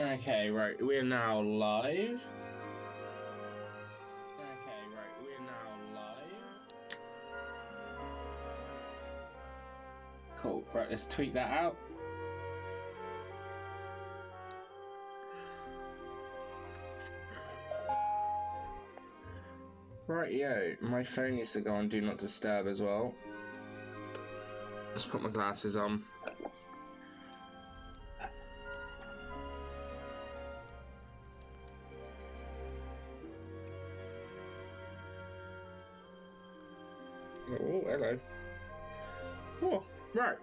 Okay, right, we're now live. Cool, right, let's tweet that out. Right, yo, my phone needs to go on Do Not Disturb as well. Let's put my glasses on. Oh, hello. Oh, right.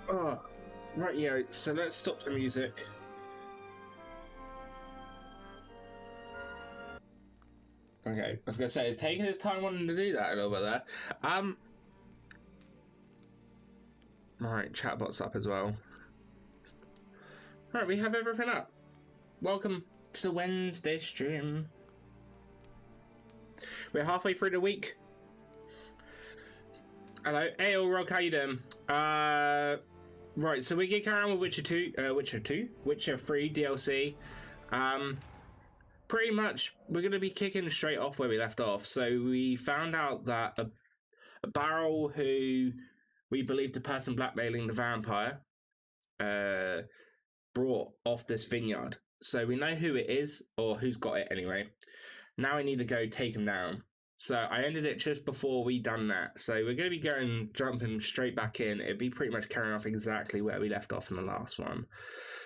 Oh, right, yo, so let's stop the music. Okay, I was gonna say, it's taking its time wanting to do that a little bit there. Alright, chatbot's up as well. Right, we have everything up. Welcome to the Wednesday stream. We're halfway through the week. Hello, Ayo Rock, how you doing? Right, so we get around with Witcher 3 DLC. Pretty much, we're going to be kicking straight off where we left off. So we found out that a barrel who we believe the person blackmailing the vampire brought off this vineyard. So we know who it is, or who's got it anyway. Now we need to go take him down. So I ended it just before we done that. So we're going to be jumping straight back in. It'd be pretty much carrying off exactly where we left off in the last one.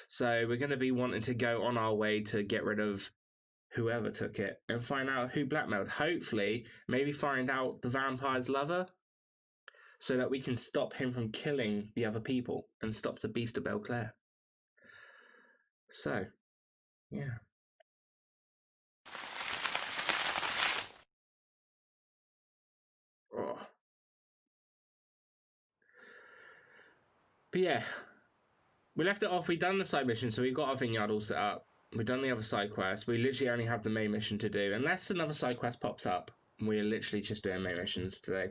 So we're going to be wanting to go on our way to get rid of whoever took it and find out who blackmailed. Hopefully, maybe find out the vampire's lover so that we can stop him from killing the other people and stop the Beast of Belclair. So, yeah. Oh. But yeah, we left it off. We've done the side mission, so we've got our vineyard all set up. We've done the other side quest. We literally only have the main mission to do. Unless another side quest pops up, we're literally just doing main missions today,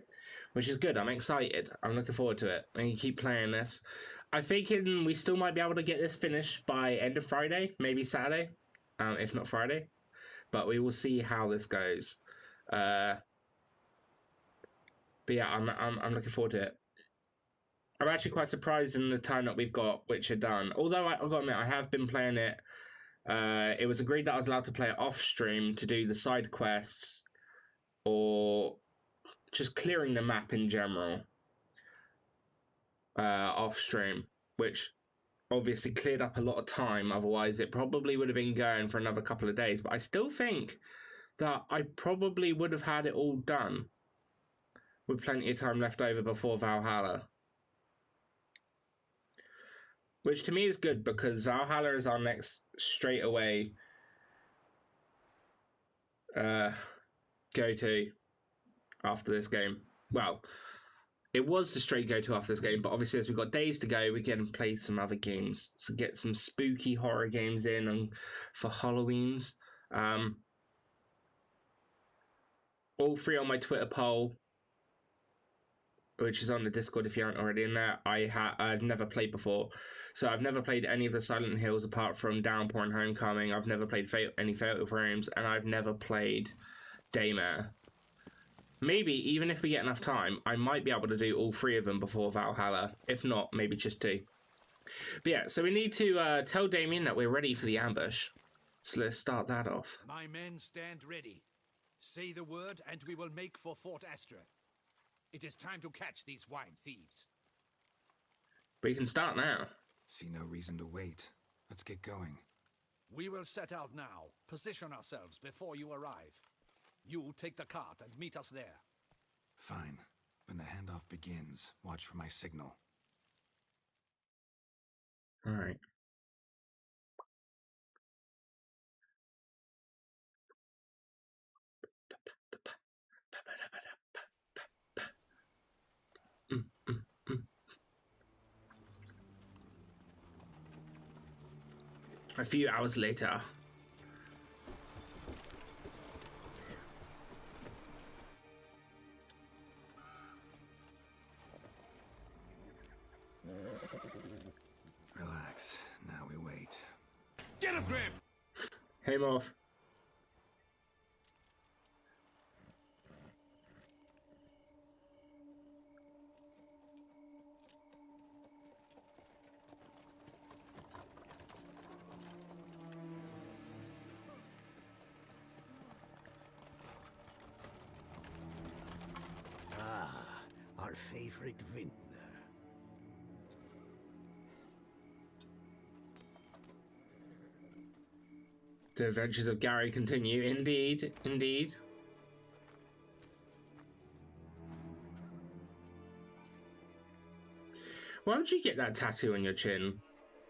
which is good. I'm excited. I'm looking forward to it. And you keep playing this. I'm thinking we still might be able to get this finished by end of Friday, maybe Saturday, if not Friday. But we will see how this goes. But yeah, I'm looking forward to it. I'm actually quite surprised in the time that we've got Witcher done. Although I've got to admit, I have been playing it. It was agreed that I was allowed to play it off stream to do the side quests or just clearing the map in general off stream, which obviously cleared up a lot of time. Otherwise, it probably would have been going for another couple of days. But I still think that I probably would have had it all done with plenty of time left over before Valhalla. Which to me is good because Valhalla is our next straightaway go-to after this game. Well, it was the straight go-to after this game, but obviously as we've got days to go, we can play some other games. So get some spooky horror games in and for Halloween's. All three on my Twitter poll, which is on the Discord if you aren't already in there. I've never played before. So I've never played any of the Silent Hills apart from Downpour and Homecoming. I've never played any Fatal Frames, and I've never played Daymare. Maybe, even if we get enough time, I might be able to do all three of them before Valhalla. If not, maybe just two. But yeah, so we need to tell Damien that we're ready for the ambush. So let's start that off. My men stand ready. Say the word and we will make for Fort Astra. It is time to catch these wine thieves. We can start now. See no reason to wait. Let's get going. We will set out now. Position ourselves before you arrive. You take the cart and meet us there. Fine. When the handoff begins, watch for my signal. All right. A few hours later. Relax. Now we wait. Get a grip! Hey, Morph. Ah, our favorite vintner. The adventures of Gary continue. Indeed, indeed. Why would you get that tattoo on your chin?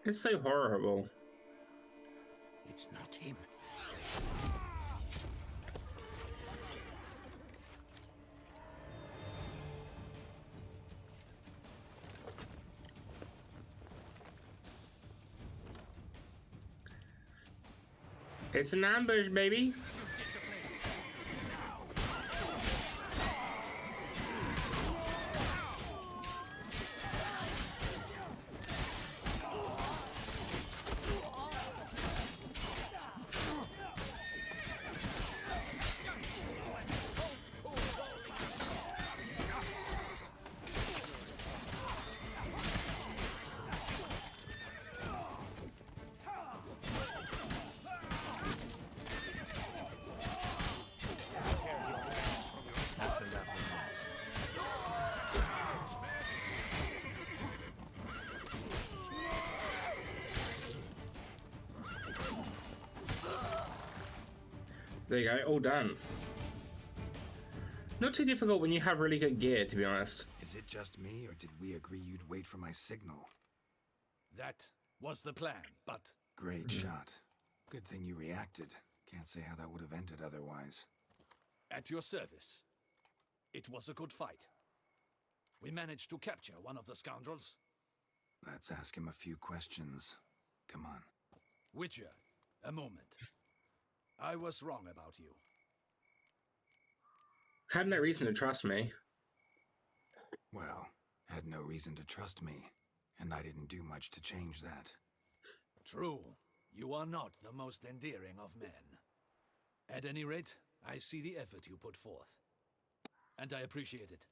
It's so horrible. It's not him. It's an ambush, baby. That's enough of that. There you go, all done. Not too difficult when you have really good gear, to be honest. Is it just me, or did we agree you'd wait for my signal? That was the plan, but Great shot. Good thing you reacted. Can't say how that would have ended otherwise. at your service. It was a good fight. We managed to capture one of the scoundrels. Let's ask him a few questions. Come on. Witcher, a moment. I was wrong about you. Had no reason to trust me. Well, had no reason to trust me, and I didn't do much to change that. True, you are not the most endearing of men. At any rate, I see the effort you put forth. And I appreciate it.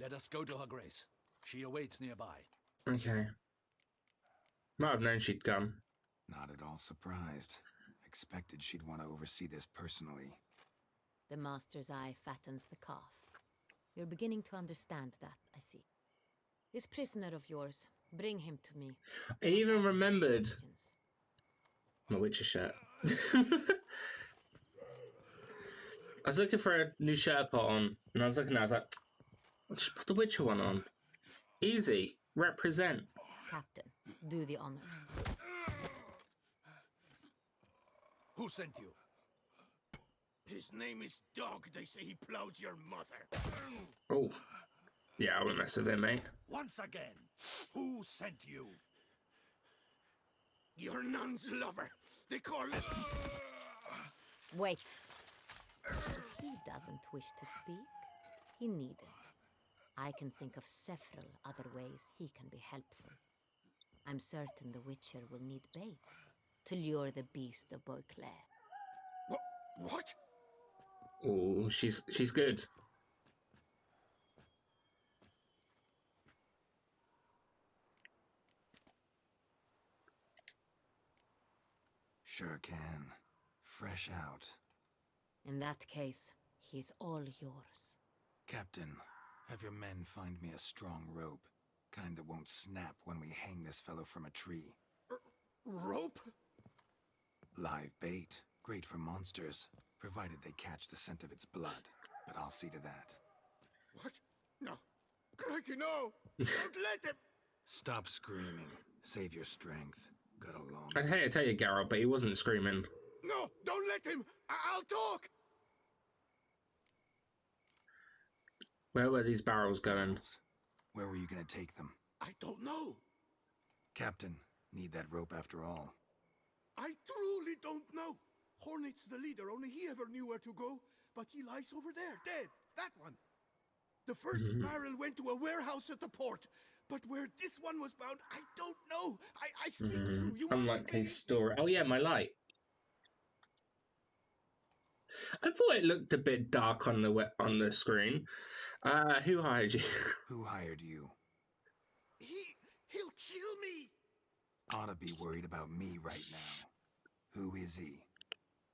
Let us go to her grace. She awaits nearby. Okay. Might have known she'd come. Not at all surprised. Expected she'd want to oversee this personally. The master's eye fattens the calf. You're beginning to understand that, I see. This prisoner of yours, bring him to me. I even Ask some remembered questions. my Witcher shirt. I was looking for a new shirt to put on, and I was looking at it, I was like, I'll just put the Witcher one on. Easy. Represent. Captain, do the honors. Who sent you? His name is Dog. They say he plowed your mother. Oh. Yeah, I won't mess with him, mate. Once again, who sent you? Your nun's lover. They call it. Wait. If he doesn't wish to speak, he needn't. I can think of several other ways he can be helpful. I'm certain the Witcher will need bait to lure the beast of Beauclair. What? Oh, she's good. Sure can. Fresh out. In that case, he's all yours. Captain, have your men find me a strong rope. Kind that won't snap when we hang this fellow from a tree. Rope? Live bait. Great for monsters, provided they catch the scent of its blood. But I'll see to that. What? No. Crikey, no! Don't let him! Stop screaming. Save your strength. Got a long... I'd hate to tell you, Geralt, but he wasn't screaming. No! Don't let him! I'll talk! Where were these barrels going? Where were you gonna take them? I don't know. Captain, Need that rope after all. I truly don't know. Hornet's the leader, only he ever knew where to go. But he lies over there, dead. That one. The first barrel went to a warehouse at the port. But where this one was bound, I don't know. I speak true. You must Unlikely believe me. story. Oh yeah, my light. I thought it looked a bit dark on the screen. Who hired you? Who hired you? He'll kill me. Ought to be worried about me right now. Who is he?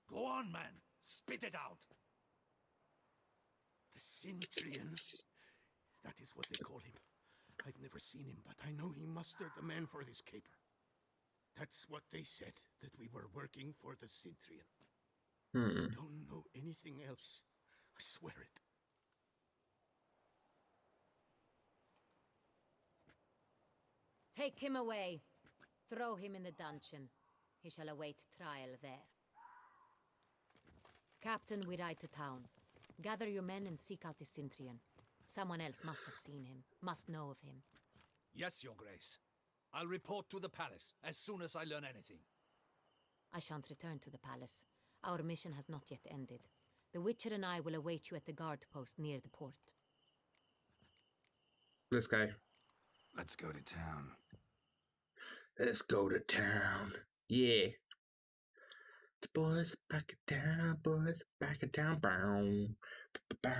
Go on, man. Spit it out. The Cintrian. That is what they call him. I've never seen him, but I know he mustered the men for this caper. That's what they said, that we were working for the Cintrian. I don't know anything else. I swear it. Take him away. Throw him in the dungeon. He shall await trial there. Captain, we ride to town. Gather your men and seek out the Cintrian. Someone else must have seen him, must know of him. Yes, Your Grace. I'll report to the palace as soon as I learn anything. I shan't return to the palace. Our mission has not yet ended. The Witcher and I will await you at the guard post near the port. Let's go. Let's go to town. Let's go to town. Yeah. The boys are back in town. Boys are back in town. Bow. Bow.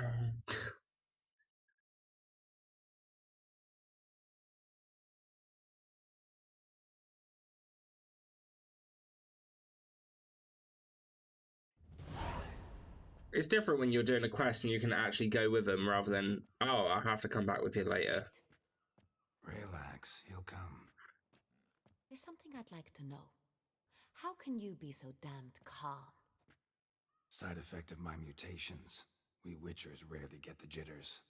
It's different when you're doing a quest and you can actually go with them rather than, oh, I'll have to come back with you later. Relax, he'll come. There's something I'd like to know. How can you be so damned calm? Side effect of my mutations. We Witchers rarely get the jitters.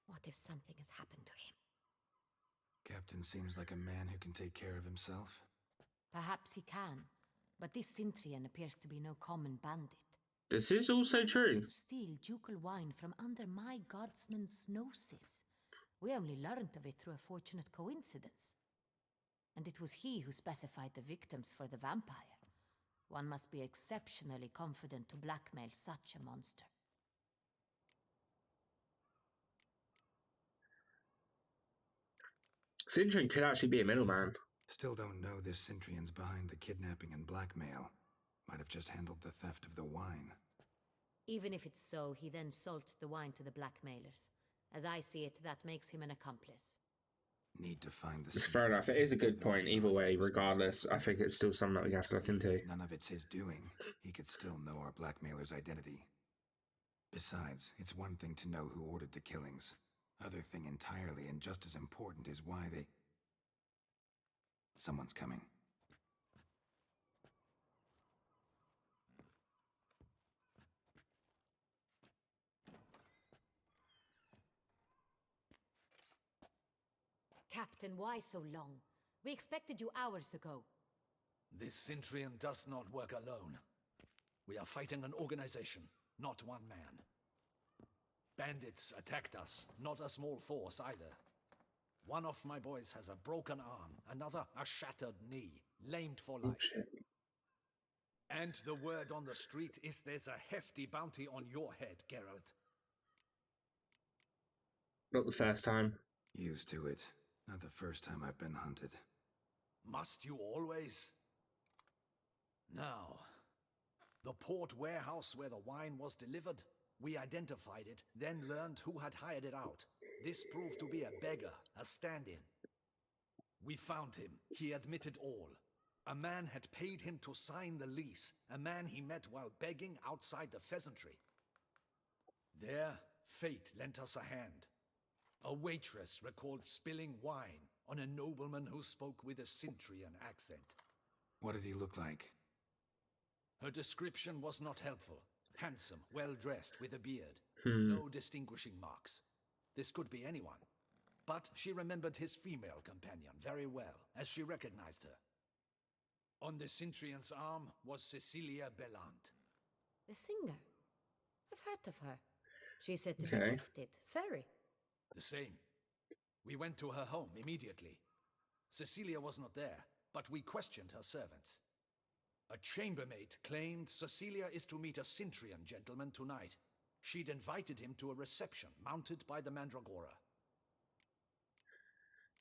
What if something has happened to him? Captain seems like a man who can take care of himself. Perhaps he can, but this Cintrian appears to be no common bandit. This is also true. To steal ducal wine from under my guardsman's noses. We only learned of it through a fortunate coincidence. And it was he who specified the victims for the vampire. One must be exceptionally confident to blackmail such a monster. Cintrian could actually be a middleman. Still don't know this Cintrian's behind the kidnapping and blackmail. Might have just handled the theft of the wine. Even if it's so, he then sold the wine to the blackmailers. As I see it, that makes him an accomplice. Need to find the It's fair enough. It is a good point. Either way, regardless, I think it's still something that we have to look into. If none of it's his doing, he could still know our blackmailer's identity. Besides, it's one thing to know who ordered the killings. Other thing entirely, and just as important, is why they... Someone's coming. Captain, why so long? We expected you hours ago. This Cintrian does not work alone. We are fighting an organization, not one man. Bandits attacked us, not a small force either. One of my boys has a broken arm, another a shattered knee, lamed for life. And the word on the street is there's a hefty bounty on your head, Geralt. Not the first time. Used to it. Not the first time I've been hunted. Must you always? Now, the port warehouse where the wine was delivered, we identified it, then learned who had hired it out. This proved to be a beggar, a stand-in. We found him. He admitted all. A man had paid him to sign the lease, a man he met while begging outside the pheasantry. There, fate lent us a hand. A waitress recalled spilling wine on a nobleman who spoke with a Cintrian accent. What did he look like? Her description was not helpful. Handsome, well-dressed, with a beard. No distinguishing marks. This could be anyone. But she remembered his female companion very well, as she recognized her. On the Cintrian's arm was Cecilia Bellant. The singer? I've heard of her. She said to be Okay. gifted. Fairy. The same. We went to her home immediately. Cecilia was not there, but we questioned her servants. A chambermaid claimed Cecilia is to meet a Cintrian gentleman tonight. She'd invited him to a reception mounted by the Mandragora.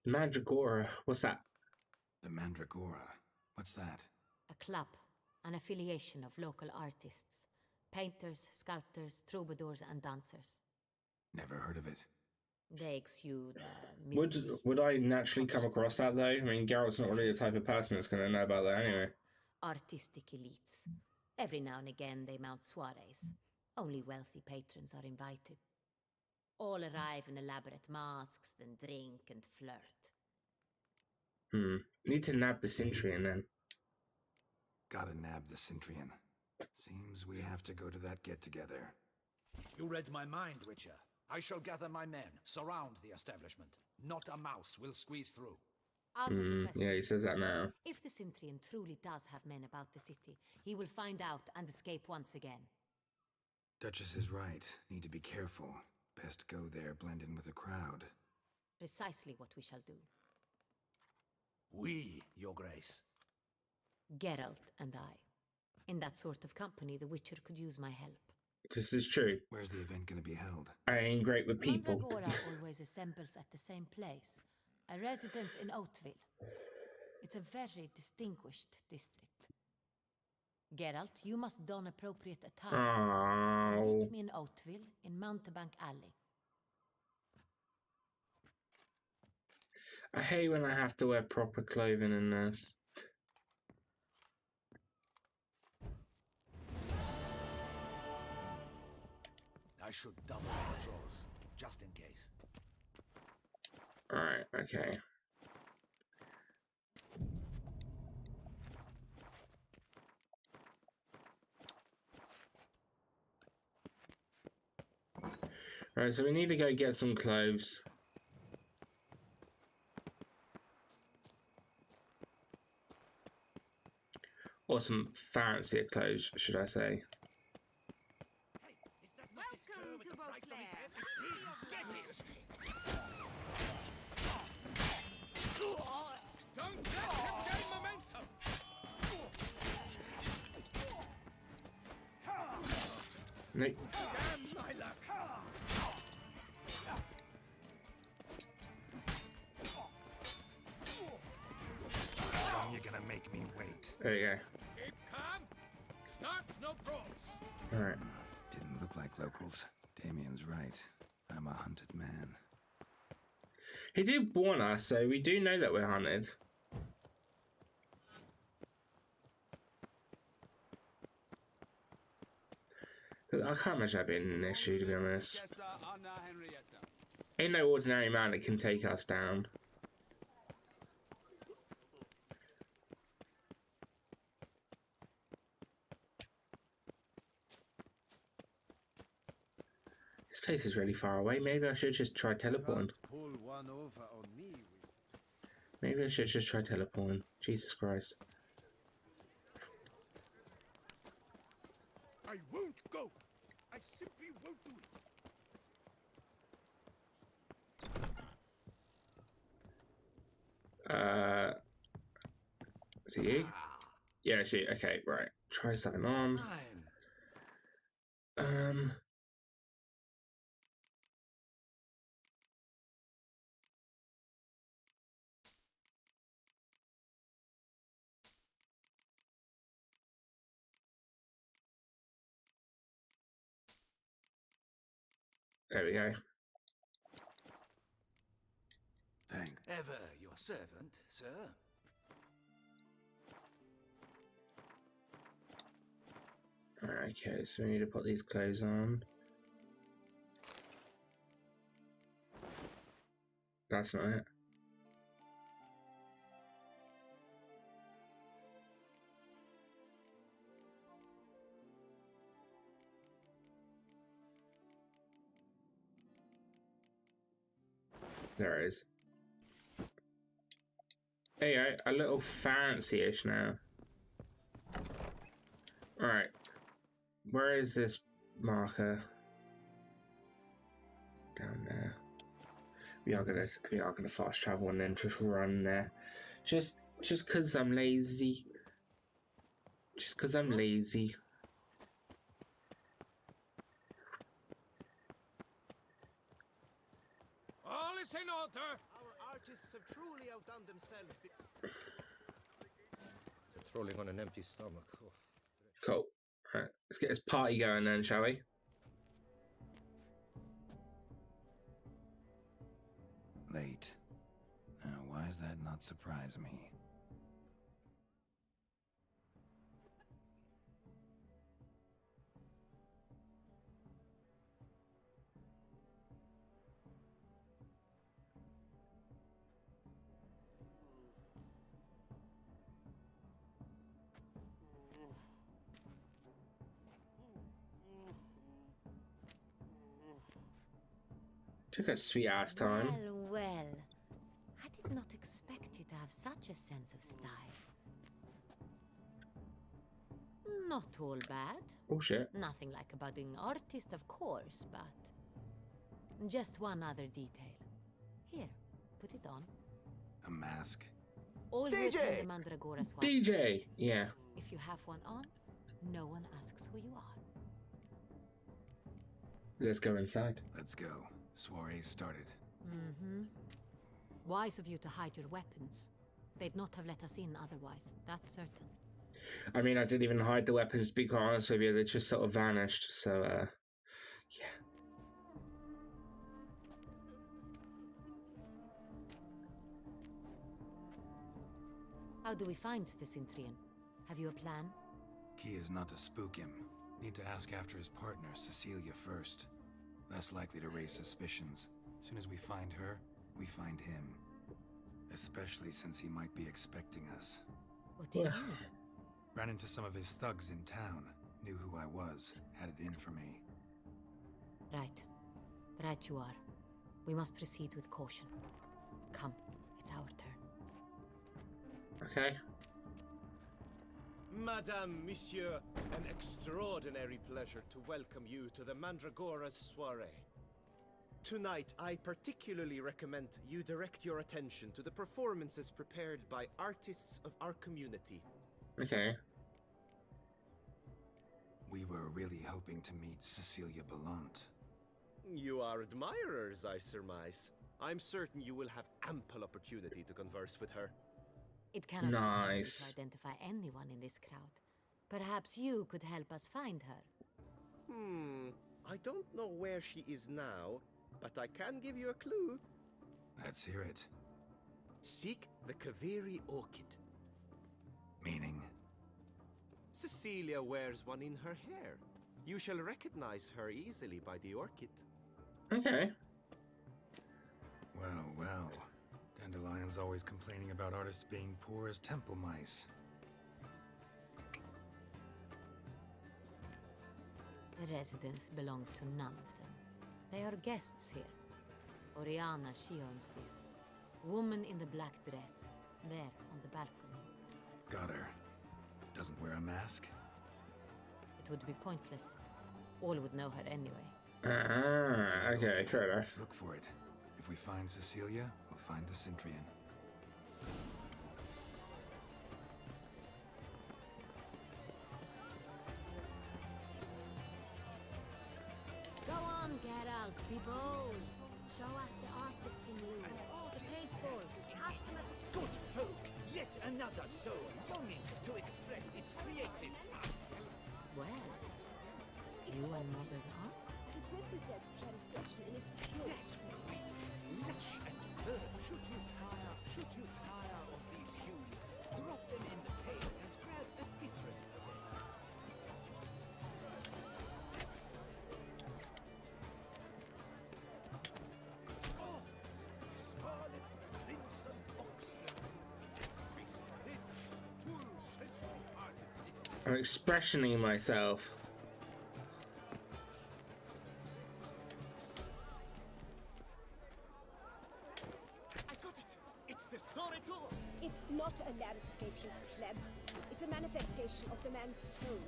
Mandragora, what's that? The Mandragora. What's that? A club, an affiliation of local artists. Painters, sculptors, troubadours, and dancers. Never heard of it. They exude mystique. Would I naturally come across that though? I mean, Geralt's not really the type of person that's going to know about that anyway. Artistic elites. Every now and again they mount soirees. Only wealthy patrons are invited. All arrive in elaborate masks, then drink and flirt. Need to nab the Cintrian then. Gotta nab the Cintrian. Seems we have to go to that get-together. You read my mind, Witcher. I shall gather my men, surround the establishment. Not a mouse will squeeze through. Out of the question. Yeah, he says that now. If the Cintrian truly does have men about the city, he will find out and escape once again. Duchess is right. Need to be careful. Best go there, blend in with the crowd. Precisely what we shall do. We, Your Grace. Geralt and I. In that sort of company, the Witcher could use my help. This is true. Where's the event gonna be held? I ain't great with people. Mandragora always assembles at the same place. A residence in Oatville. It's a very distinguished district. Geralt, you must don appropriate attire. And Oh, meet me in Oatville, in Mountebank Alley. I hate when I have to wear proper clothing in this. I should double patrols, just in case. Alright, okay. Alright, so we need to go get some clothes. Or some fancier clothes, should I say. Welcome to Beauclair. Don't let him gain momentum! Nope. Damn my luck! You're gonna make me wait. There you Keep calm! Start no brawls! go. Alright. Didn't look like locals. Damien's right. I'm a hunted man. He did warn us, so we do know that we're hunted. I can't imagine that being an issue, to be honest. Ain't no ordinary man that can take us down. This place is really far away. Maybe I should just try teleporting. Pull one over on me. Maybe I should just try teleporting. Jesus Christ. I won't go. I simply won't do it. Is it you? Yeah, she. Okay, right. Try something on. Time. There we go. Thanks. Ever your servant, sir. Alright, okay, so we need to put these clothes on. That's not it. There it is. There you go, a little fancy-ish now. Alright. Where is this marker? Down there. We are gonna fast travel and then just run there. Just because I'm lazy. Just because I'm lazy. All is in order. Our artists have truly outdone themselves. Trolling on an empty stomach. Oh. Cool. Right, let's get this party going then, shall we? Late. Why does that not surprise me? Took a sweet ass time. Well, well. I did not expect you to have such a sense of style. Not all bad. Oh shit. Nothing like a budding artist, of course, but just one other detail. Here, put it on. A mask? All who attend the Mandragora's Wine. DJ! Yeah. If you have one on, no one asks who you are. Let's go inside. Let's go. Soiree started. Mm-hmm. Wise of you to hide your weapons. They'd not have let us in otherwise, that's certain. I mean, I didn't even hide the weapons, to be quite honest with you. They just sort of vanished, so, yeah. How do we find the Cintrian? Have you a plan? Key is not to spook him. Need to ask after his partner, Cecilia, first. Less likely to raise suspicions. Soon as we find her, we find him. Especially since he might be expecting us. What do you mean? Ran into some of his thugs in town. Knew who I was. Had it in for me. Right. Right you are. We must proceed with caution. Come, it's our turn. Okay. Madame, Monsieur, an extraordinary pleasure to welcome you to the Mandragora's soiree. Tonight, I particularly recommend you direct your attention to the performances prepared by artists of our community. Okay. We were really hoping to meet Cecilia Belant. You are admirers, I surmise. I'm certain you will have ample opportunity to converse with her. It cannot be easy Nice. to identify anyone in this crowd. Perhaps you could help us find her. I don't know where she is now, but I can give you a clue. Let's hear it. Seek the Kaveri orchid. Meaning? Cecilia wears one in her hair. You shall recognize her easily by the orchid. Okay. Well, well. Dandelion's always complaining about artists being poor as temple mice. The residence belongs to none of them. They are guests here. Oriana, she owns this. Woman in the black dress. There, on the balcony. Got her. Doesn't wear a mask? It would be pointless. All would know her anyway. Ah, okay, fair enough. Look for it. If we find Cecilia, we'll find the Cintrian. Go on, Geralt, be bold. Show us the artist in you. The paintballs, cast them at the Good folk, yet another soul longing to express its creative side. well. You are Mother Art? It represents transgression in its purest form. Lush and fur. Should you tire of these hues, drop them in the pail and grab a different array. Gods, scarlet crimson oxblood. Rich, full sensory-hearted. I'm expressioning myself. I got it! It's the Soretor! It's not a landscape, you pleb. It's a manifestation of the man's soul.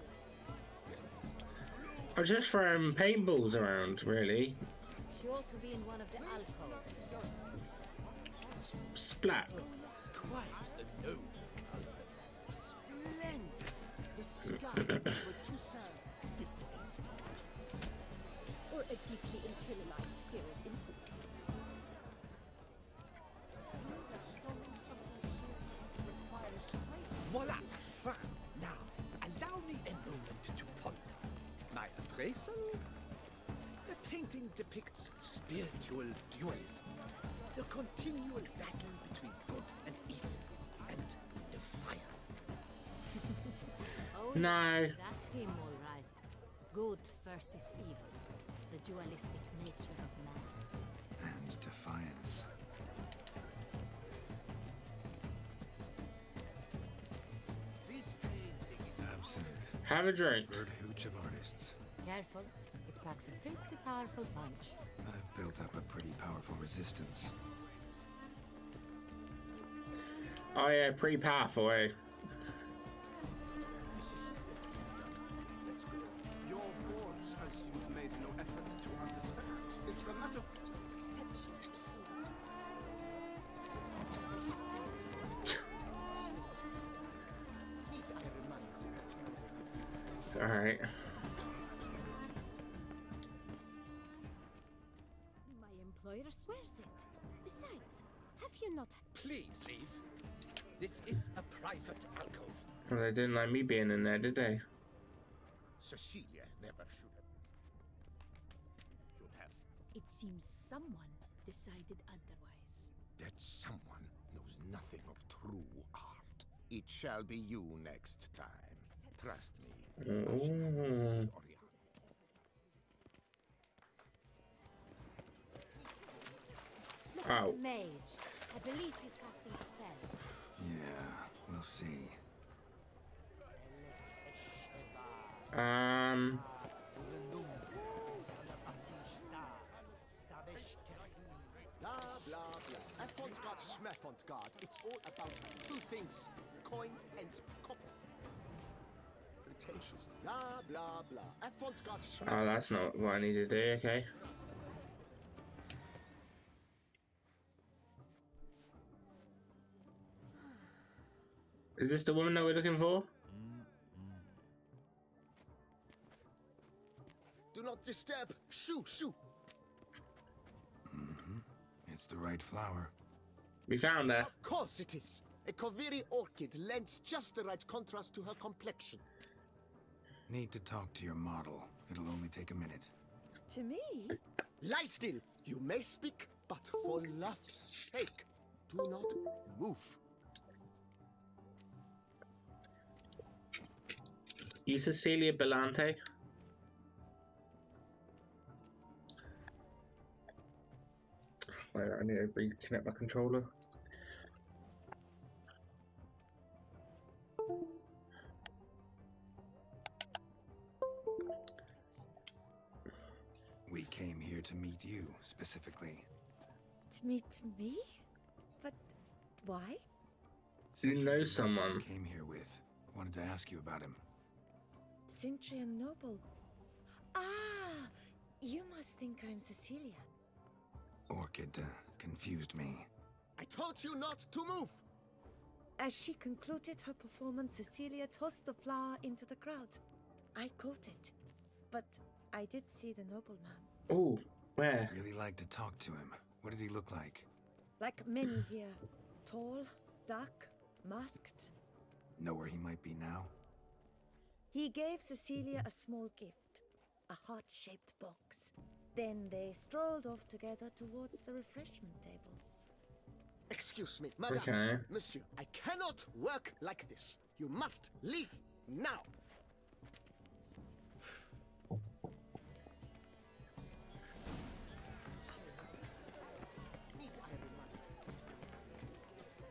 I'm just throwing paintballs around, really. Sure to be in one of the alcoves. Splat. Quite the Or a deeply internalized fear of intimacy. Voila! Fine. Now, allow me a moment to ponder. My appraisal? The painting depicts spiritual dualism. The continual battle between good and evil, and defiance. Oh, No. yes, that's him, all right. Good versus evil. The dualistic nature of man. And defiance. This painting Absinthe. Have a drink. Third hooch of artists. Careful, it packs a pretty powerful punch. I've built up a pretty powerful resistance. Oh yeah, pretty powerful, eh? Let's go. Your board says you've made no effort to understand. It's a matter of Exception. need I remind you that's not Alright. My employer swears it. Besides, have you not... Please leave. This is a private alcove. Well, they didn't like me being in there, did they? Cecilia never should have. It seems someone decided otherwise. That someone knows nothing of true art. It shall be you next time. Trust me. Ooh. Look Oh. at the mage. I believe he's casting spells. Yeah, we'll see. Blah, blah, blah. Avant-garde, schmavant-garde. It's all about two things. Coin and copper. Pretentious. Blah, blah, blah. Avant-garde, Oh, that's not what I need to do, okay. Is this the woman that we're looking for? Do not disturb. Shoo, shoo. It's the right flower. We found her. Of course it is. A Koviri orchid lends just the right contrast to her complexion. Need to talk to your model. It'll only take a minute. To me? Lie still. You may speak, but for love's sake, do not move. You Cecilia Belante? Wait, I need to reconnect my controller. We came here to meet you, specifically. To meet me? But why? You know Century someone. Noble came here with. Wanted to ask you about him. Cintrian Noble. Ah! You must think I'm Cecilia. Orchid confused me. I told you not to move. As she concluded her performance, Cecilia tossed the flower into the crowd. I caught it. But I did see the nobleman. Oh, where? Really like to talk to him. What did he look like? Like many here. Tall, dark, masked. Know where he might be now? He gave Cecilia a small gift. A heart-shaped box. Then they strolled off together towards the refreshment tables. Excuse me, madame. Okay. Monsieur, I cannot work like this. You must leave now.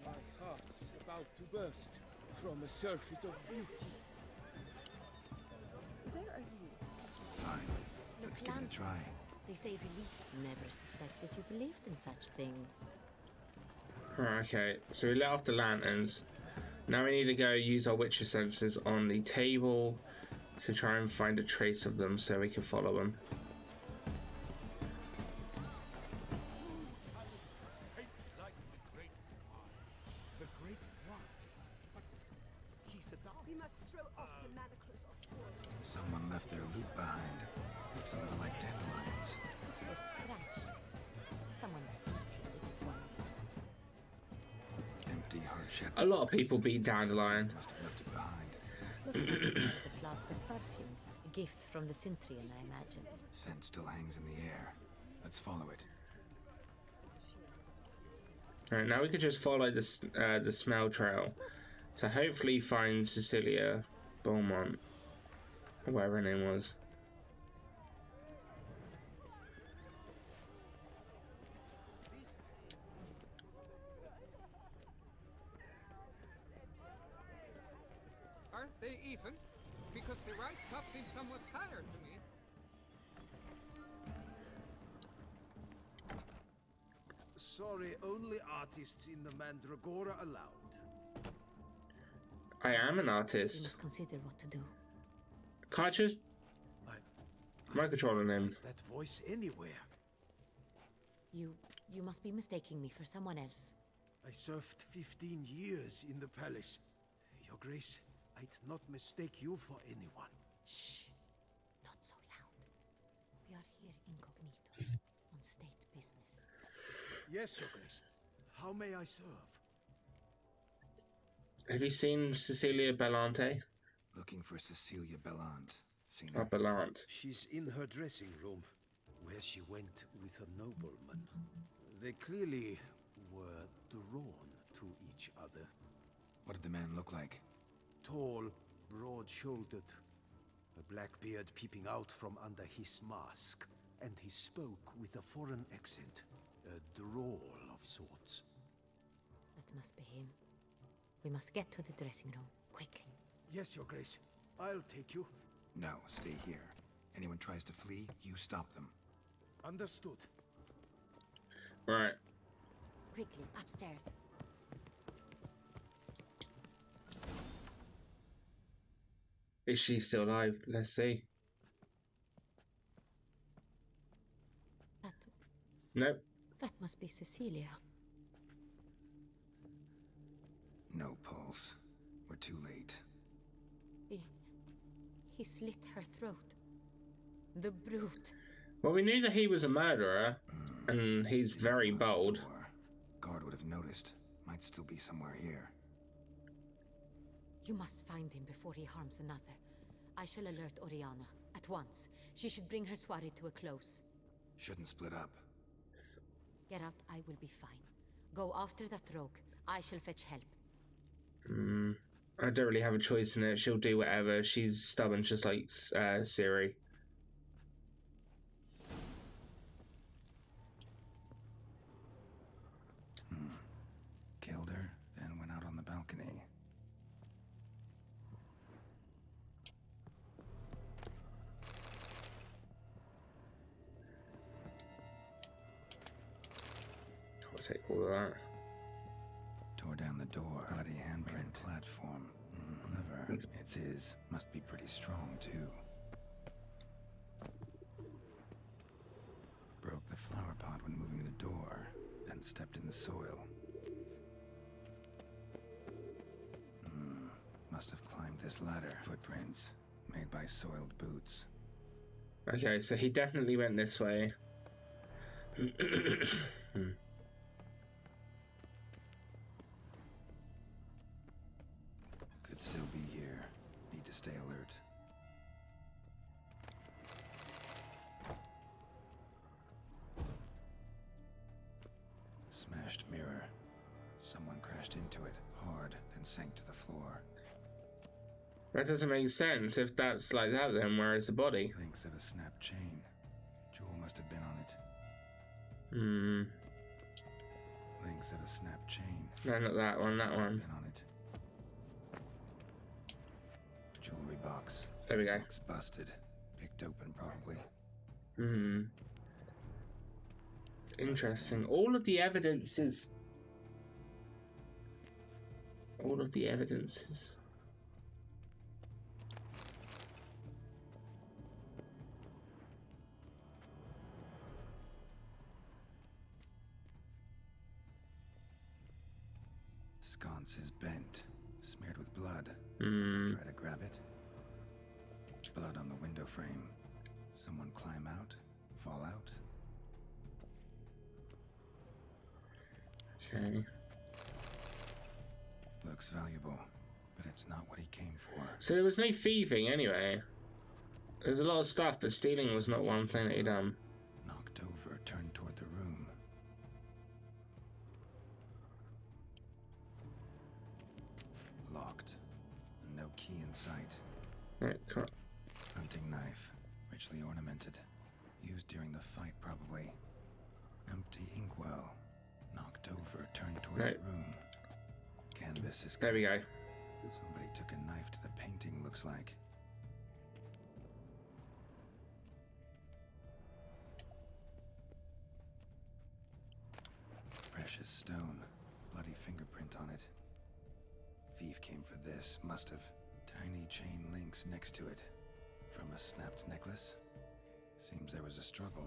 My heart's about to burst from a surfeit of beauty. Where are you, Cecilia? Fine. Let's give it a try. They say release. Never suspected you believed in such things. Okay, so we let off the lanterns. Now we need to go use our Witcher senses on the table to try and find a trace of them so we can follow them. It's like the great one. The great one? But he's a dance. We must throw off the manacles. Someone left their loot behind. Looks a little like dandelions. This was scratched. Someone beat it once. Empty heart-shaped. A lot of people beat Dandelion. Must have left it behind. Looks like the flask of perfume. A gift from the Cintrian, I imagine. Scent still hangs in the air. Let's follow it. Alright, now we could just follow the smell trail to hopefully find Cecilia Beaumont, or whatever her name was. Aren't they even? Because the right stuff seems somewhat tired to me. Sorry, only artists in the Mandragora allowed. I am an We artist. must consider what to do. Can't I just mind controlling him? Is that voice anywhere? You must be mistaking me for someone else. I served 15 years in the palace. Your Grace, I'd not mistake you for anyone. Shh. Not so loud. We are here incognito, on state business. Yes, Your Grace. How may I serve? Have you seen Cecilia Bellante? Looking for Cecilia Bellant. Seen Or her? Bellant? She's in her dressing room, where she went with a nobleman. They clearly were drawn to each other. What did the man look like? Tall, broad-shouldered, a black beard peeping out from under his mask, and he spoke with a foreign accent, a drawl of sorts. That must be him. We must get to the dressing room, quickly. Yes, Your Grace. I'll take you. No, stay here. Anyone tries to flee, you stop them. Understood. Right. Quickly, upstairs. Is she still alive? Let's see. Nope. That must be Cecilia. No pulse. We're too late. He slit her throat. The brute. Well, we knew that he was a murderer, and he's very bold. Guard would have noticed. Might still be somewhere here. You must find him before he harms another. I shall alert Oriana at once. She should bring her soiree to a close. Shouldn't split up. Get up, I will be fine. Go after that rogue. I shall fetch help. I don't really have a choice in it. She'll do whatever. She's stubborn, just like Ciri. Killed her, then went out on the balcony. I'll take all of that. Tore down the door. Bloody handprint platform. Clever. It's his. Must be pretty strong, too. Broke the flower pot when moving the door, then stepped in the soil. Must have climbed this ladder. Footprints, made by soiled boots. Okay, so he definitely went this way. Could still be here. Need to stay alert. Smashed mirror. Someone crashed into it, hard, then sank to the floor. That doesn't make sense. If that's like that, then where is the body? Links of a snapped chain. Jewel must have been on it. Links of a snapped chain. No, not that one, that one. Been on it. Jewelry box. There we go. Box busted. Picked open, probably. Interesting. All of the evidence is... All of the evidence is... Sconce is bent, smeared with blood. Someone try to grab it. blood on the window frame. Someone climb out? Fall out? Okay. Looks valuable, but it's not what he came for. So there was no thieving anyway. There's a lot of stuff, but stealing was not one thing that he done. Knocked over, turned toward the room. Locked. No key in sight. Right, cool. Hunting knife, richly ornamented. Used during the fight, probably. Empty inkwell. Knocked over, turned toward Right. the room. Canvas is... There we go. Somebody took a knife to the painting, looks like. Precious stone. Bloody fingerprint on it. Thief came for this, must have. Tiny chain links next to it. From a snapped necklace? Seems there was a struggle.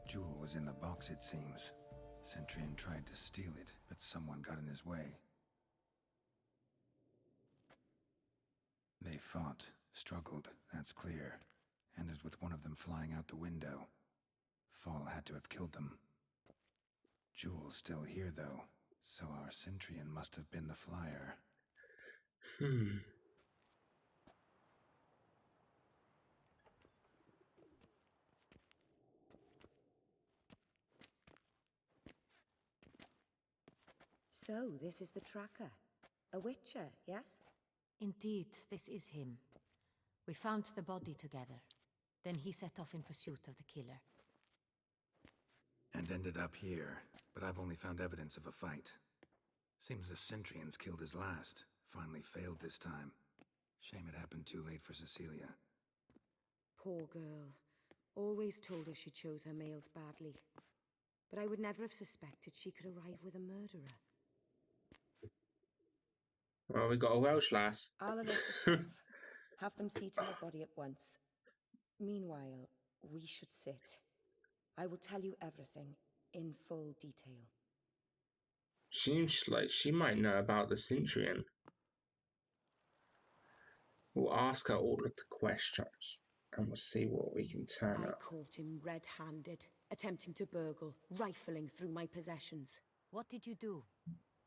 Jewel was in the box, it seems. Centurion tried to steal it, but someone got in his way. They fought, struggled, that's clear. Ended with one of them flying out the window. Fall had to have killed them. Jewel's still here, though, so our Centurion must have been the flyer. So, this is the tracker. A witcher, yes? Indeed, this is him. We found the body together. Then he set off in pursuit of the killer. And ended up here, but I've only found evidence of a fight. Seems the Centurions killed his last. Finally failed this time. Shame it happened too late for Cecilia. Poor girl. Always told her she chose her males badly. But I would never have suspected she could arrive with a murderer. Well, we got a Welsh lass. I'll alert the staff. Have them see to her body at once. Meanwhile, we should sit. I will tell you everything in full detail. Seems like she might know about the Centurion. We'll ask her all of the questions, and we'll see what we can turn I up. caught him red-handed, attempting to burgle, rifling through my possessions. What did you do?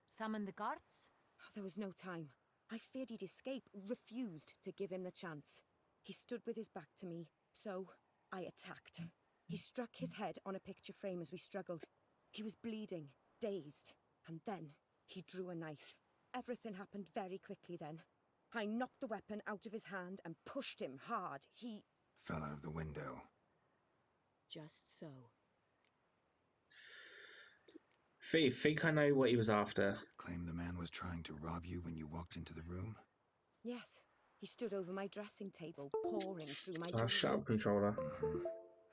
Summon the guards? There was no time. I feared he'd escape, refused to give him the chance. He stood with his back to me, so I attacked. He struck his head on a picture frame as we struggled. He was bleeding, dazed, and then he drew a knife. Everything happened very quickly then. I knocked the weapon out of his hand and pushed him hard. He Fell out of the window. just so. Thief, think I know what he was after. Claim the man was trying to rob you when you walked into the room? Yes, he stood over my dressing table, pouring through my Oh, jewelry. shut up, controller.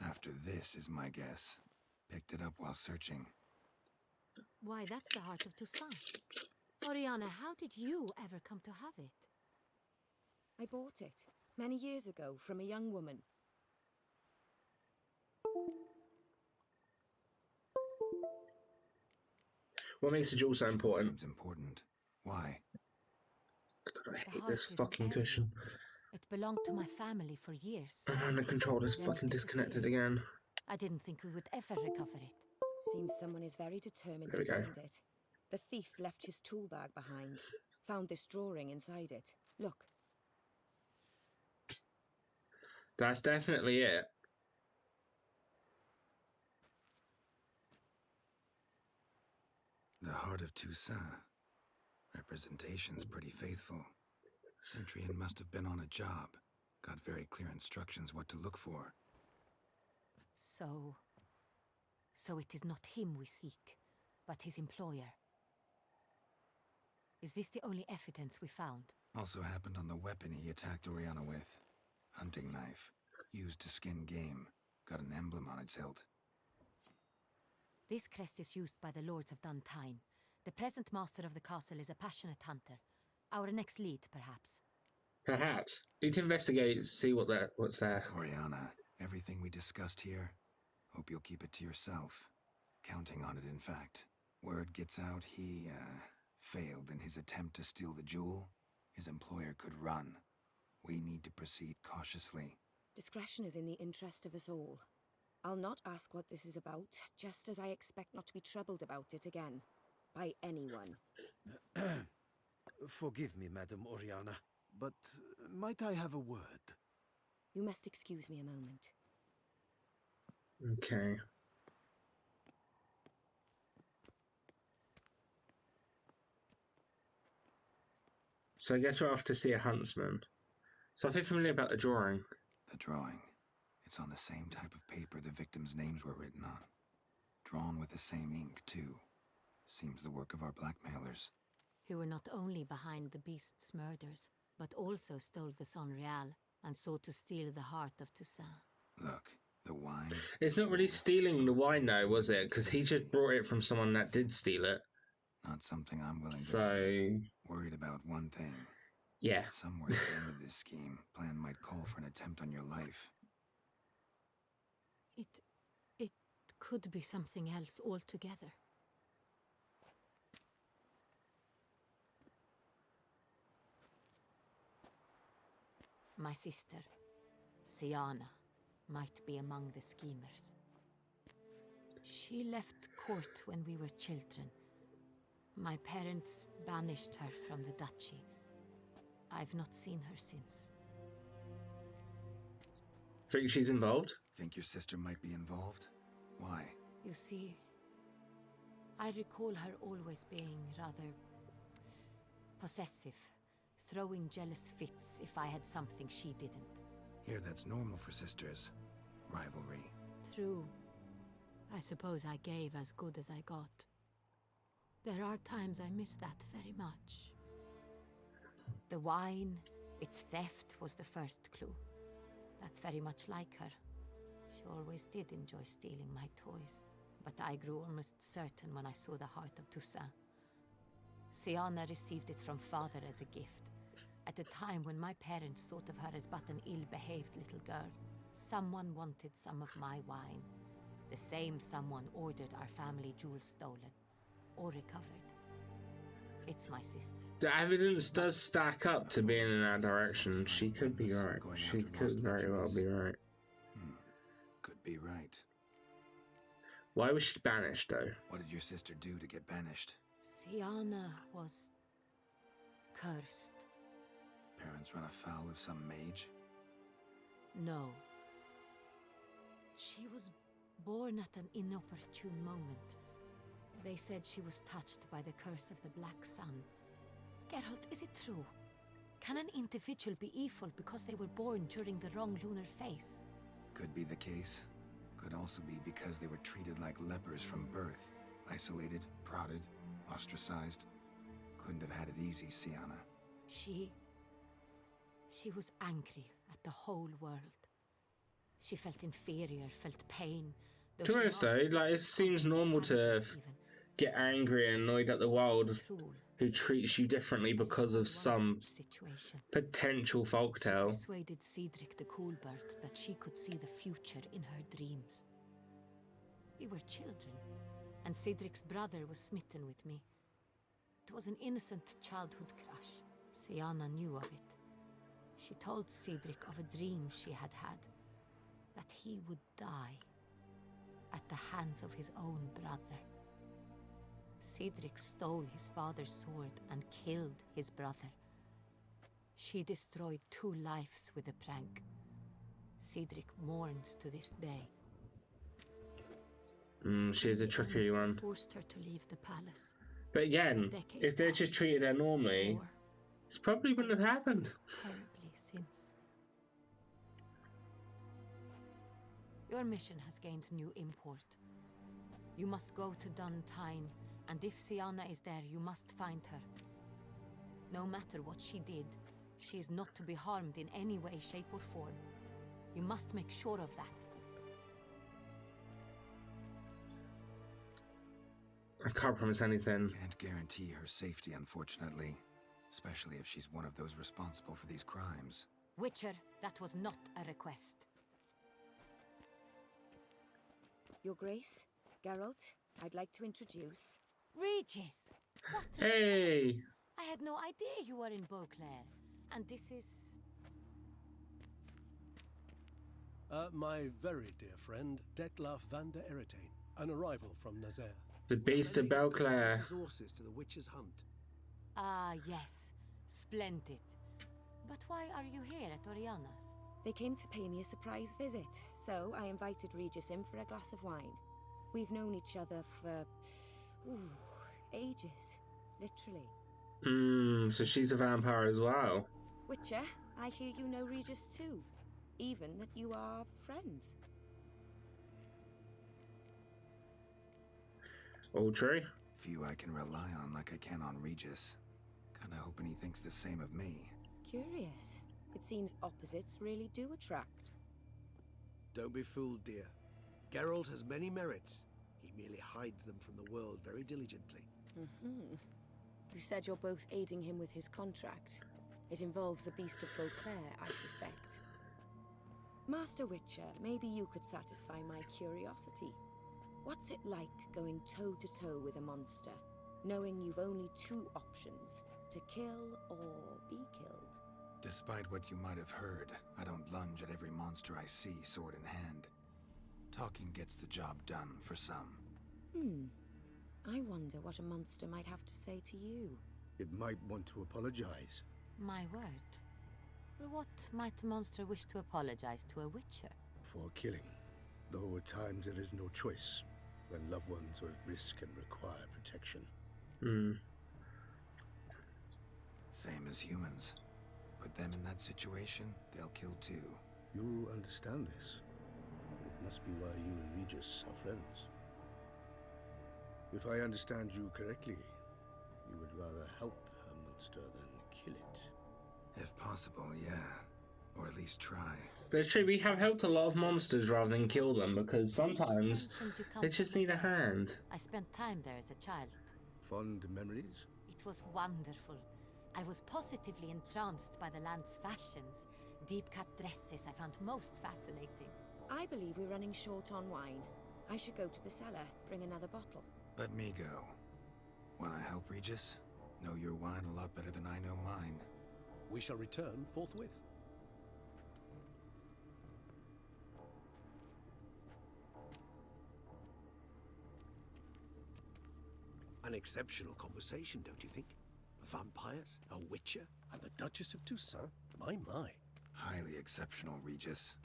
After this is my guess. Picked it up while searching. Why, that's the heart of Toussaint. Oriana, how did you ever come to have it? I bought it many years ago from a young woman. What makes the jewel so important? Seems important. Why? God, I The hate heart this is fucking an cushion. It belonged to my family for years. And the controller's Then it fucking disconnected disappeared. again. I didn't think we would ever recover it. Seems someone is very determined There to we go. find it. The thief left his tool bag behind. Found this drawing inside it. Look. That's definitely it. The heart of Toussaint. Representation's pretty faithful. Centurion must have been on a job. Got very clear instructions what to look for. So it is not him we seek, but his employer. Is this the only evidence we found? Also happened on the weapon he attacked Oriana with. Hunting knife. Used to skin game. Got an emblem on its hilt. This crest is used by the Lords of Duntine. The present master of the castle is a passionate hunter. Our next lead, perhaps. Perhaps. Need to investigate, see what's there. Oriana, everything we discussed here, hope you'll keep it to yourself. Counting on it, in fact. Word gets out he, failed in his attempt to steal the jewel. His employer could run. We need to proceed cautiously. Discretion is in the interest of us all. I'll not ask what this is about, just as I expect not to be troubled about it again. By anyone. Forgive me, Madam Oriana, but might I have a word? You must excuse me a moment. Okay. So I guess we're off to see a huntsman. So I feel familiar about the drawing. The drawing. It's on the same type of paper the victims' names were written on. Drawn with the same ink, too. Seems the work of our blackmailers. Who were not only behind the beast's murders, but also stole the Sonreal and sought to steal the heart of Toussaint. Look, the wine... It's not really stealing the wine though, was it? Because he just brought it from someone that did steal it. Not something I'm willing to... So... Worried about one thing. Yeah. Somewhere at the end of this scheme, plan might call for an attempt on your life. It could be something else altogether. My sister, Siana, might be among the schemers. She left court when we were children. My parents banished her from the duchy. I've not seen her since. Think she's involved? Think your sister might be involved? Why? You see, I recall her always being rather possessive, throwing jealous fits if I had something she didn't. Here, that's normal for sisters. Rivalry. True. I suppose I gave as good as I got. There are times I miss that very much. The wine, its theft was the first clue. That's very much like her. She always did enjoy stealing my toys, but I grew almost certain when I saw the heart of Toussaint. Siana received it from father as a gift, at a time when my parents thought of her as but an ill-behaved little girl. Someone wanted some of my wine. The same someone ordered our family jewels stolen, or recovered. It's my sister. The evidence does stack up to being in that direction. She could be right. She could very well be right. Could be right. Why was she banished, though? What did your sister do to get banished? Siana was cursed. Parents run afoul of some mage? No. She was born at an inopportune moment. They said she was touched by the curse of the Black Sun. Geralt, is it true? Can an individual be evil because they were born during the wrong lunar phase? Could be the case. Could also be because they were treated like lepers from birth. Isolated, prodded, ostracized. Couldn't have had it easy, Siana. She was angry at the whole world. She felt inferior, felt pain. To be honest though, like, it seems normal to get angry and annoyed at the world who treats you differently because of some potential folktale. She persuaded Cedric the Coolbert that she could see the future in her dreams. We were children, and Cedric's brother was smitten with me. It was an innocent childhood crush. Siana knew of it. She told Cedric of a dream she had had, that he would die at the hands of his own brother. Cedric stole his father's sword and killed his brother. She destroyed 2 lives with a prank. Cedric mourns to this day. She is a trickery one. Forced her to leave the palace. But again, if they just treated her normally, this probably wouldn't have happened. Terribly since. Your mission has gained new import. You must go to Duntine, and if Siana is there, you must find her. No matter what she did, she is not to be harmed in any way, shape, or form. You must make sure of that. I can't promise anything. Can't guarantee her safety, unfortunately. Especially if she's one of those responsible for these crimes. Witcher, that was not a request. Your Grace, Geralt, I'd like to introduce... Regis! What a Hey! surprise. I had no idea you were in Beauclair. And this is... My very dear friend, Detlaf van der Eretain, an arrival from Nazaire. The Beast of Belclair. Resources to the witch's hunt. Ah, yes. Splendid. But why are you here at Oriana's? They came to pay me a surprise visit, so I invited Regis in for a glass of wine. We've known each other for... ages. Literally. So she's a vampire as well. Witcher, I hear you know Regis too. Even that you are friends. All true. Few I can rely on like I can on Regis. Kinda hoping he thinks the same of me. Curious. It seems opposites really do attract. Don't be fooled, dear. Geralt has many merits. He merely hides them from the world very diligently. You said you're both aiding him with his contract. It involves the Beast of Beauclair, I suspect. Master Witcher, maybe you could satisfy my curiosity. What's it like going toe-to-toe with a monster, knowing you've only two options, to kill or be killed? Despite what you might have heard, I don't lunge at every monster I see sword in hand. Talking gets the job done for some. I wonder what a monster might have to say to you. It might want to apologize. My word. For what might a monster wish to apologize to a witcher? For killing. Though at times there is no choice, when loved ones are at risk and require protection. Same as humans. Put them in that situation, they'll kill too. You understand this. It must be why you and Regis are friends. If I understand you correctly, you would rather help a monster than kill it. If possible, yeah. Or at least try. That's true, we have helped a lot of monsters rather than kill them, because sometimes they just need a hand. I spent time there as a child. Fond memories? It was wonderful. I was positively entranced by the land's fashions. Deep-cut dresses I found most fascinating. I believe we're running short on wine. I should go to the cellar, bring another bottle. Let me go. Wanna help, Regis? Know your wine a lot better than I know mine. We shall return forthwith. An exceptional conversation, don't you think? Vampires, a witcher, and the Duchess of Toussaint? My. Highly exceptional, Regis.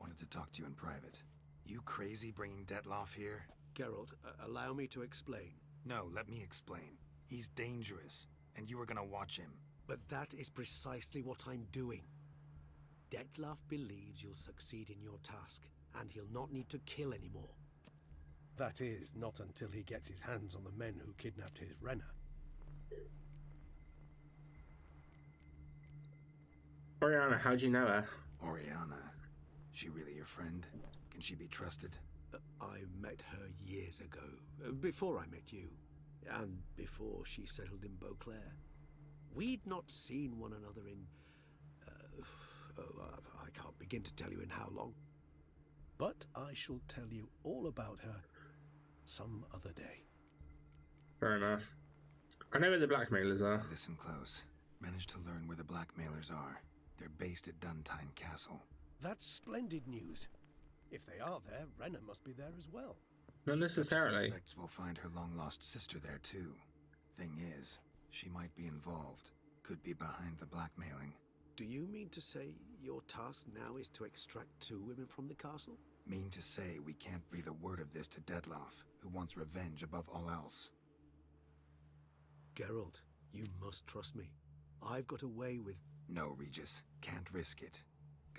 Wanted to talk to you in private. You crazy bringing Detlaf here? Geralt, allow me to explain. No, let me explain. He's dangerous, and you were gonna watch him. But that is precisely what I'm doing. Detlaf believes you'll succeed in your task, and he'll not need to kill anymore. That is, not until he gets his hands on the men who kidnapped his Renna. Oriana, how'd you know her? Oriana. She really your friend? Can she be trusted? I met her years ago, before I met you, and before she settled in Beauclair. We'd not seen one another in... I can't begin to tell you in how long. But I shall tell you all about her some other day. Fair enough. I know where the blackmailers are. Listen close. Managed to learn where the blackmailers are. They're based at Duntine Castle. That's splendid news. If they are there, Renna must be there as well. Not necessarily. Suspects will find her long-lost sister there too. Thing is, she might be involved. Could be behind the blackmailing. Do you mean to say your task now is to extract 2 women from the castle? Mean to say we can't breathe a word of this to Detlaf, who wants revenge above all else. Geralt, you must trust me. I've got a way with... No, Regis. Can't risk it.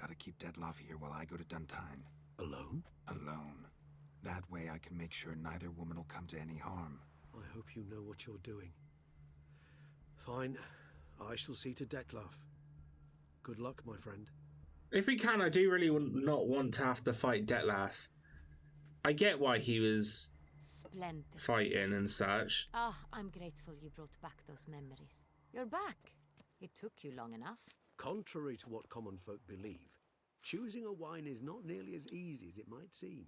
Gotta keep Detlaf here while I go to Duntine. Alone? Alone. That way I can make sure neither woman will come to any harm. I hope you know what you're doing. Fine. I shall see to Detlaf. Good luck, my friend. If we can, I do really not want to have to fight Detlaf. I get why he was Splendid. Fighting and such. I'm grateful you brought back those memories. You're back. It took you long enough. Contrary to what common folk believe, choosing a wine is not nearly as easy as it might seem.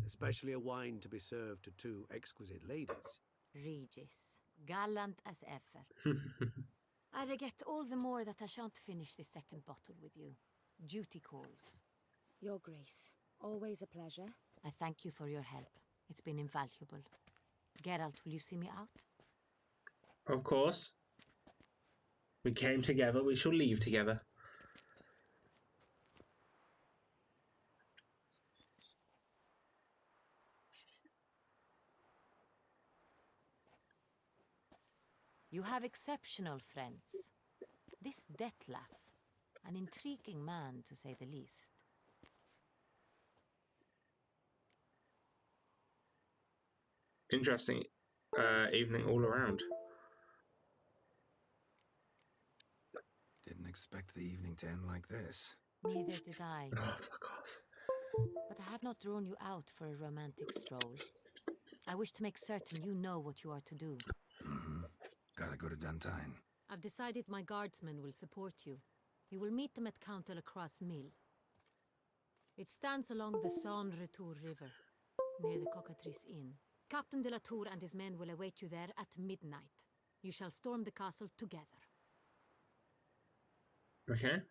Especially a wine to be served to 2 exquisite ladies. Regis, gallant as ever. I regret all the more that I shan't finish the second bottle with you. Duty calls. Your Grace, always a pleasure. I thank you for your help. It's been invaluable. Geralt, will you see me out? Of course. We came together, we shall leave together. You have exceptional friends. This Detlef, an intriguing man to say the least. Interesting evening all around. Didn't expect the evening to end like this. Neither did I. Oh, fuck off. But I have not drawn you out for a romantic stroll. I wish to make certain you know what you are to do. Mm-hmm. Gotta go to Duntine. I've decided my guardsmen will support you. You will meet them at Count Delacroix' mill. It stands along the Saône-Retour River, near the Cockatrice Inn. Captain de la Tour and his men will await you there at midnight. You shall storm the castle together. Okay.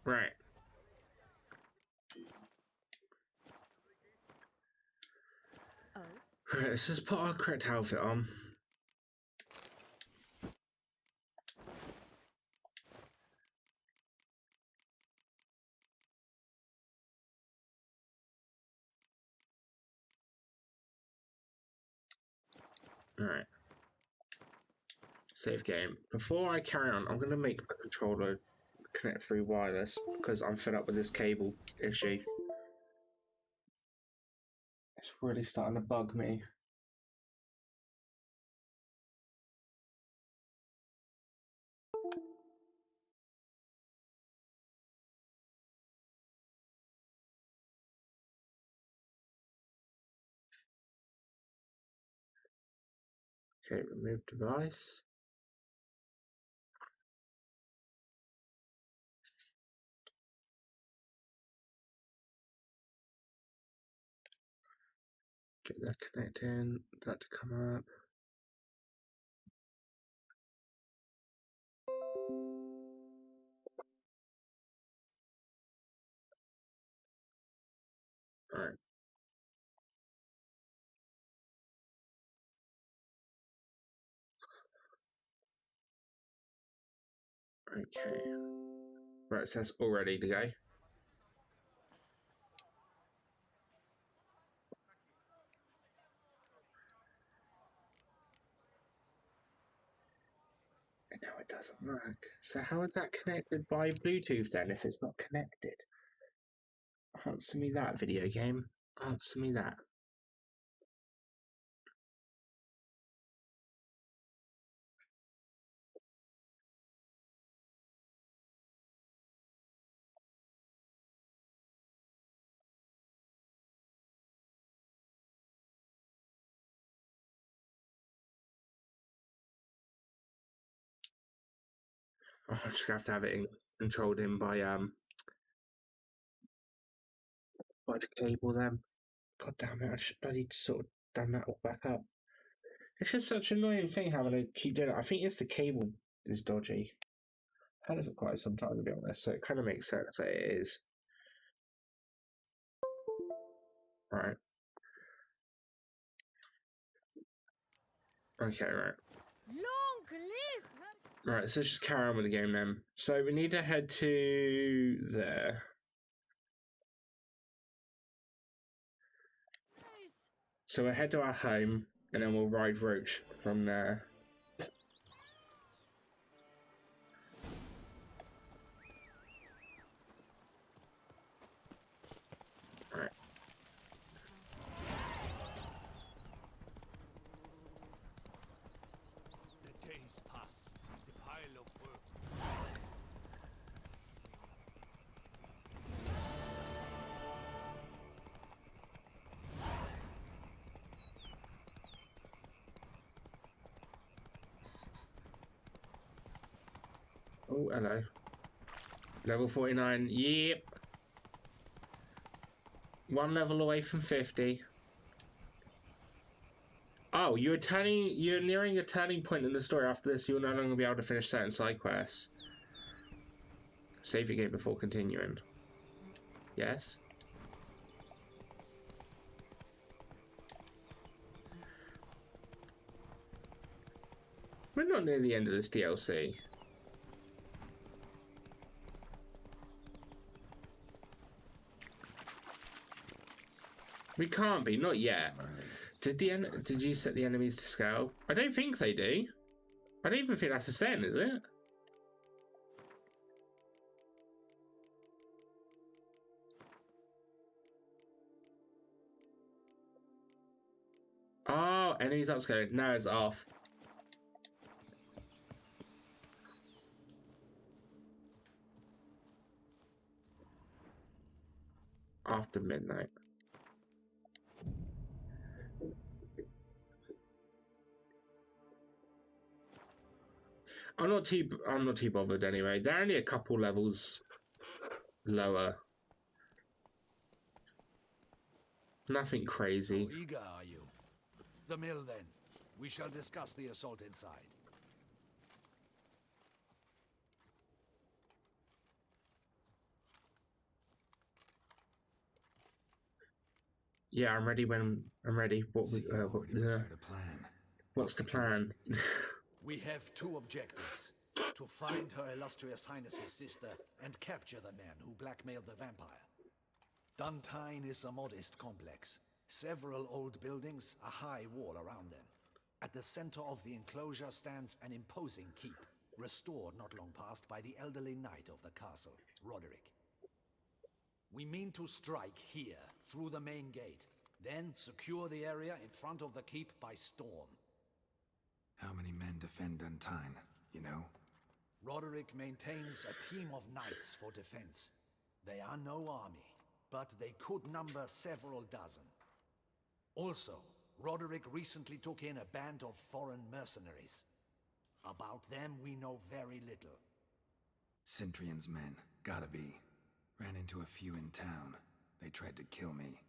Right. Oh. Right, let's just put our correct outfit on. Alright. Save game. Before I carry on, I'm going to make my controller connect through wireless because I'm fed up with this cable issue. It's really starting to bug me. Okay, remove device. Get that connected, that to come up. Alright. Okay. Right, so that's all ready to go. And now it doesn't work. So how is that connected by Bluetooth then if it's not connected? Answer me that, video game. Answer me that. Oh, I'm just gonna have to have it controlled in by the cable then. God damn it, I should bloody sort of done that all back up. It's just such an annoying thing having to keep doing it. I think it's the cable is dodgy. I've had it for quite some time to be honest, so it kind of makes sense that it is. Right. Okay, right. Long live her! Right, so let's just carry on with the game then. So we need to head to there. So we'll head to our home, and then we'll ride Roach from there. Right. The days pass. The pile of work. Oh, hello. Level 49. Yep. One level away from 50. Oh, you're nearing a turning point in the story. After this, you'll no longer be able to finish certain side quests. Save your game before continuing. Yes? We're not near the end of this DLC. We can't be, not yet. Did you set the enemies to scale? I don't think they do. I don't even think that's a setting, is it? Oh, enemies upscaling. No, it's off. After midnight. I'm not too bothered anyway. They're only a couple levels lower. Nothing crazy. How eager are you? The mill, then. We shall discuss the assault inside. Yeah, I'm ready when I'm ready. What's the plan? We have two objectives. To find Her Illustrious Highness's sister and capture the man who blackmailed the vampire. Duntine is a modest complex. Several old buildings, a high wall around them. At the center of the enclosure stands an imposing keep, restored not long past by the elderly knight of the castle, Roderick. We mean to strike here, through the main gate, then secure the area in front of the keep by storm. How many men defend Duntine, you know? Roderick maintains a team of knights for defense. They are no army, but they could number several dozen. Also, Roderick recently took in a band of foreign mercenaries. About them we know very little. Cintrian's men, gotta be. Ran into a few in town. They tried to kill me.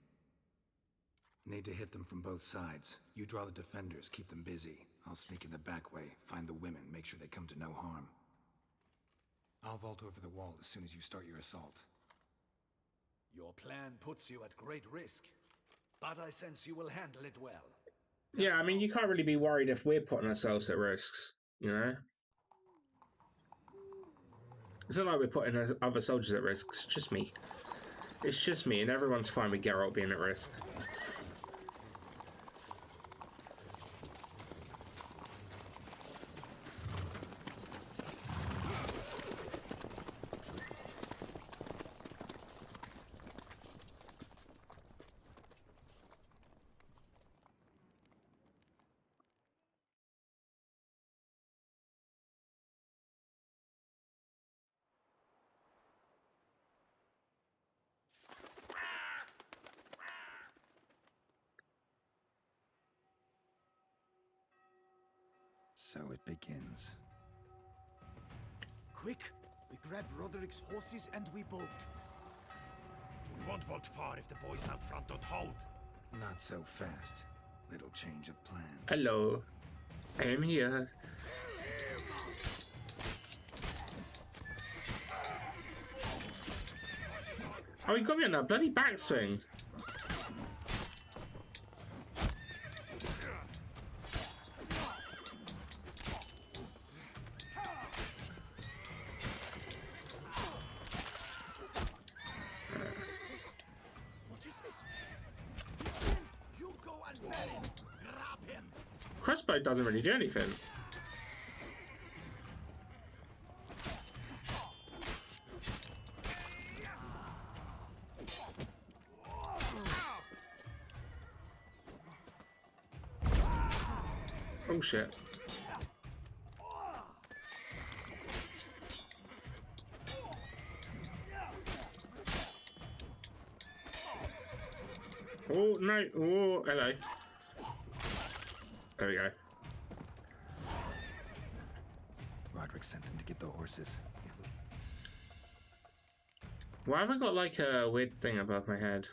Need to hit them from both sides. You draw the defenders, keep them busy. I'll sneak in the back way, find the women, make sure they come to no harm. I'll vault over the wall as soon as you start your assault. Your plan puts you at great risk, but I sense you will handle it well. Yeah, I mean, you can't really be worried if we're putting ourselves at risks, you know? It's not like we're putting other soldiers at risk, it's just me. It's just me, and everyone's fine with Geralt being at risk. So it begins. Quick! We grab Roderick's horses and we bolt. We won't vault far if the boys out front don't hold. Not so fast. Little change of plans. Hello. I am here. Oh, he got me on that bloody backswing. Crossbow doesn't really do anything. Oh shit. Oh no, oh hello. There we go. sent them to get the horses. Why have I got like a weird thing above my head?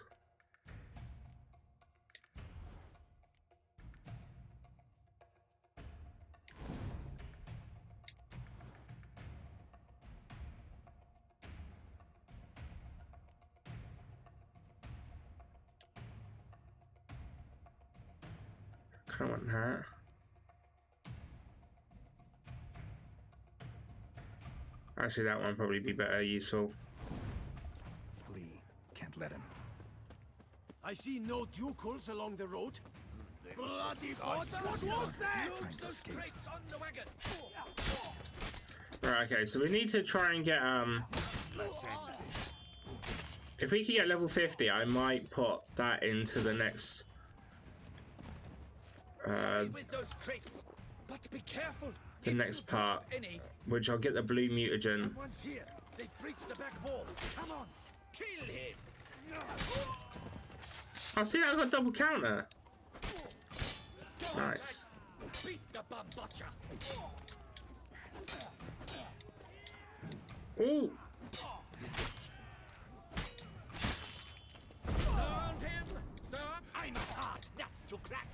I want that. Actually, that one probably be better useful. Flee. Can't let him. I see no ducals along the road. Bloody what was that? Look, those crates on the wagon. Right, okay, so we need to try and get if we can get level 50, I might put that into the next with those crates, but be careful. the next part, which I'll get the blue mutagen. Someone's here. They've breached the back wall. Come on, kill him. Oh, see, I got double counter. Nice. Beat the bum butcher. Ooh. Surround him, sir. I'm a hard nut to crack.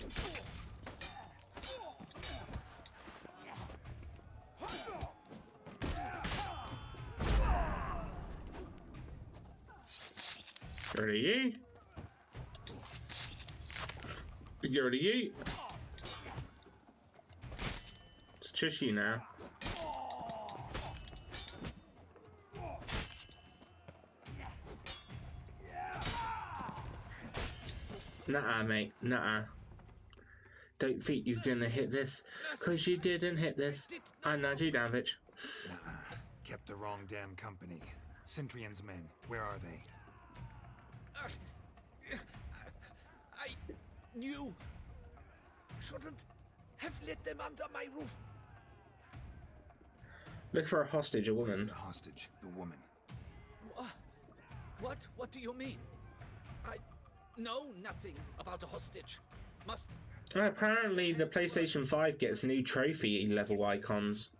Get rid of you. Get rid of you. It's just you now. Nuh-uh, mate. Nuh-uh. Don't think you're gonna hit this, cause you didn't hit this. I know you, damn bitch. Kept the wrong damn company. Centrion's men, where are they? I knew. Shouldn't have let them under my roof. Look for a hostage, a woman. The hostage, the woman. What do you mean? I know nothing about a hostage. Must. Apparently, the PlayStation 5 gets new trophy level icons.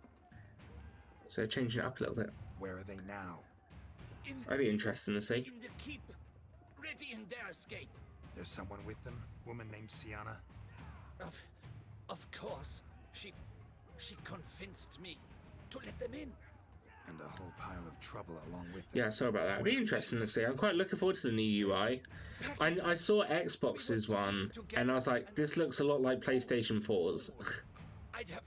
So changing it up a little bit. Where are they now? That'd be interesting to see. In the keep, ready in their escape. There's someone with them? Woman named Sienna? Of course. She convinced me to let them in. And a whole pile of trouble along with them. Yeah, sorry about that. It'd be interesting to see. I'm quite looking forward to the new UI. I saw Xbox's one, and I was like, this looks a lot like PlayStation 4's. I'd have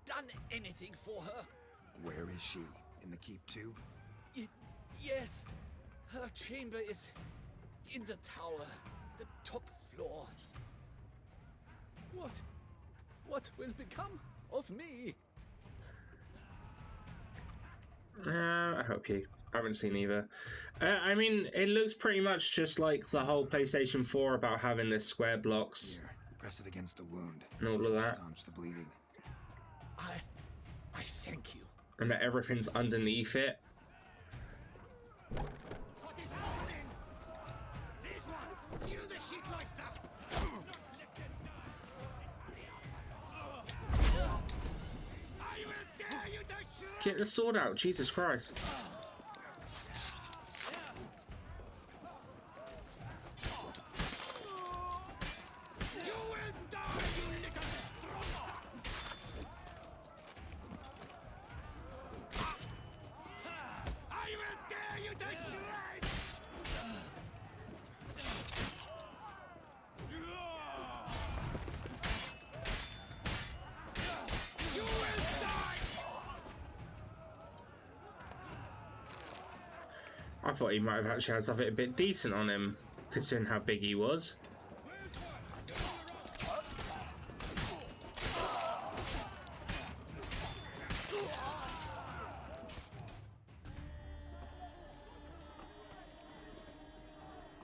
done anything for her. Where is she? In the keep too? Yes. Her chamber is in the tower, the top floor. What will become of me? I hope you. I haven't seen either. I mean, it looks pretty much just like the whole PlayStation 4 about having the square blocks. Here, press it against the wound. And all of that. Staunch the bleeding. I thank you. And that everything's underneath it. What is happening? This one, kill the shitloister. I will dare you to shoot. Get the sword out, Jesus Christ. You will die, you little stroke. I will dare you to shreds. You will die. I thought he might have actually had something a bit decent on him, considering how big he was.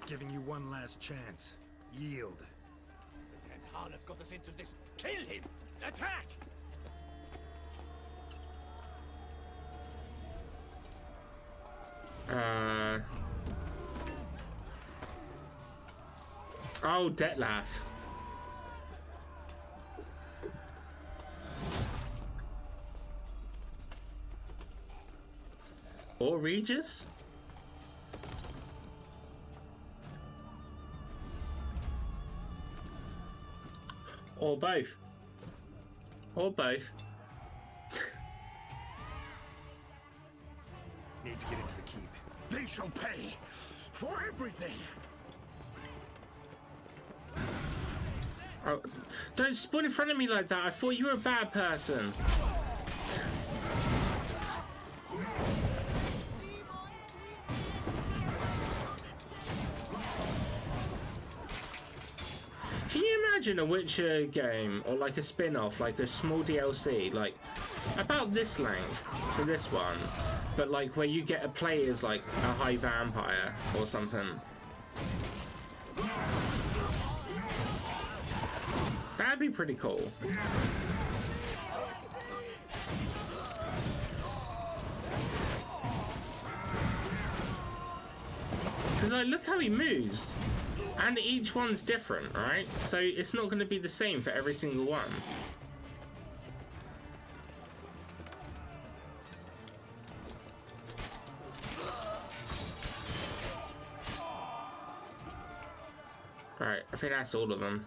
Giving you one last chance. Yield. The Tenth Harlot got us into this. Kill him! Attack! Oh, Detlef. Or Regis? Or both. Or both. Need to get into the keep. They shall pay for everything. Oh, don't spawn in front of me like that. I thought you were a bad person. Can you imagine a Witcher game or like a spin-off, like a small DLC, like about this length for this one, but like where you get to play as like a high vampire or something? That'd be pretty cool. Because like, look how he moves. And each one's different, right? So it's not going to be the same for every single one. Right, I think that's all of them.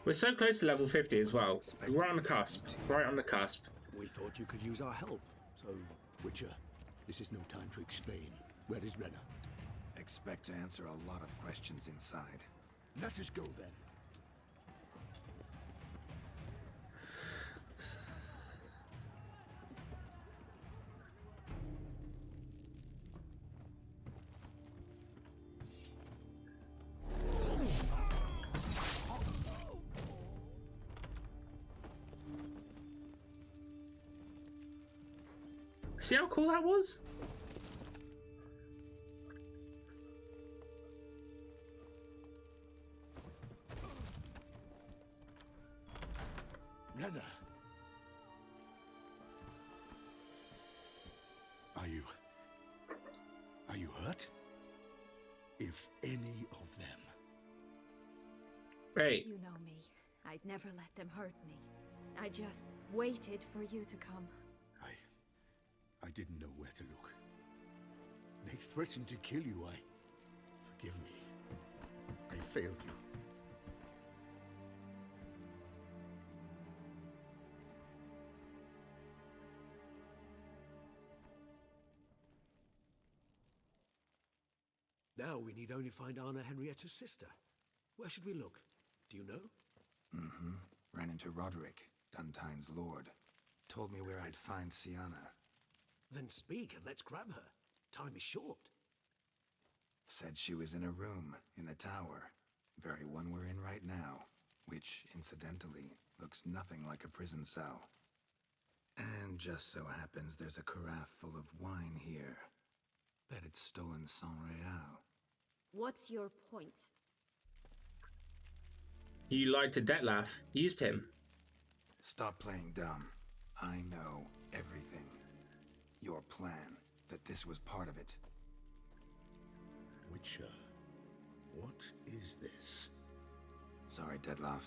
We're so close to level 50 as well. Right on the cusp. Right on the cusp. We thought you could use our help. So, Witcher, this is no time to explain. Where is Rena? Expect to answer a lot of questions inside. Let us go then. See how cool that was? Rena. Are you hurt? If any of them. Wait. You know me. I'd never let them hurt me. I just waited for you to come. I didn't know where to look. They threatened to kill you. Forgive me. I failed you. now we need only find Anna Henrietta's sister. Where should we look? Do you know? Mm-hmm. Ran into Roderick, Duntine's lord. Told me where I'd find Sienna. Then speak and let's grab her. Time is short. Said she was in a room in the tower. Very one we're in right now. Which, incidentally, looks nothing like a prison cell. And just so happens there's a carafe full of wine here. Bet it's stolen San Real. What's your point? You lied to Detlef. Used him. Stop playing dumb. I know everything. Your plan, that this was part of it. Witcher, what is this? Sorry, Detlef.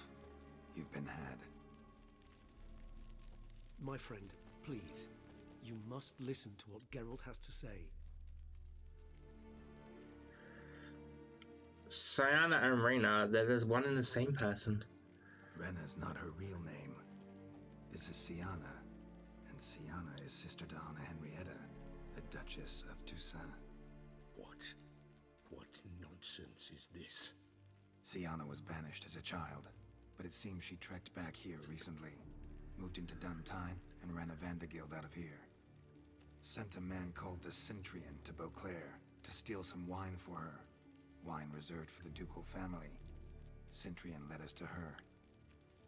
You've been had. My friend, please. You must listen to what Geralt has to say. Sienna and Rena, they're one and the same person. Rena's not her real name. This is Sienna. And Sienna is sister to Anna Henrietta, the Duchess of Toussaint. What? What nonsense is this? Sienna was banished as a child, but it seems she trekked back here recently. Moved into Duntine and ran a Vanderguild out of here. Sent a man called the Cintrian to Beauclair to steal some wine for her. Wine reserved for the ducal family. Cintrian led us to her.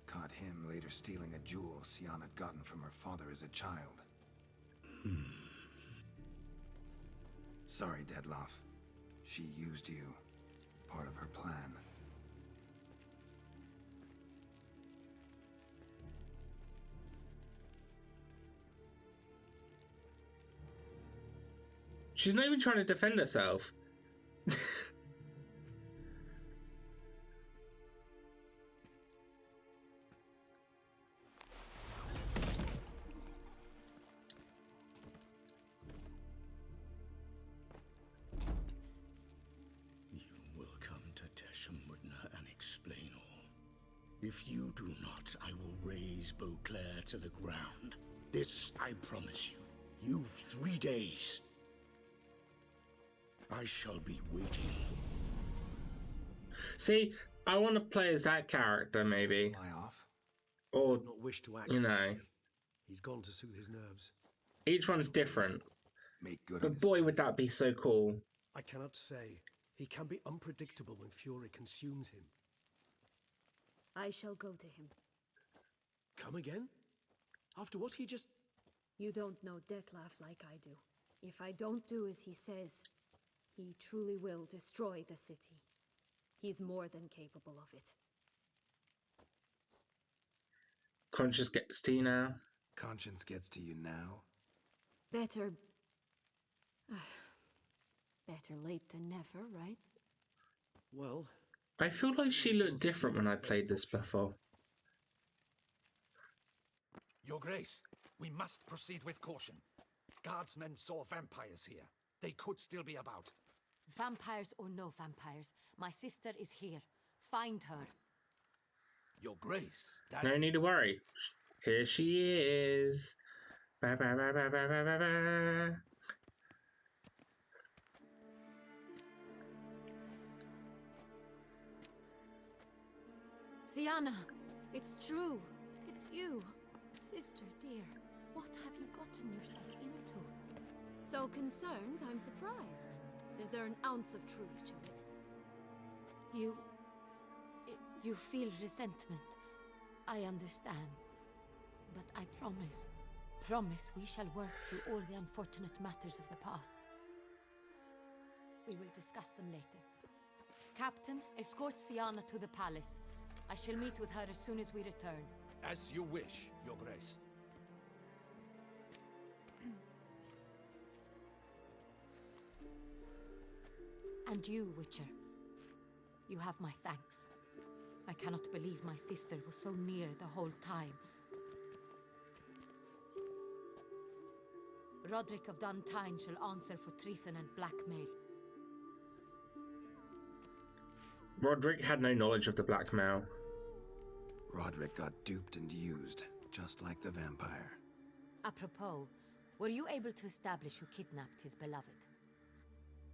Caught him later stealing a jewel Sienna had gotten from her father as a child. Sorry, Detlef. She used you. Part of her plan. She's not even trying to defend herself. If you do not, I will raise Beauclair to the ground. This I promise you. You've 3 days. I shall be waiting. See, I want to play as that character, maybe. Fly off. Or, Did not wish to act you know, rashly. He's gone to soothe his nerves. each one's different. Make good on But his boy, would that be so cool. I cannot say. He can be unpredictable when fury consumes him. I shall go to him. Come again? After what he just... You don't know Dettlaff like I do. If I don't do as he says, he truly will destroy the city. He's more than capable of it. Conscience gets to you now. conscience gets to you now. Better... better late than never, right? Well... I feel like she looked different when I played this before. Your Grace, we must proceed with caution. Guardsmen saw vampires here. They could still be about. Vampires or no vampires, my sister is here. Find her. Your Grace, that... No need to worry. Here she is. Ba, ba, ba, ba, ba, ba, ba, ba. Siana, it's true. It's you. Sister, dear, what have you gotten yourself into? So concerned, I'm surprised. Is there an ounce of truth to it? You feel resentment. I understand. But I promise we shall work through all the unfortunate matters of the past. We will discuss them later. Captain, escort Siana to the palace. I shall meet with her as soon as we return. As you wish, Your Grace. And you, Witcher. You have my thanks. I cannot believe my sister was so near the whole time. Roderick of Duntine shall answer for treason and blackmail. Roderick had no knowledge of the blackmail. Roderick got duped and used, just like the vampire. Apropos, were you able to establish who kidnapped his beloved?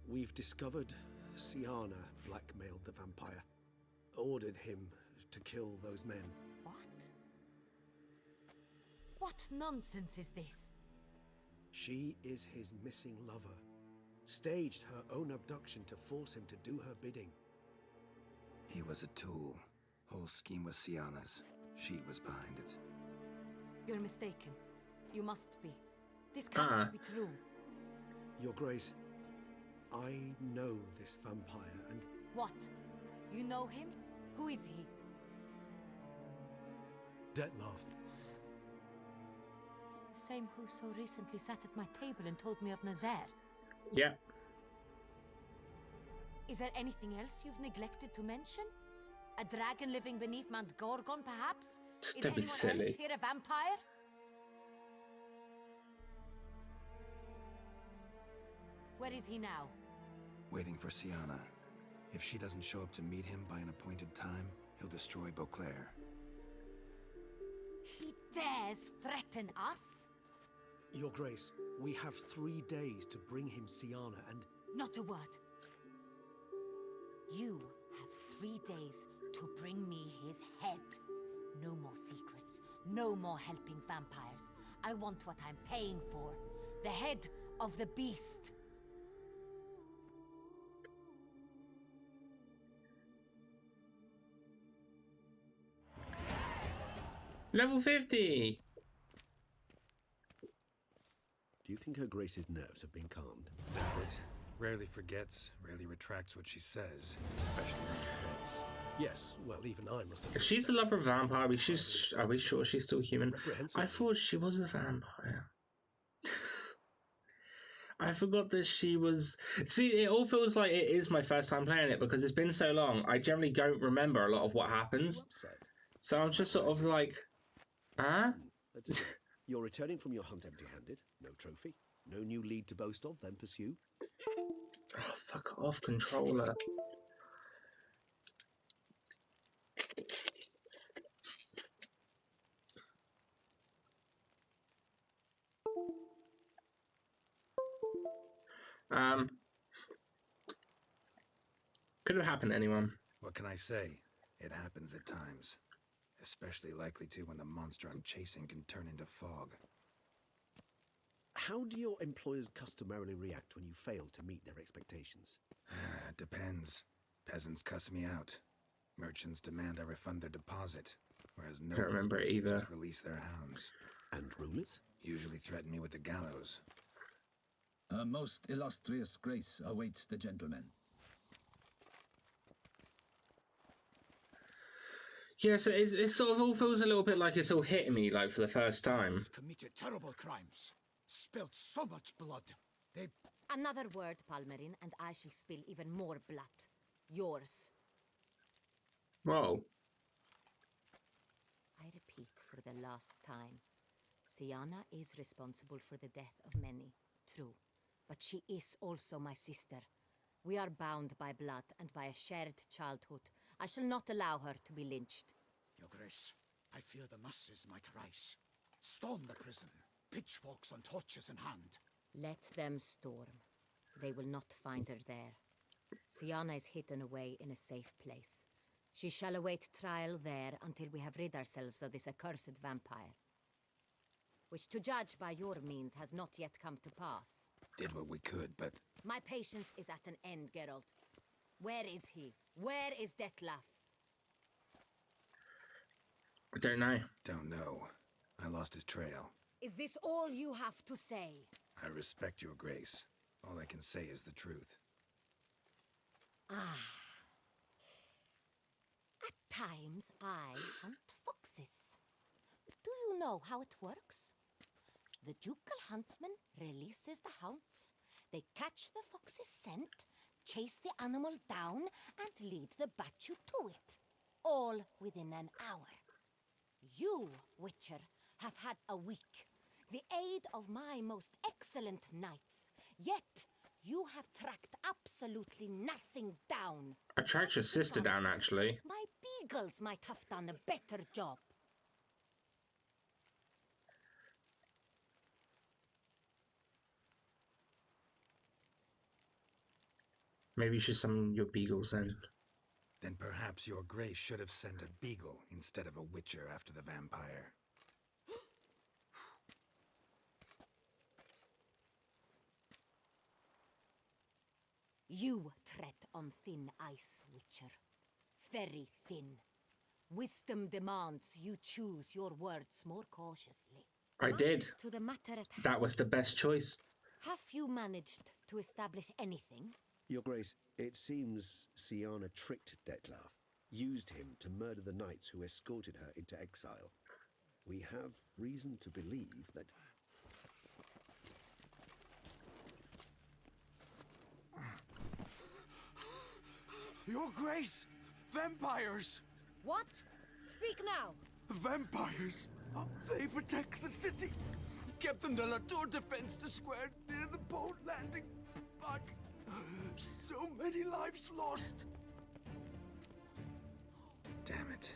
We've discovered Siana blackmailed the vampire. Ordered him to kill those men. What? What nonsense is this? She is his missing lover. Staged her own abduction to force him to do her bidding. He was a tool. Whole scheme was Siana's. She was behind it. You're mistaken. You must be. This cannot be true. Your Grace, I know this vampire and... What? You know him? Who is he? Dettlaff. Same who so recently sat at my table and told me of Nazaire. Yeah. Is there anything else you've neglected to mention? A dragon living beneath Mount Gorgon, perhaps? Is Don't be anyone silly. else here a vampire? Where is he now? Waiting for Siana. If she doesn't show up to meet him by an appointed time, he'll destroy Beauclair. He dares threaten us? Your Grace, we have 3 days to bring him Siana and... Not a word. You have 3 days to bring me his head. No more secrets. No more helping vampires. I want what I'm paying for. The head of the beast. Level 50! Do you think Her Grace's nerves have been calmed? Velvet rarely forgets, rarely retracts what she says, especially when threats. Yes, well, even I must have... If she's a lover of vampire, are we sure she's still human? I thought she was a vampire. I forgot that she was... See, it all feels like it is my first time playing it because it's been so long. I generally don't remember a lot of what happens. So I'm just sort of like... Huh? Let's see. You're returning from your hunt empty-handed. No trophy. No new lead to boast of, then pursue. Oh, fuck off, controller. Could have happened to anyone. What can I say? It happens at times. Especially likely to when the monster I'm chasing can turn into fog. How do your employers customarily react when you fail to meet their expectations? Depends. Peasants cuss me out. Merchants demand I refund their deposit, whereas Don't remember it either. just release their hounds. And rulers? Usually threaten me with the gallows. A most illustrious grace awaits the gentleman. Yeah, so it sort of all feels a little bit like it's all hitting me like for the first time. Committed terrible crimes. Spilt so much blood. They... Another word, Palmerin, and I shall spill even more blood. Yours. Whoa. I repeat for the last time. Siana is responsible for the death of many, true. But she is also my sister. We are bound by blood and by a shared childhood. I shall not allow her to be lynched. Your Grace, I fear the masses might rise. Storm the prison, pitchforks and torches in hand. Let them storm. They will not find her there. Siana is hidden away in a safe place. She shall await trial there until we have rid ourselves of this accursed vampire. Which, to judge by your means, has not yet come to pass. Did what we could, but... My patience is at an end, Geralt. Where is he? Where is Detlef? I don't know. Don't know. I lost his trail. Is this all you have to say? I respect your grace. All I can say is the truth. Ah. At times, I hunt foxes. Do you know how it works? The ducal huntsman releases the hounds. They catch the fox's scent, chase the animal down, and lead the Bachu to it. All within an hour. You, Witcher, have had a week. The aid of my most excellent knights. Yet, you have tracked absolutely nothing down. I tracked your sister down, actually. My beagles might have done a better job. Maybe you should summon your beagles then. Then perhaps your grace should have sent a beagle instead of a witcher after the vampire. You tread on thin ice, Witcher. Very thin. Wisdom demands you choose your words more cautiously. I did. To the matter at hand. That was the best choice. Have you managed to establish anything? Your Grace, it seems Siana tricked Detlef, used him to murder the knights who escorted her into exile. We have reason to believe that... Your Grace! Vampires! What? Speak now! Vampires! They protect the city! Captain de la Tour defends the square near the boat landing, but... so many lives lost! Damn it.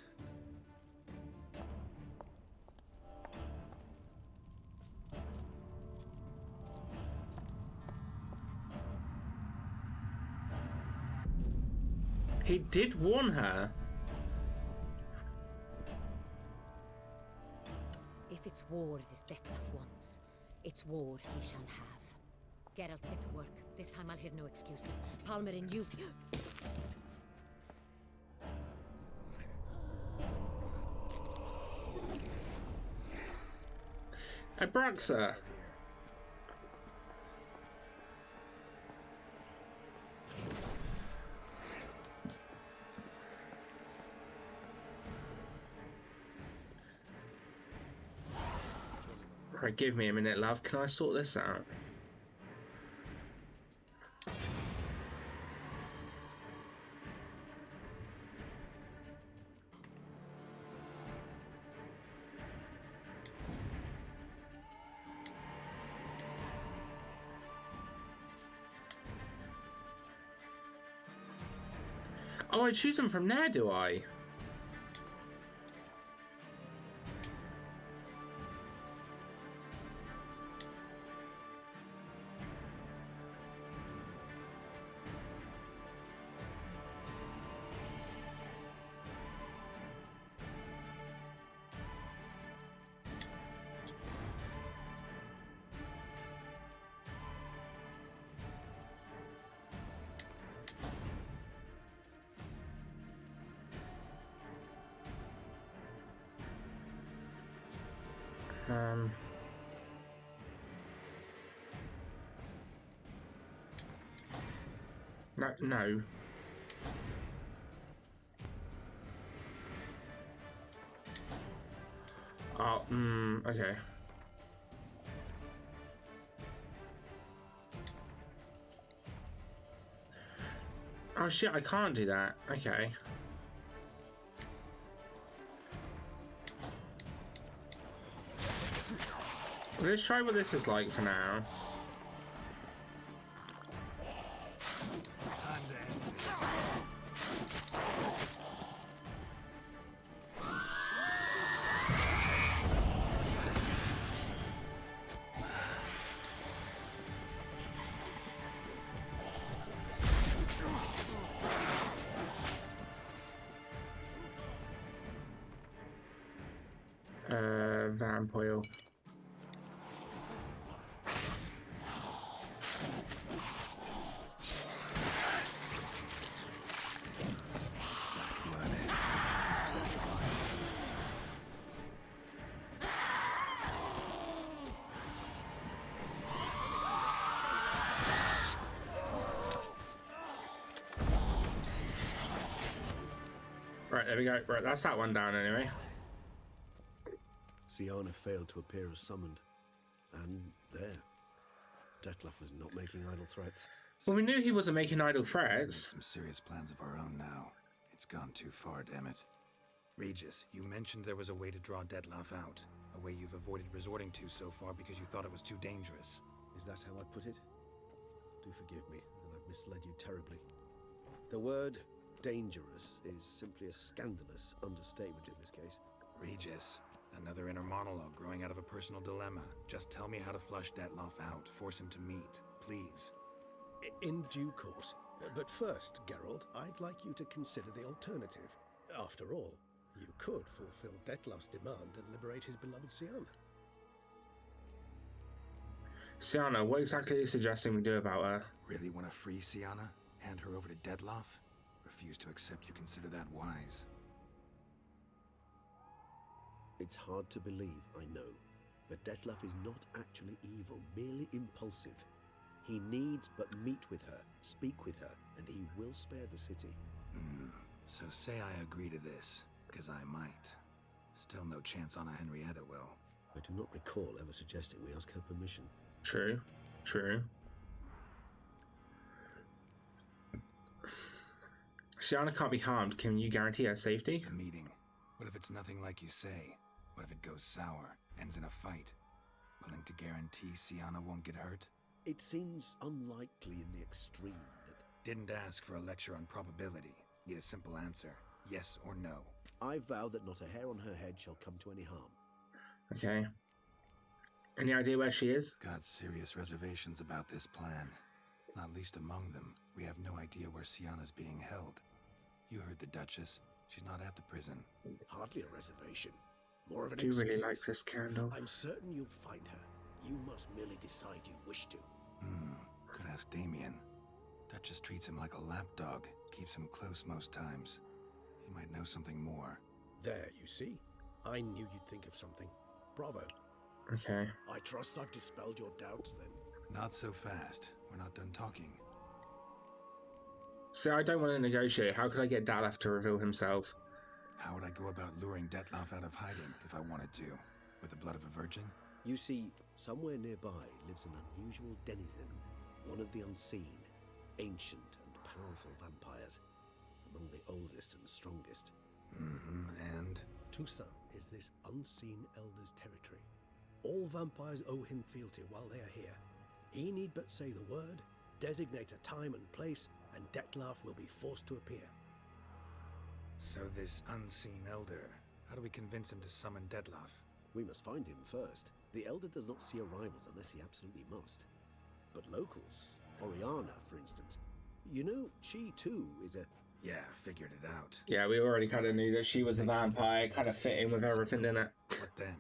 He did warn her. If it's war this Detlef wants, it's war he shall have. Geralt, get to work. This time I'll hear no excuses. Palmerin, you... Abraxa. Right, give me a minute, love. Can I sort this out? Oh, I choose them from there, do I? No. Oh, okay. Oh shit, I can't do that. Okay. Let's try what this is like for now. Vampoil. Right, there we go. Right, that's that one down anyway. Syanna failed to appear as summoned. And there. Dettlaff was not making idle threats. Well, we knew he wasn't making idle threats. Some serious plans of our own now. It's gone too far, damn it. Regis, you mentioned there was a way to draw Dettlaff out. A way you've avoided resorting to so far because you thought it was too dangerous. Is that how I put it? Do forgive me that I've misled you terribly. The word dangerous is simply a scandalous understatement in this case. Regis, another inner monologue growing out of a personal dilemma. Just tell me how to flush Dettlaff out. Force him to meet, please. In due course. But first, Geralt, I'd like you to consider the alternative. After all, you could fulfill Dettlaff's demand and liberate his beloved Syanna. Syanna, what exactly are you suggesting we do about her? Really want to free Syanna? Hand her over to Dettlaff? Refuse to accept you consider that wise. It's hard to believe, I know, but Dettlaff is not actually evil, merely impulsive. He needs but meet with her, speak with her, and he will spare the city. So say I agree to this, because I might. Still no chance Anna Henrietta will. I do not recall ever suggesting we ask her permission. True. True. Syanna can't be harmed. Can you guarantee her safety? A meeting. What if it's nothing like you say? What if it goes sour, ends in a fight? Willing to guarantee Syanna won't get hurt? It seems unlikely in the extreme that... Didn't ask for a lecture on probability. Need a simple answer. Yes or no. I vow that not a hair on her head shall come to any harm. Okay. Any idea where she is? Got serious reservations about this plan. Not least among them, we have no idea where Syanna's being held. You heard the Duchess. She's not at the prison. Hardly a reservation. More of an I do really excuse. like this candle. I'm certain you'll find her. You must merely decide you wish to. Could ask Damien. Duchess treats him like a lapdog. Keeps him close most times. He might know something more. There, you see? I knew you'd think of something. Bravo. Okay. I trust I've dispelled your doubts then. Not so fast. We're not done talking. See, I don't want to negotiate. How could I get Dettlaff to reveal himself? How would I go about luring Dettlaff out of hiding if I wanted to? With the blood of a virgin? You see, somewhere nearby lives an unusual denizen. One of the unseen, ancient and powerful vampires. Among the oldest and strongest. And? Toussaint is this unseen elder's territory. All vampires owe him fealty while they are here. He need but say the word, designate a time and place, and Dettlaff will be forced to appear. So this unseen elder, how do we convince him to summon Dettlaff? We must find him first. The elder does not see arrivals unless he absolutely must. But locals, Oriana, for instance, you know, she too is a... Yeah, figured it out. Yeah, we already kind of knew that she was a vampire. Kind of fit in with everything, didn't it? What then?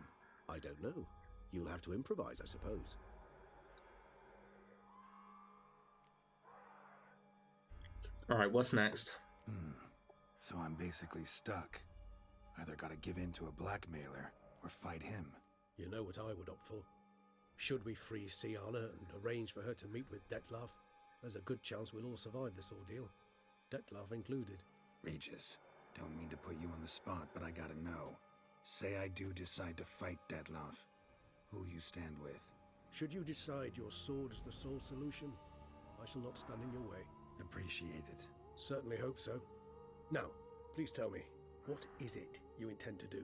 I don't know. You'll have to improvise, I suppose. Alright, what's next? So I'm basically stuck. Either gotta give in to a blackmailer, or fight him. You know what I would opt for. Should we free Siana and arrange for her to meet with Dettlaff, there's a good chance we'll all survive this ordeal. Dettlaff included. Regis, don't mean to put you on the spot, but I gotta know. Say I do decide to fight Dettlaff. Who'll you stand with? Should you decide your sword is the sole solution, I shall not stand in your way. Appreciate it. Certainly hope so. Now, please tell me, what is it you intend to do?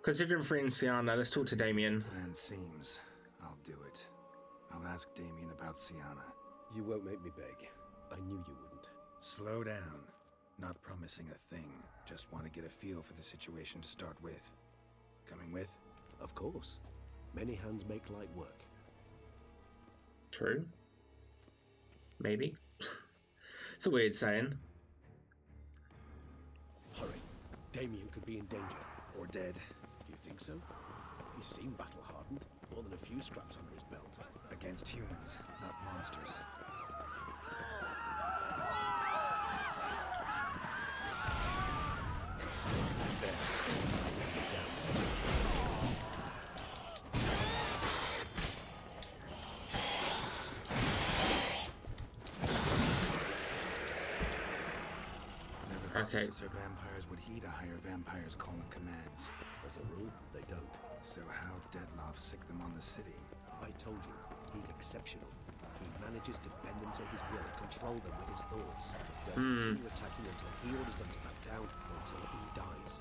Considering freeing Siana, let's talk to Damien. Plan seems. I'll do it. I'll ask Damien about Siana. You won't make me beg. I knew you wouldn't. Slow down. Not promising a thing. Just want to get a feel for the situation to start with. Coming with? Of course. Many hands make light work. True. Maybe. It's a weird saying. Hurry. Damien could be in danger. Or dead. Do you think so? He seemed battle-hardened. More than a few scraps under his belt. Against humans, not monsters. Okay. Lesser vampires would heed a higher vampire's call and commands. As a rule, they don't. So how Dettlaff sick them on the city? I told you, he's exceptional. He manages to bend them to his will, control them with his thoughts. They'll continue attacking until he orders them to back down, or until he dies.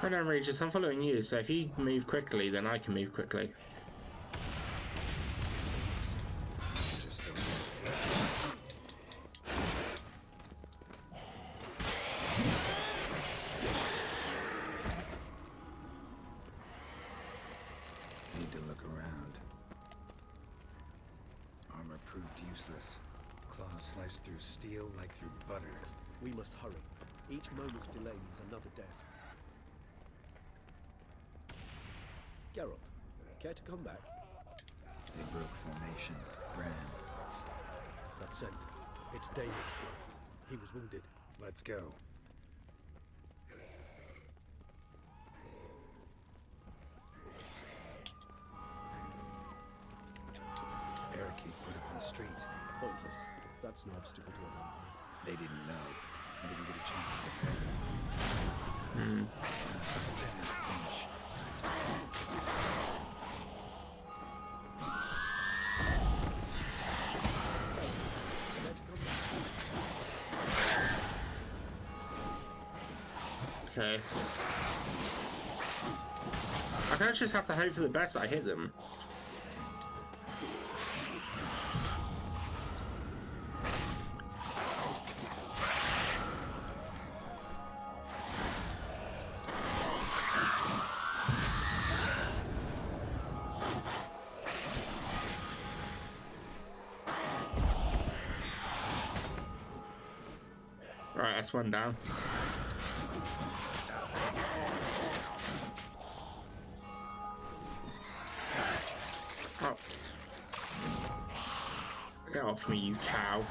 Hold on, Regis, I'm following you, so if you move quickly, then I can move quickly. Need to look around. Armor proved useless. Claws sliced through steel like through butter. We must hurry. Each moment's delay means another death. Geralt, care to come back? They broke formation. Ran. That's it. It's Damien's blood. He was wounded. Let's go. Barricade put up in the street. Pointless. That's no obstacle to a vampire. They didn't know. I didn't get a chance to prepare. Okay. I kind of just have to hope for the best that I hit them. Right, that's one down. Oh. Get off me, you cow.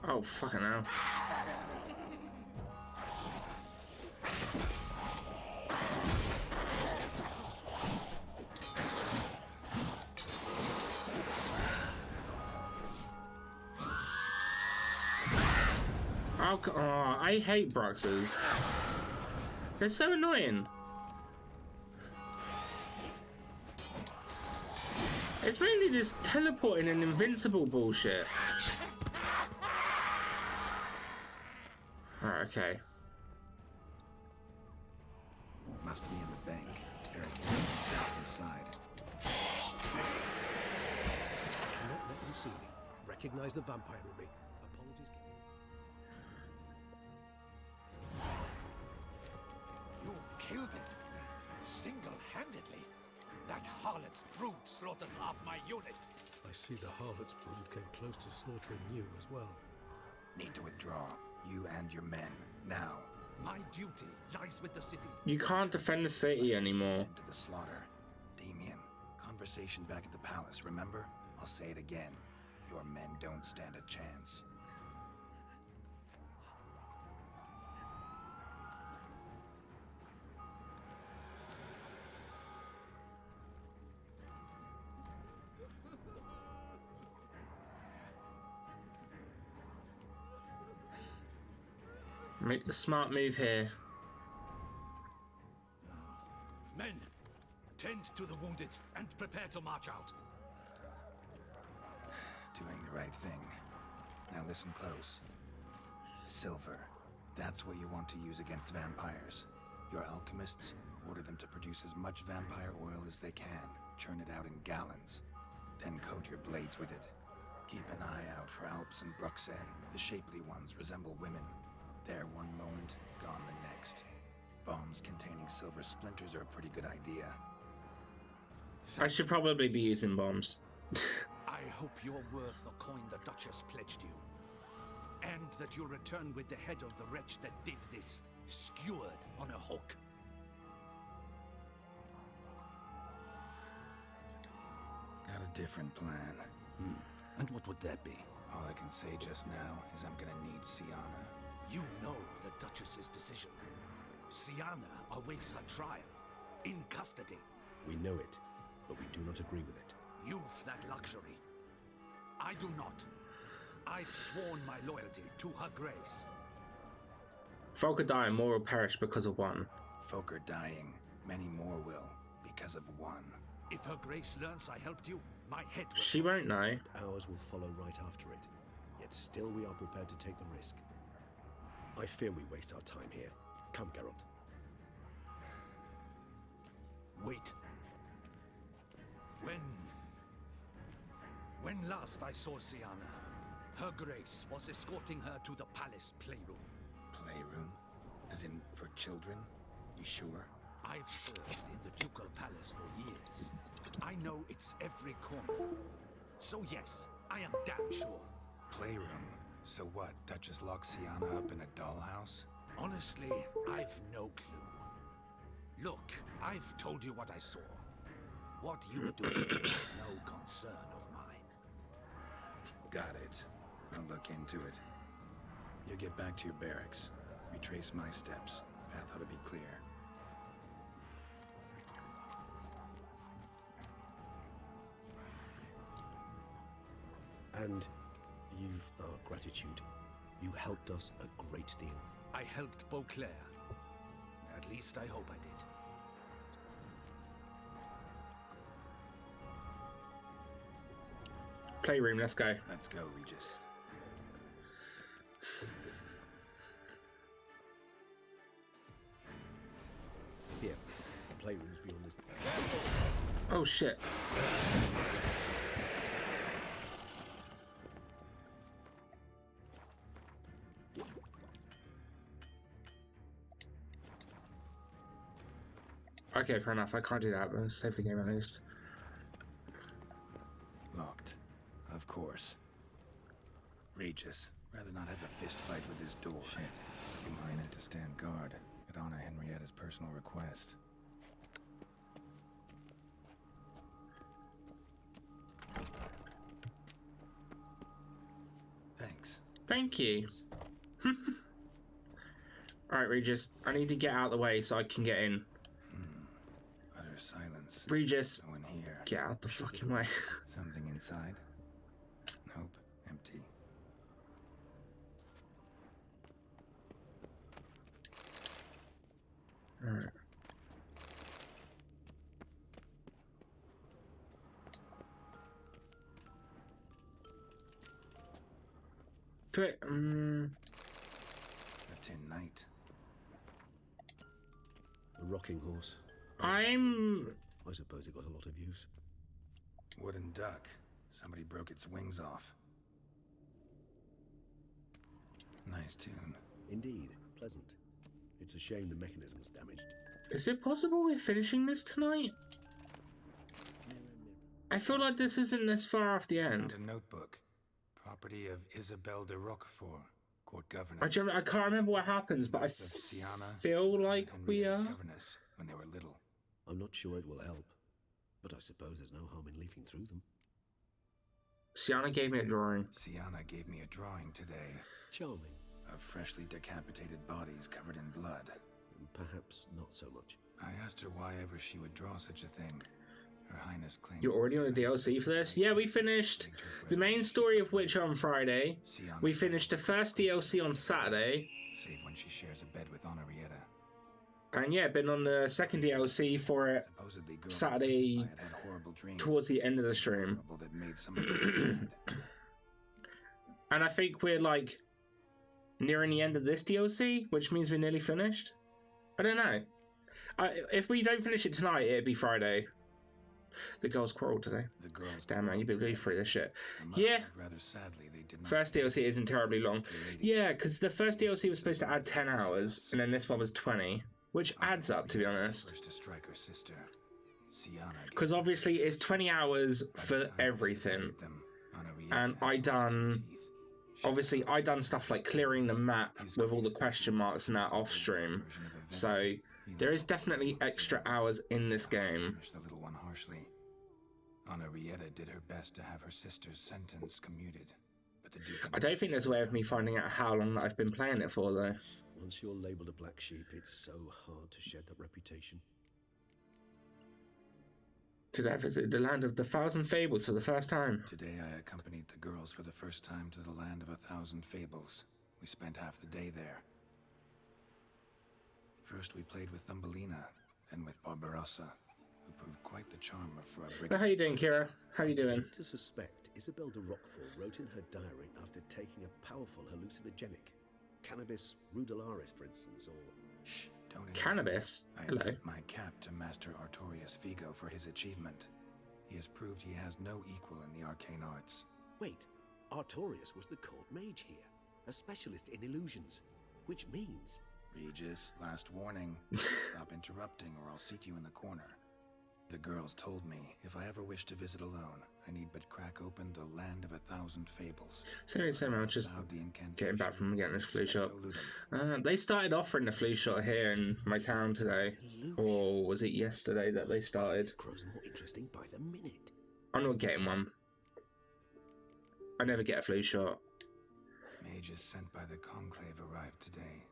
Oh, fucking hell. Oh, I hate Bruxers. They're so annoying. It's mainly this teleporting and invincible bullshit. Alright, okay. My must be in the bank. Barricading themselves inside. I cannot let them see me. Recognize the vampire in me. Apologies. You killed it. Single-handedly. That harlot's brood slaughtered half my unit. I see the harlot's brood came close to slaughtering you as well. Need to withdraw. You and your men. Now. My duty lies with the city. You can't defend the city anymore. Into the slaughter. Damien, conversation back at the palace, remember? I'll say it again. Your men don't stand a chance. Make the smart move here. Men, tend to the wounded and prepare to march out. Doing the right thing. Now listen close. Silver. That's what you want to use against vampires. Your alchemists, order them to produce as much vampire oil as they can. Churn it out in gallons. Then coat your blades with it. Keep an eye out for Alps and Bruxae. The shapely ones resemble women. There one moment, gone the next. Bombs containing silver splinters are a pretty good idea. I should probably be using bombs. I hope you're worth the coin the Duchess pledged you. And that you'll return with the head of the wretch that did this, skewered on a hook. Got a different plan. And what would that be? All I can say just now is I'm gonna need Siana. You know the Duchess's decision. Siana awaits her trial, in custody. We know it, but we do not agree with it. You've that luxury. I do not. I've sworn my loyalty to her grace. Folk are dying, more will perish because of one. Folk are dying. Many more will, because of one. If her grace learns I helped you, my head will... She won't know. Ours will follow right after it. Yet still we are prepared to take the risk. I fear we waste our time here. Come, Geralt. Wait. When last I saw Siana, her grace was escorting her to the palace playroom. Playroom? As in for children? You sure? I've served in the ducal palace for years. I know its every corner. So yes, I am damn sure. Playroom? So what, Duchess locks Siana up in a dollhouse? Honestly, I've no clue. Look, I've told you what I saw. What you do is no concern of mine. Got it. I'll look into it. You get back to your barracks. Retrace my steps. Path ought to be clear. And you've our gratitude. You helped us a great deal. I helped Beauclair. At least I hope I did. Playroom, let's go. Let's go, Regis. Here, the playroom's beyond this. Oh shit. Okay, fair enough. I can't do that, but save the game at least. Locked. Of course. Regis, rather not have a fist fight with his door. Shit. You mind to stand guard at Anna Henrietta's personal request. Thanks. Thank you. Alright, Regis. I need to get out of the way so I can get in. Utter silence. Regis, no one here. Get out the fucking way. Something inside? Nope. Empty. Alright. Do it. A tin knight. A rocking horse. I suppose it got a lot of use. Wooden duck. Somebody broke its wings off. Nice tune. Indeed, pleasant. It's a shame the mechanism's damaged. Is it possible we're finishing this tonight? I feel like this isn't this far off the end. Found a notebook. Property of Isabelle de Roquefort, court governess. I can't remember what happens, but I feel like we are. Governess when they were little. I'm not sure it will help, but I suppose there's no harm in leafing through them. Sienna gave me a drawing. Sienna gave me a drawing today. Charming. Of freshly decapitated bodies covered in blood. Perhaps not so much. I asked her why ever she would draw such a thing. Her Highness claimed... You're already on a DLC for this? Yeah, we finished the main story of which on Friday. We finished the first DLC on Saturday. Save when she shares a bed with Henrietta. And yeah, been on the second DLC for it Saturday towards the end of the stream. And I think we're like nearing the end of this DLC, which means we're nearly finished. I don't know. If we don't finish it tonight, it'd be Friday. The girls quarreled today. Damn man, you've been really through this shit. Yeah. Rather sadly, they did not. First DLC isn't terribly long. Yeah, because the first DLC was supposed to add 10 hours, and then this one was 20, which adds up, to be honest. Because obviously it's 20 hours for everything. And I done stuff like clearing the map with all the question marks and that off stream. So there is definitely extra hours in this game. The little one harshly. Henrietta did her best to have her sister's sentence commuted, but the Duke... I don't think there's a way of me finding out how long that I've been playing it for, though. Once you're labelled a black sheep, it's so hard to shed that reputation. Today I visited the land of the Thousand Fables for the first time. Today I accompanied the girls for the first time to the land of 1,000 fables. We spent half the day there. First we played with Thumbelina, then with Barbarossa, who proved quite the charmer for a brigand. How you doing, Kira? How you doing? To suspect, Isabelle de Roquefort wrote in her diary after taking a powerful hallucinogenic. Cannabis rudularis, for instance, or... Shh, don't... Cannabis? Hello. I tip my cap to Master Artorius Vigo for his achievement. He has proved he has no equal in the arcane arts. Wait, Artorius was the court mage here, a specialist in illusions, which means... Regis, last warning. Stop interrupting or I'll seat you in the corner. The girls told me if I ever wish to visit alone, I need but crack open the land of 1,000 fables. Same amount, just getting back from getting this flu shot. They started offering the flu shot here in my town today. Or was it yesterday that they started? Grows more interesting by the minute. I'm not getting one. I never get a flu shot. Mages sent by the Conclave arrived today.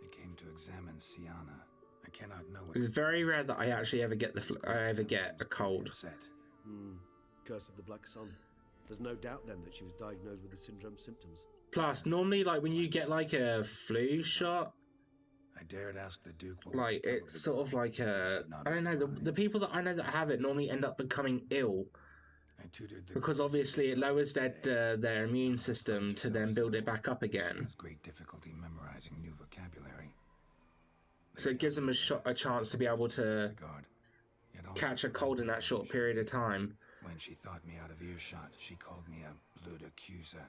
They came to examine Sienna. I cannot know what... It's very rare that I actually ever get a cold. Curse of the Black Sun. There's no doubt then that she was diagnosed with the syndrome symptoms. Plus, normally, like, when you get, like, a flu shot... I dared ask the Duke... Like, it's sort of like a... I don't know, the people that I know that have it normally end up becoming ill. Because obviously it lowers their immune system to then build it back up again. Has great difficulty memorizing new vocabulary. So it gives them a chance to be able to catch a cold in that short period of time. When she thought me out of earshot, she called me a blood accuser.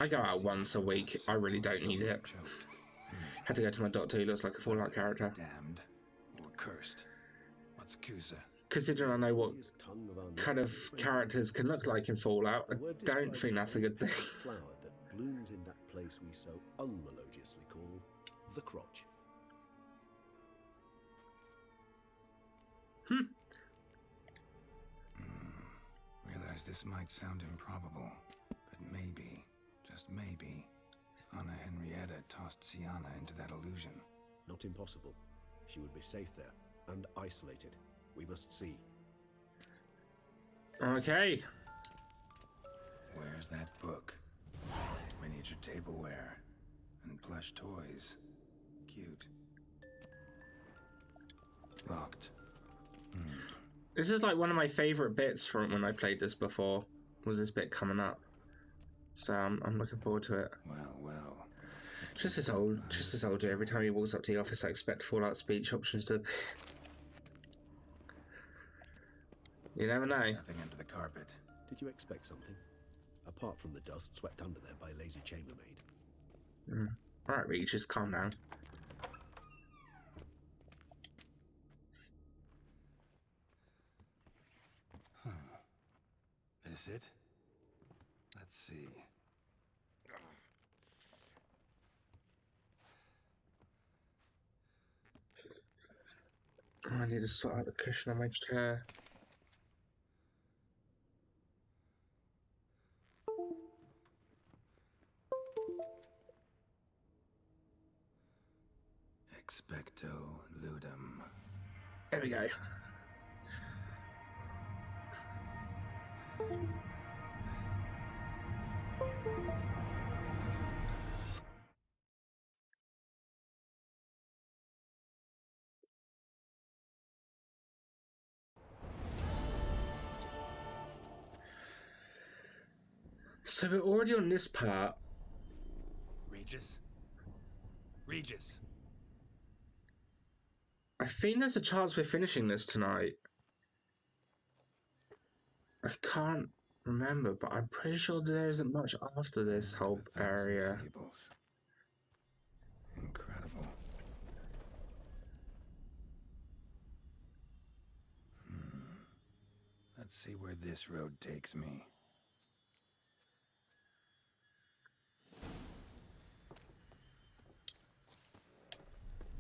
I go out once a week. I really don't need it. Had to go to my doctor who looks like a Fallout character. Damned or cursed. What's accuser? Considering I know what kind of characters can look like in Fallout, I don't think that's a good thing. Flower that blooms in that place we so unmelodiously call the crotch. Realize this might sound improbable, but maybe, just maybe, Anna Henrietta tossed Sienna into that illusion. Not impossible. She would be safe there, and isolated. We must see. Okay. Where's that book? Miniature tableware. And plush toys. Cute. Locked. This is like one of my favorite bits from when I played this before, was this bit coming up. So I'm looking forward to it. Well. Just as old. Every time he walks up to the office, I expect Fallout speech options to. You never know. Nothing under the carpet. Did you expect something? Apart from the dust swept under there by a lazy chambermaid. Alright, Reach, just calm down. This it? Let's see. I need to sort out the cushion on my chair. Expecto ludum. There we go. So we're already on this part. Regis? Regis! I think there's a chance we're finishing this tonight. I can't remember, but I'm pretty sure there isn't much after this whole area. Incredible. Let's see where this road takes me.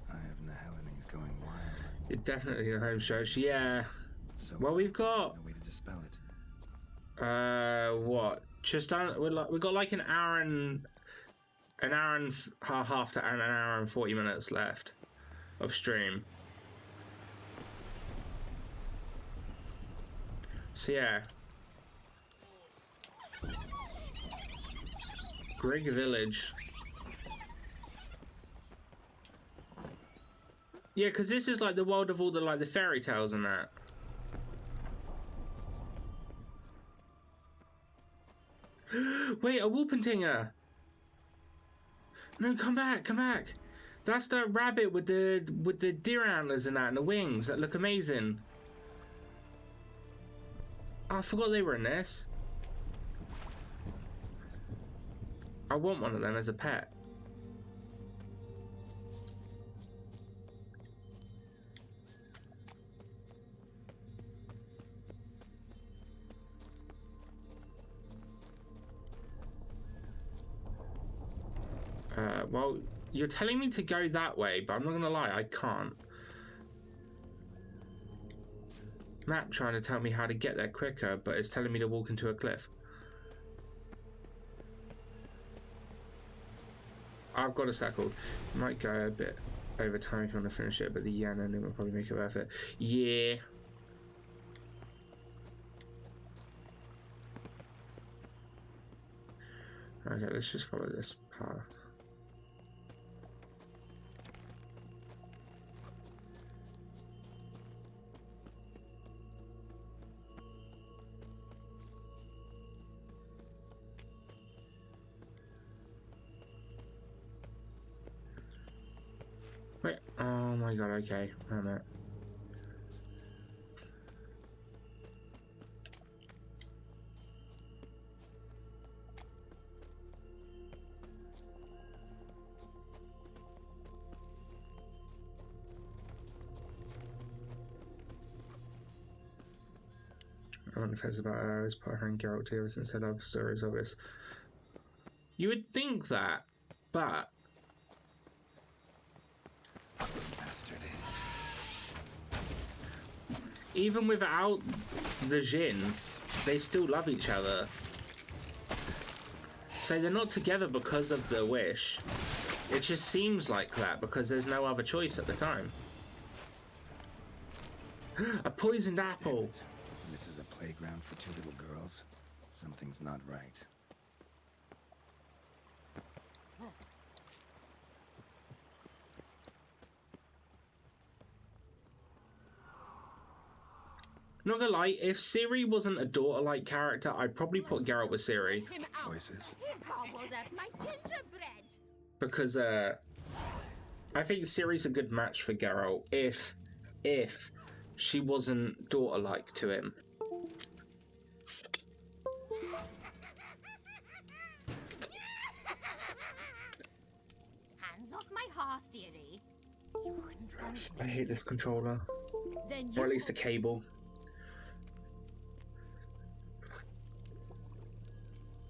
I have Nehelines going wild. You're definitely the home stretch, yeah. So well, we've got no way to dispel it. what? Just done. We've got like an hour and half to an hour and 40 minutes left of stream. So yeah, Grig Village. Yeah, because this is like the world of all the fairy tales and that. Wait, a Whoopentinger! No, come back, come back! That's the rabbit with the deer antlers and that and the wings that look amazing. Oh, I forgot they were in this. I want one of them as a pet. Well, you're telling me to go that way, but I'm not gonna lie, I can't. Map trying to tell me how to get there quicker, but it's telling me to walk into a cliff. I've got a circle. Might go a bit over time if you want to finish it, but the yen ending will probably make it worth it. Yeah. Okay, let's just follow this path. Wait, oh my god, okay, wait a minute. I wonder if it's about Aerys put her and Geralt together since their love stories of this. You would think that, but Bastard. even without the Jinn, they still love each other. So they're not together because of the wish. It just seems like that because there's no other choice at the time. A poisoned apple. This is a playground for two little girls. Something's not right. Not gonna lie, if Ciri wasn't a daughter-like character, I'd probably put Geralt with Ciri. Voices. He gobbled up my gingerbread. because I think Ciri's a good match for Geralt if she wasn't daughter-like to him. Hands off my hearth, dearie. You wouldn't want I hate this controller, Then or at you least the cable.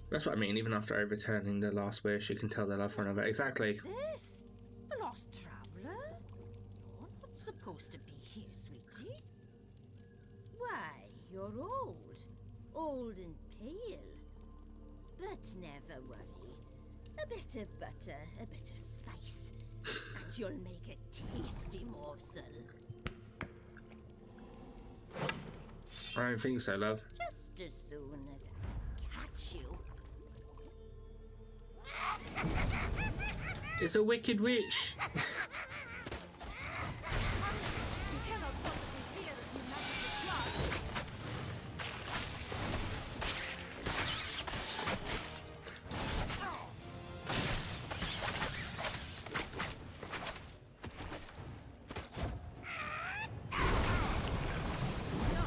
That's what I mean. Even after overturning the last wish, you can tell their love for another. Exactly. This? A lost traveler? You're not supposed to be here, sweetie. Why, you're old. Old and pale. But never worry. A bit of butter, a bit of spice, and you'll make a tasty morsel. I don't think so, love. Just as soon as I catch you. It's a wicked witch. You cannot possibly fear that you magical claws. No,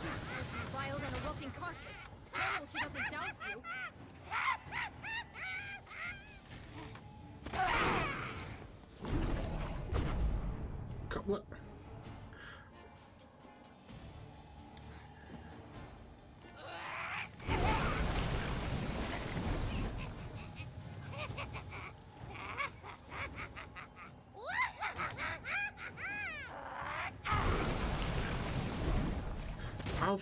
she's supposed to be wild on a rotting carcass. Careful she doesn't douse you. What? Oh.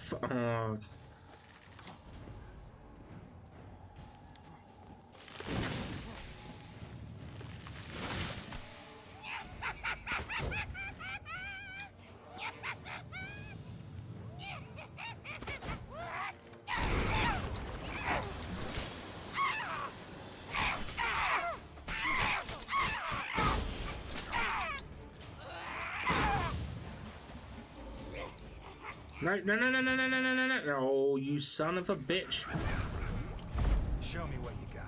No, no, no, no, no, no, no, no, no, no. Oh, you son of a bitch. Show me what you got.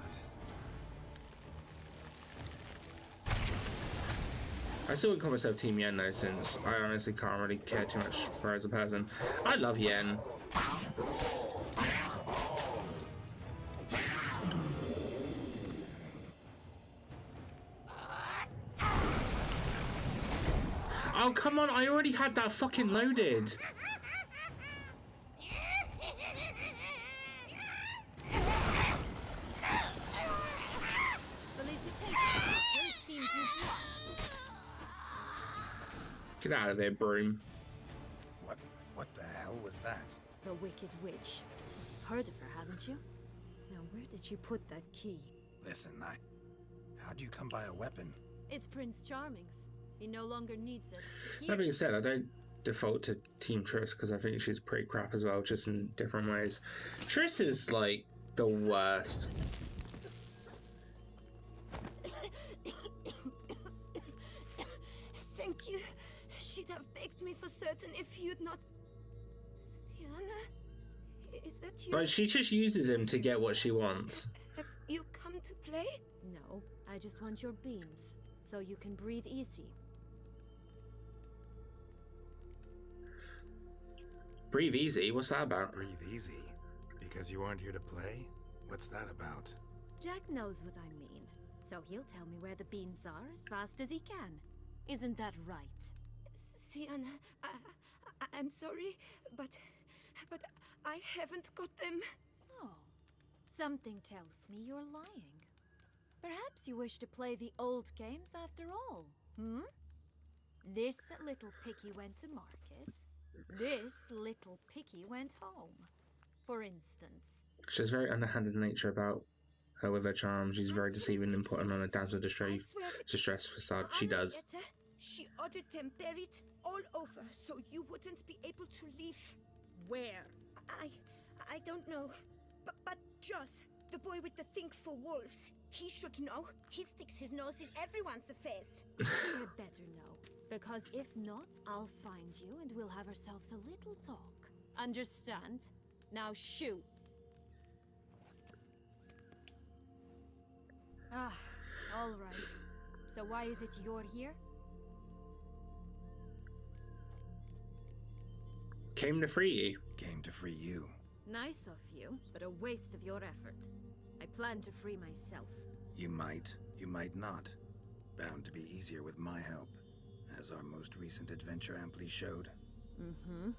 I still wouldn't call myself Team Yen though, since I honestly can't really care too much for her as a person. I love Yen. Oh, come on, I already had that fucking loaded. Get out of there, broom. What the hell was that? The Wicked Witch. You've heard of her, haven't you? Now, where did you put that key? Listen, how'd you come by a weapon? It's Prince Charming's. He no longer needs it. That being said, I don't default to Team Triss because I think she's pretty crap as well, just in different ways. Triss is like the worst. Thank you. She'd have begged me for certain if you'd not. Sienna? Is that you? But she just uses him to get what she wants. Have you come to play? No, I just want your beans, so you can breathe easy. Breathe easy? What's that about? Breathe easy? Because you aren't here to play? What's that about? Jack knows what I mean, so he'll tell me where the beans are as fast as he can. Isn't that right? Sienna, I'm sorry, but I haven't got them. Oh, something tells me you're lying. Perhaps you wish to play the old games after all, hmm? This little picky went to market. This little picky went home, for instance. She's very underhanded in nature about her with her charm. She's very deceiving and putting on a dazzle distress facade. She does. She ordered them buried all over, so you wouldn't be able to leave. Where? I don't know. But Joss, the boy with the thing for wolves, he should know. He sticks his nose in everyone's affairs. He had better know, because if not, I'll find you and we'll have ourselves a little talk. Understand? Now shoo. Ah, All right. So why is it you're here? Came to free you. Came to free you. Nice of you, but a waste of your effort. I plan to free myself. You might not. Bound to be easier with my help, as our most recent adventure amply showed. Mm-hmm.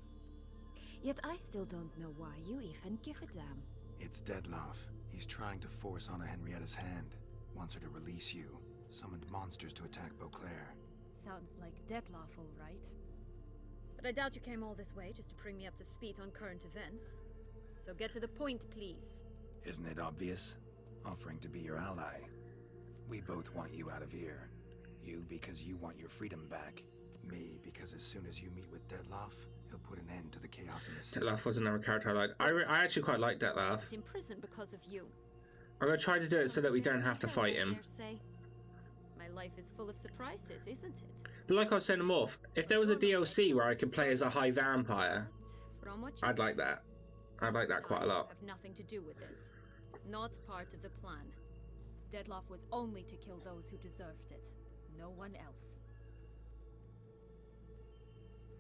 Yet I still don't know why you even give a damn. It's Dettlaff. He's trying to force Anna Henrietta's hand. Wants her to release you. Summoned monsters to attack Beauclair. Sounds like Dettlaff, all right. But I doubt you came all this way just to bring me up to speed on current events. So get to the point, please. Isn't it obvious? Offering to be your ally. We both want you out of here. You because you want your freedom back. Me because as soon as you meet with Dettlaff, he'll put an end to the chaos in the city. Dettlaff was another character I liked. I actually quite like Dettlaff. In prison because of you. I'm gonna try to do it so that we don't have to fight him. My life is full of surprises, isn't it? But like I was saying to Morph, if there was a DLC where I could play as a high vampire, I'd like that. I'd like that quite a lot. Have nothing to do with this. Not part of the plan. Dettlaff was only to kill those who deserved it. No one else.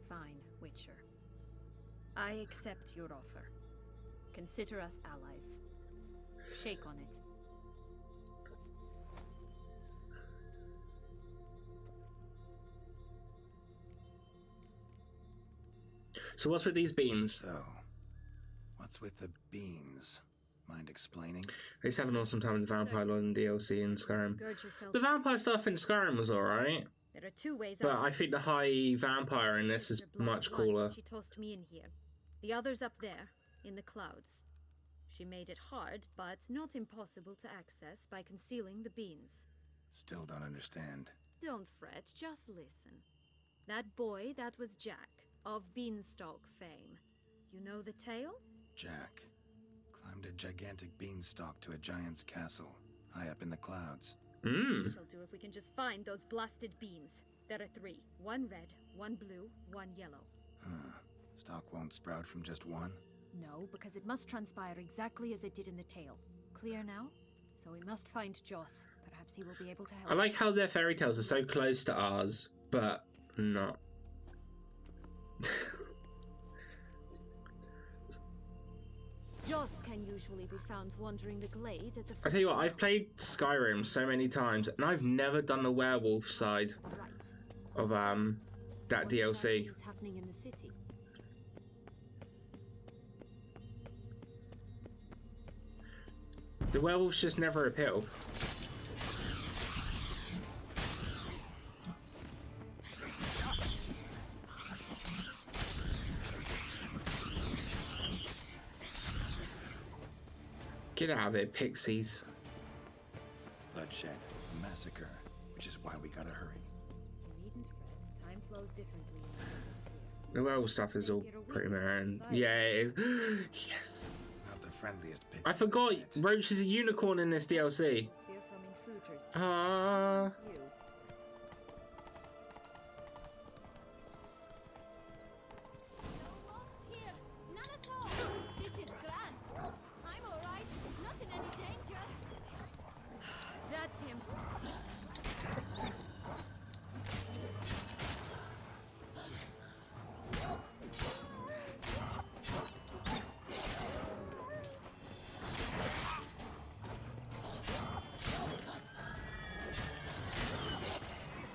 Fine, Witcher. I accept your offer. Consider us allies. Shake on it. So what's with these beans? So, what's with the beans? Mind explaining? I used to have an awesome time with the Vampire Lord and DLC in Skyrim. Gird yourself. The vampire stuff in Skyrim was alright. There are two ways But out. I think the high vampire in this is much cooler. She tossed me in here. The other's up there, in the clouds. She made it hard, but not impossible to access by concealing the beans. Still don't understand. Don't fret, just listen. That boy, that was Jack, of Beanstalk fame. You know the tale? Jack climbed a gigantic beanstalk to a giant's castle, high up in the clouds. She'll do if we can just find those blasted beans. There are 3. 1 red, 1 blue, 1 yellow. Stalk won't sprout from just one? No, because it must transpire exactly as it did in the tale. Clear now? So we must find Joss. Perhaps he will be able to help. I like how their fairy tales are so close to ours, but not. Joss can usually be found wandering the glade at the... I tell you what, I've played Skyrim so many times, and I've never done the werewolf side of that DLC. What is happening in the city? The werewolves just never appeal. Get out of it, pixies. Bloodshed, massacre, which is why we gotta hurry. You needn't fret. Time flows differently in the atmosphere. The werewolf stuff is all pretty man. Yeah, it is. Yes. Not the friendliest pitch. I forgot Roach is a unicorn in this DLC. Sphere from intruders. Ah. You. None at all. This is grand. I'm all right. Not in any danger. That's him.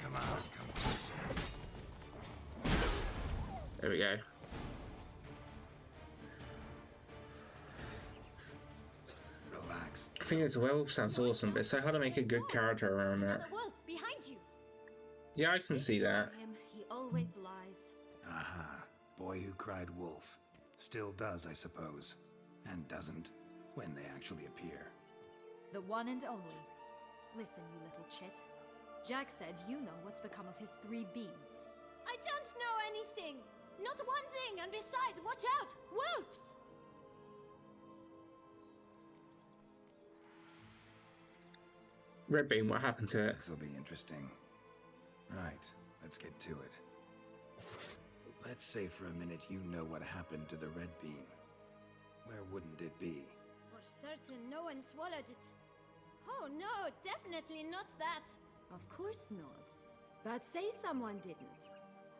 Come on, come closer. There we go. Relax. I think this werewolf sounds awesome, but it's so hard to make a good character around that. The wolf behind you. Yeah, I can see that. Him, he always lies. Aha. Boy who cried wolf. Still does, I suppose. And doesn't, when they actually appear. The one and only. Listen, you little chit. Jack said you know what's become of his 3 beans. I don't know anything. Not one thing. And besides, watch out. Wolves. Red Bean, what happened to it? This'll be interesting. Right, let's get to it. Let's say for a minute you know what happened to the Red Bean. Where wouldn't it be? For certain, no one swallowed it. Oh no, definitely not that. Of course not. But say someone didn't.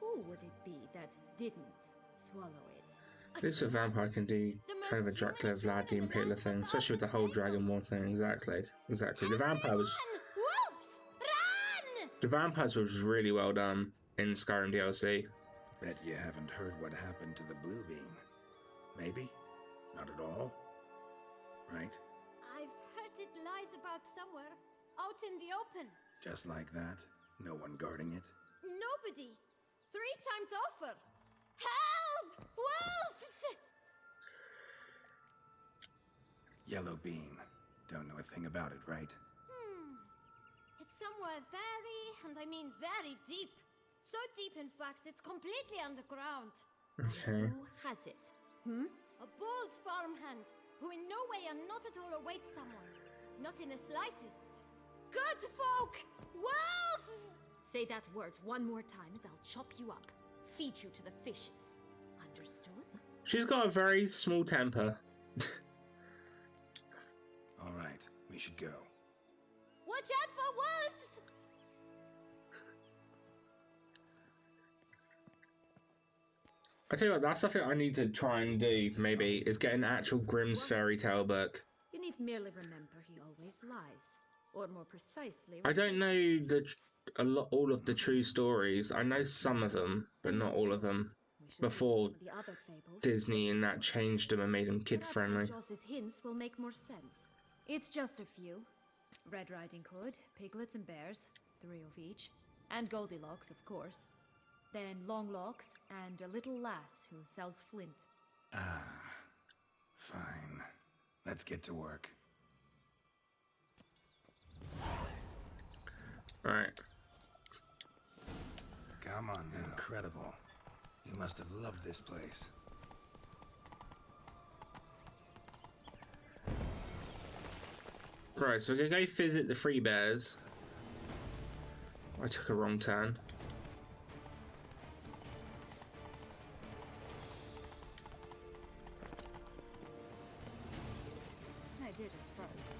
Who would it be that didn't swallow it? At least a vampire can do kind of a Dracula, Vlad the Impaler thing, especially with the whole Dragon War thing. Exactly. The vampire was. Wolves! Run! The vampires was really well done in Skyrim DLC. Bet you haven't heard what happened to the Blue Beam. Maybe? Not at all? Right? I've heard it lies about somewhere, out in the open. Just like that? No one guarding it? Nobody. 3 times over. Help! Wolves! Yellow Beam. Don't know a thing about it, right? It's somewhere very, and I mean very deep. So deep, in fact, it's completely underground. Okay. Who has it? A bold farmhand, who in no way and not at all awaits someone. Not in the slightest. Good folk! Wolf! Say that word one more time and I'll chop you up. Feed you to the fishes. Understood? She's got a very small temper. All right, we should go. Watch out for wolves! I tell you what, that's something I need to try and do, maybe, is get an actual Grimm's fairy tale book. You need merely remember he always lies. Or more precisely... I don't know all of the true stories. I know some of them, but not all of them. Before Disney and that changed them and made them kid-friendly. Joss's hints will make more sense. It's just a few. Red Riding Hood, piglets and bears, 3 of each. And Goldilocks, of course. Then Longlocks, and a little lass who sells flint. Ah, fine. Let's get to work. Alright. Come on now. Incredible. You must have loved this place. Right, so we're going to go visit the 3 bears. I took a wrong turn. I did at first.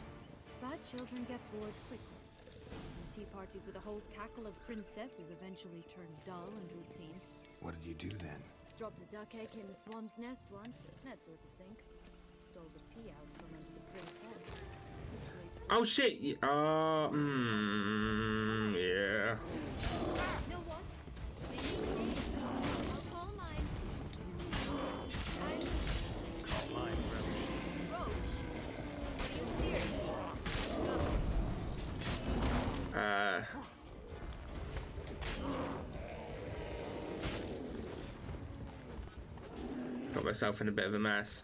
But children get bored quickly. And tea parties with a whole cackle of princesses eventually turn dull and routine. What did you do then? Dropped a duck egg in the swan's nest once, that sort of thing. Stole the pee out from under the princess. Oh shit! Yeah. Know what? Maybe it's me. I'll call mine. Call mine, Roach. Are you serious? Got myself in a bit of a mess.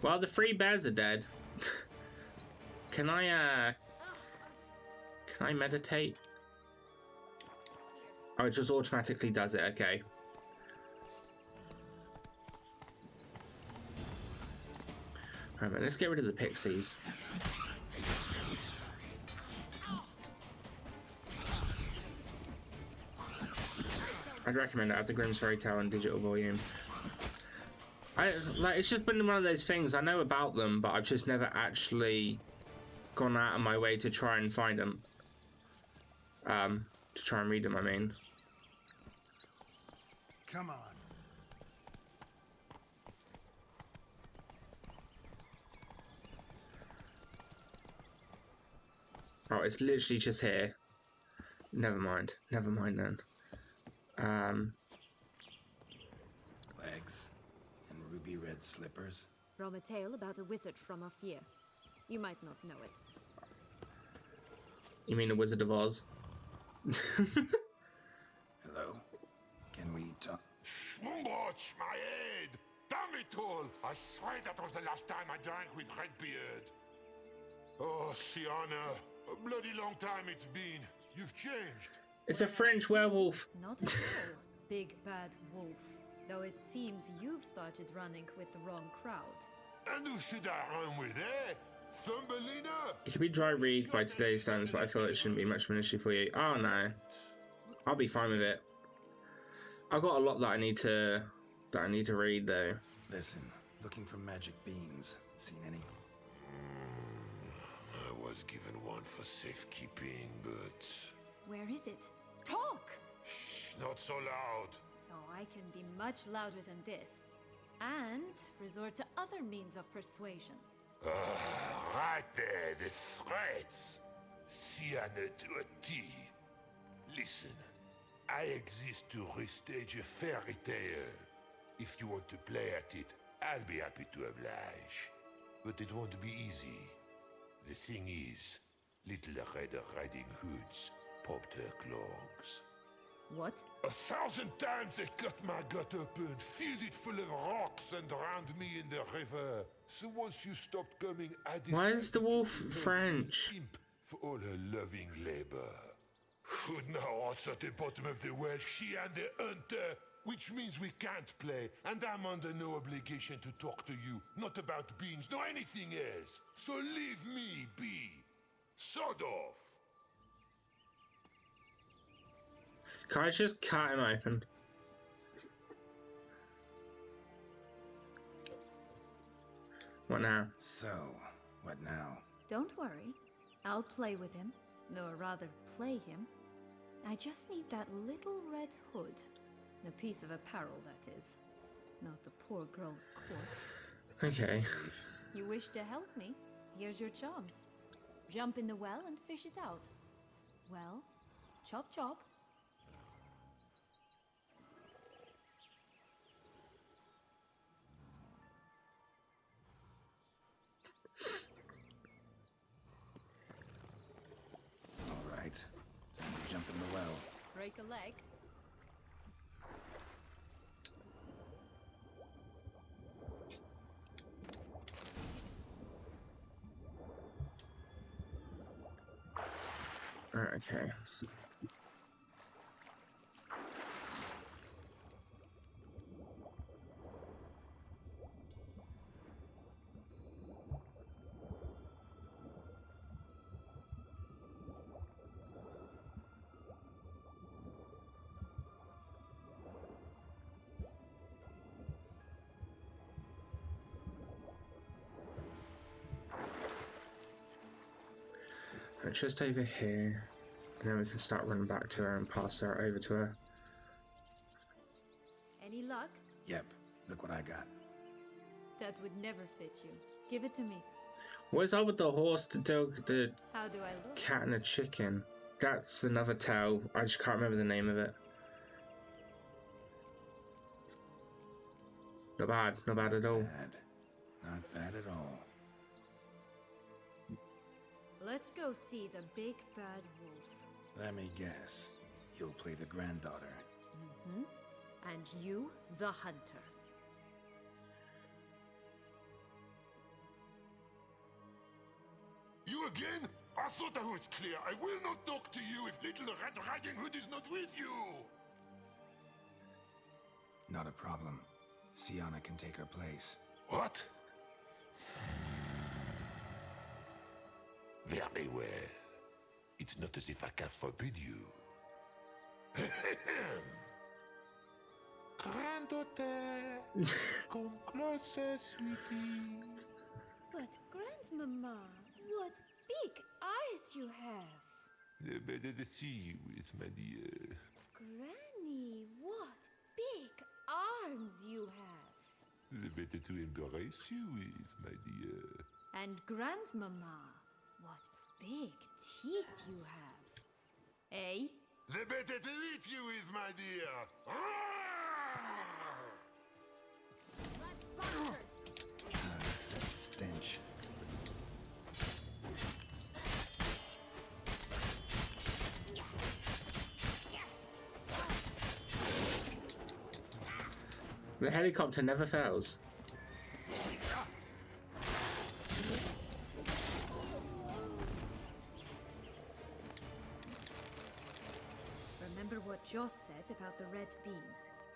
Well, the 3 bears are dead. Can I meditate? Oh, it just automatically does it, okay. Alright, let's get rid of the pixies. I'd recommend it. Have the Grimm's Fairy Tale in digital volume. It's just been one of those things. I know about them, but I've just never actually gone out of my way to try and find them. To try and read them, I mean. Come on. Oh, it's literally just here. Never mind. Never mind then. Legs and ruby red slippers. From a tale about a wizard from Ophir. You might not know it. You mean the Wizard of Oz? Hello? Can we talk? Schwumbroch, my head! Damn it all! I swear that was the last time I drank with Redbeard. Oh, Sienna, a bloody long time it's been. You've changed. It's a French werewolf. Not at all, big bad wolf. Though it seems you've started running with the wrong crowd. And who should I run with, eh? Thumbelina? It could be dry read by today's standards, but I feel it shouldn't be much of an issue for you. Oh no. I'll be fine with it. I've got a lot that I need to read though. Listen, looking for magic beans. Seen any? I was given one for safekeeping, but... Where is it? Talk! Shh, not so loud. Oh, I can be much louder than this. And resort to other means of persuasion. Right there, the threats. Sienna to a T. Listen, I exist to restage a fairy tale. If you want to play at it, I'll be happy to oblige. But it won't be easy. The thing is, Little Red Riding Hoods popped her clogs. What? 1,000 times they cut my gut open, filled it full of rocks, and drowned me in the river. So once you stopped coming, I decided Why is the wolf to French? imp for all her loving labor. Who now rots at the bottom of the well, she and the hunter, which means we can't play, and I'm under no obligation to talk to you, not about beans, nor anything else. So leave me be. Sod off. Can I just cut him open? What now? So, what now? Don't worry. I'll play with him. Or rather, play him. I just need that little red hood. The piece of apparel, that is. Not the poor girl's corpse. Okay. You wish to help me? Here's your chance. Jump in the well and fish it out. Well, chop chop. All right. Time to jump in the well. Break a leg. Okay. Just over here, and then we can start running back to her and pass her over to her. Any luck? Yep, look what I got. That would never fit you. Give it to me. What is up with the horse, the dog, the How do I look? cat, and the chicken? That's another tale. I just can't remember the name of it. Not bad, not bad at all. Not bad at all. Let's go see the big bad wolf. Let me guess. You'll play the granddaughter. Mm-hmm. And you, the hunter. You again? I thought I was clear. I will not talk to you if Little Red Riding Hood is not with you. Not a problem. Sienna can take her place. What? Very well. It's not as if I can forbid you. Granddaughter, come closer, sweetie. But, Grandmama, what big eyes you have. The better to see you with, my dear. Granny, what big arms you have. The better to embrace you with, my dear. And Grandmama, what big teeth you have. Eh? The better to eat you with, my dear. Stench. The helicopter never fails. Remember what Joss said about the red bean.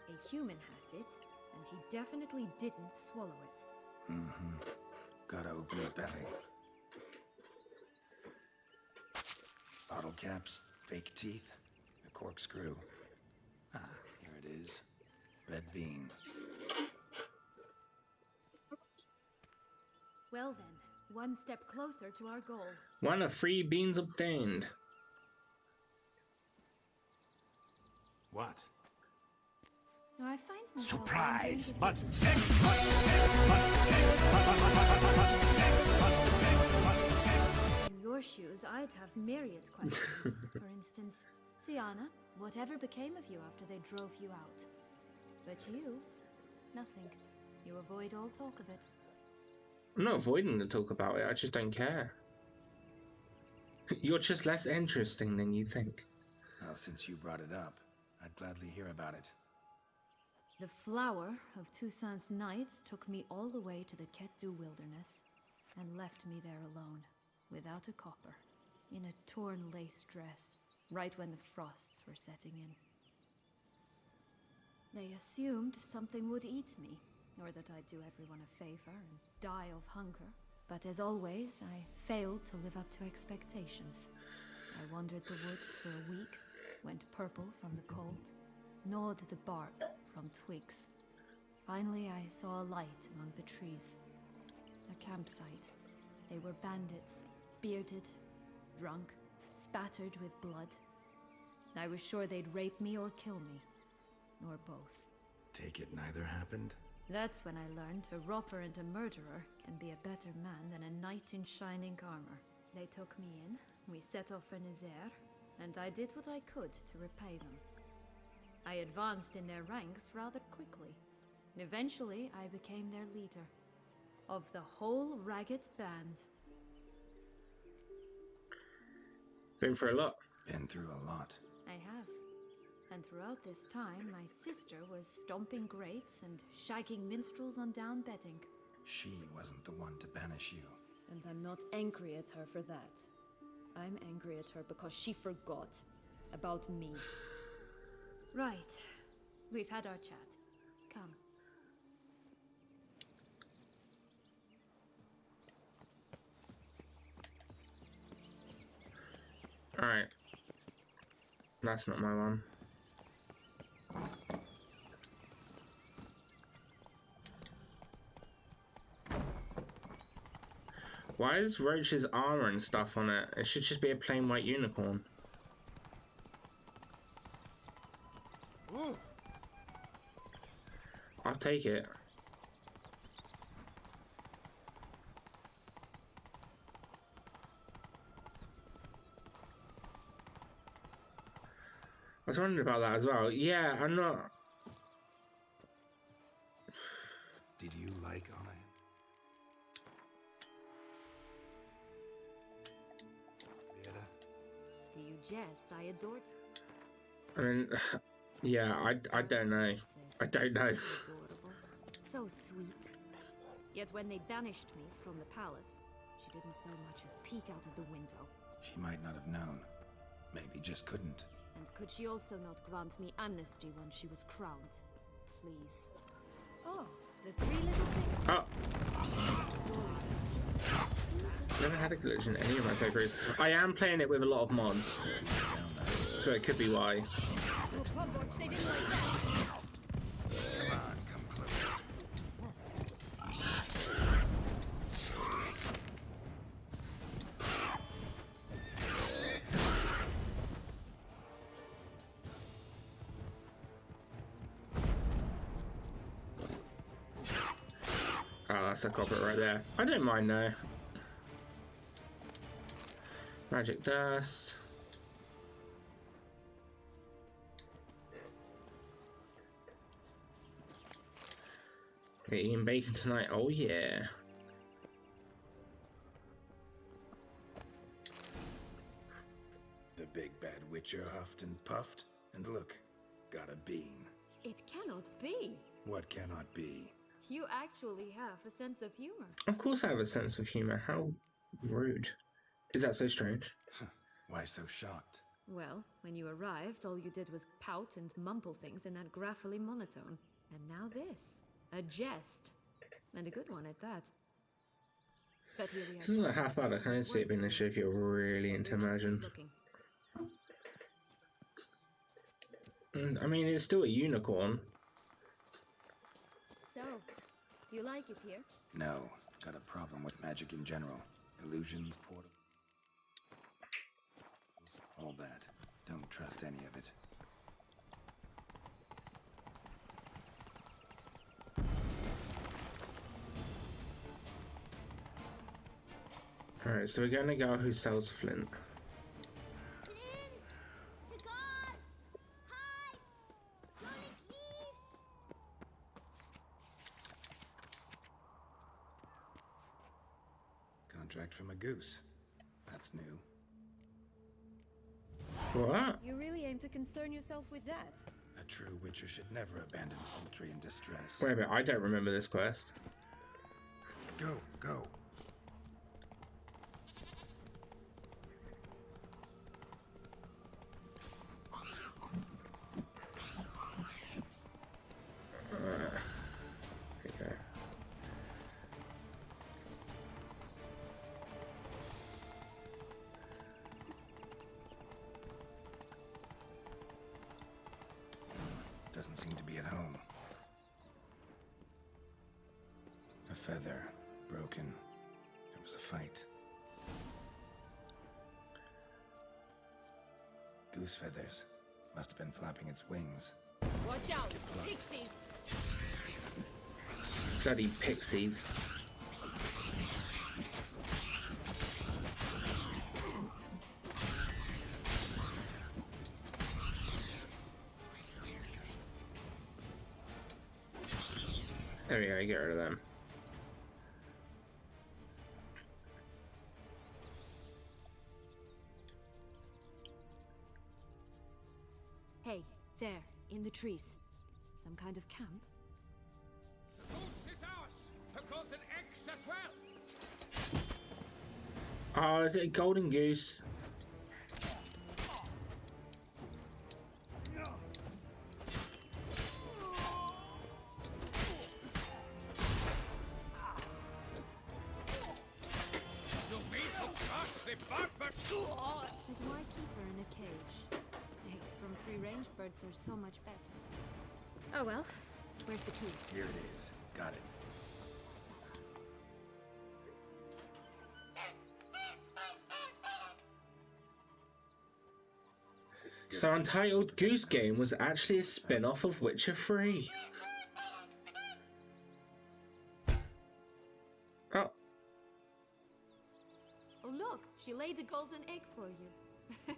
A human has it, and he definitely didn't swallow it. Mm-hmm. Gotta open his belly. Bottle caps, fake teeth, a corkscrew. Ah, here it is. Red bean. Well then, one step closer to our goal. 1 of 3 beans obtained. What? Now I find myself Surprise! wondering But if in your shoes, I'd have myriad questions. For instance, Siana, whatever became of you after they drove you out? But you, nothing. You avoid all talk of it. I'm not avoiding the talk about it, I just don't care. You're just less interesting than you think. Well, since you brought it up, I'd gladly hear about it. The flower of Toussaint's knights took me all the way to the Ketdu wilderness and left me there alone, without a copper, in a torn lace dress, right when the frosts were setting in. They assumed something would eat me, or that I'd do everyone a favor and die of hunger. But as always, I failed to live up to expectations. I wandered the woods for a week, went purple from the cold, gnawed the bark from twigs. Finally, I saw a light among the trees. A campsite. They were bandits, bearded, drunk, spattered with blood. I was sure they'd rape me or kill me, or both. Take it neither happened? That's when I learned a robber and a murderer can be a better man than a knight in shining armor. They took me in, we set off for Nazaire, and I did what I could to repay them. I advanced in their ranks rather quickly. Eventually, I became their leader. Of the whole ragged band. Been through a lot. Been through a lot. I have. And throughout this time, my sister was stomping grapes and shagging minstrels on down bedding. She wasn't the one to banish you. And I'm not angry at her for that. I'm angry at her because she forgot about me. Right. We've had our chat. Come. Alright. That's not my one. Why is Roach's armor and stuff on it? It should just be a plain white unicorn. Ooh. I'll take it. I was wondering about that as well. Yeah, I'm not... Did you like Anaheim? Do you jest? I adored I mean, yeah, I don't know. I don't know. adorable. So sweet. Yet when they banished me from the palace, she didn't so much as peek out of the window. She might not have known. Maybe just couldn't. And could she also not grant me amnesty when she was crowned? Please. Oh, the 3 little things. Oh. Never had a glitch in any of my playthroughs. I am playing it with a lot of mods, so it could be why. Oh, Plumboch, they didn't like that. Come on, come closer. Oh, that's a copper right there. I don't mind though. Magic dust. We're eating bacon tonight. Oh yeah. The big bad witcher huffed and puffed, and look, got a bean. It cannot be. What cannot be? You actually have a sense of humor. Of course I have a sense of humor. How rude. Is that so strange? Why so shocked? Well, when you arrived, all you did was pout and mumble things in that graphically monotone. And now this. A jest. And a good one at that. But here we are. This isn't like half bad. I can't see it being a show if you're really into immersion. I mean, it's still a unicorn. So, do you like it here? No, got a problem with magic in general. Illusions, portals, all that. Don't trust any of it. Alright, so we're going to go who sells flint. Contract from a goose. That's new. What? You really aim to concern yourself with that? A true witcher should never abandon poultry in distress. Wait a minute, I don't remember this quest. Go, go. Okay. Doesn't seem to be at home. A feather, broken. There was a fight. Goose feathers. Must have been flapping its wings. Watch out! Pixies! Bloody pixies. There we go, get rid of them. Hey, there, in the trees. Some kind of camp? The goose is ours! The golden eggs as well! Oh, is it a golden goose? You mean to crush the barbers? But why keep her in a cage? Eggs from free-range birds are so much better. Oh well, where's the key? Here it is. Got it. So Untitled Goose Game was actually a spin-off of Witcher 3. Oh. Oh look, she laid a golden egg for you.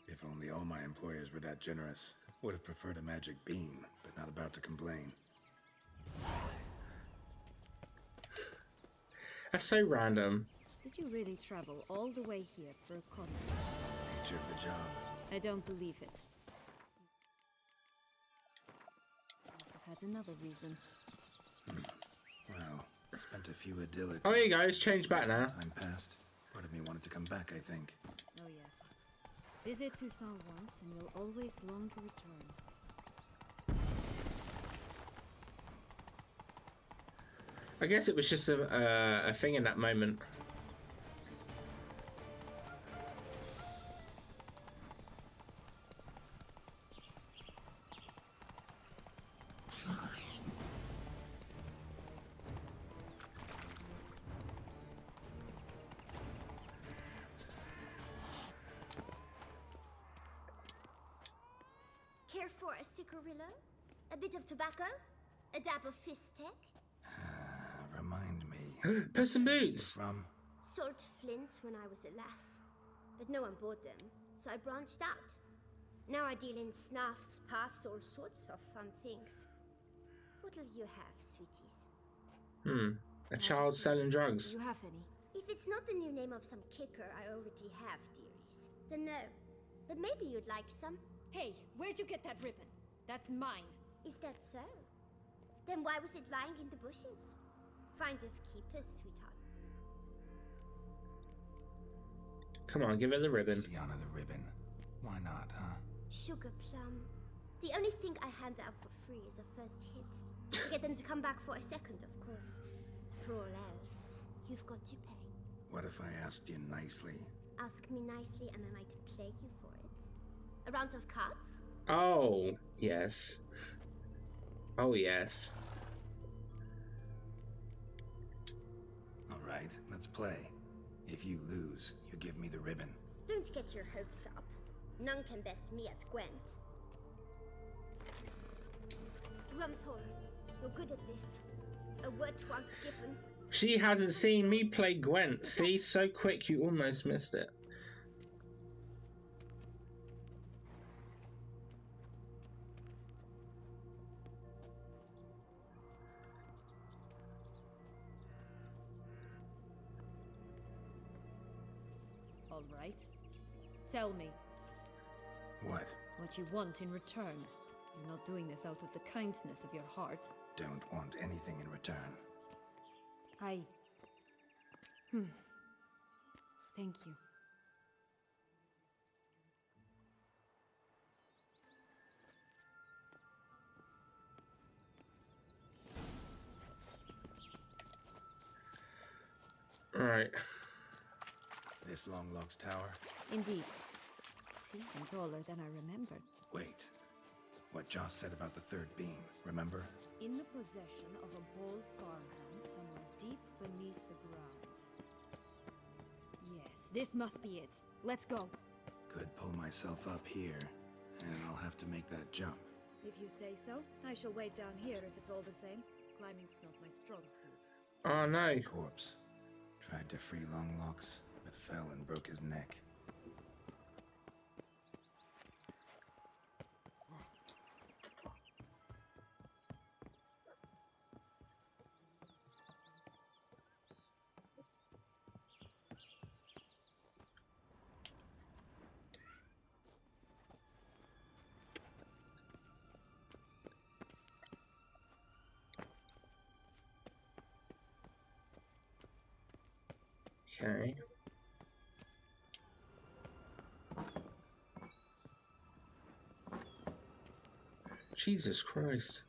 If only all my employers were that generous. Would have preferred a magic beam, but not about to complain. That's so random. Did you really travel all the way here for a contract? Nature of the job. I don't believe it. Must have had another reason. Well, spent a few idyllic... Oh, here you go, it's changed back now. Time passed. Part of me wanted to come back, I think. Oh yes. Visit Toussaint once and you'll always long to return. I guess it was just a thing in that moment. Care for a cigarillo? A bit of tobacco? A dab of fistek? Remind me. Puss in Boots. From? Sold flints when I was a lass, but no one bought them, so I branched out. Now I deal in snuffs, puffs, all sorts of fun things. What'll you have, sweeties? A child selling drugs. Do you have any? If it's not the new name of some kicker I already have, dearies, then no. But maybe you'd like some. Hey, where'd you get that ribbon? That's mine. Is that so? Then why was it lying in the bushes? Finders keepers, sweetheart. Come on, give her the ribbon. Sienna the ribbon. Why not, huh? Sugar plum. The only thing I hand out for free is a first hit. To get them to come back for a second, of course. For all else, you've got to pay. What if I asked you nicely? Ask me nicely and I might play you for it. A round of cards? Oh, yes. Oh, yes. All right, let's play. If you lose, you give me the ribbon. Don't get your hopes up. None can best me at Gwent. Rumthor, you're good at this. A word once given. She hasn't seen me play Gwent. See, so quick you almost missed it. All right. Tell me. What? What you want in return. You're not doing this out of the kindness of your heart. Don't want anything in return. Thank you. Right. This Longlock's tower? Indeed. It's even taller than I remembered. Wait. What Joss said about the third beam, remember? In the possession of a bold farmhand somewhere deep beneath the ground. Yes, this must be it. Let's go. Could pull myself up here, and I'll have to make that jump. If you say so, I shall wait down here if it's all the same. Climbing's not my strong suit. Oh no. Corpse. Tried to free Longlocks, but fell and broke his neck. Okay. Jesus Christ.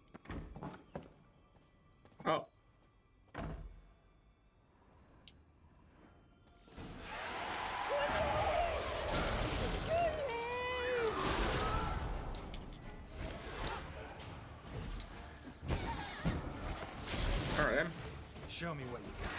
Oh. Alright then. Show me what you got.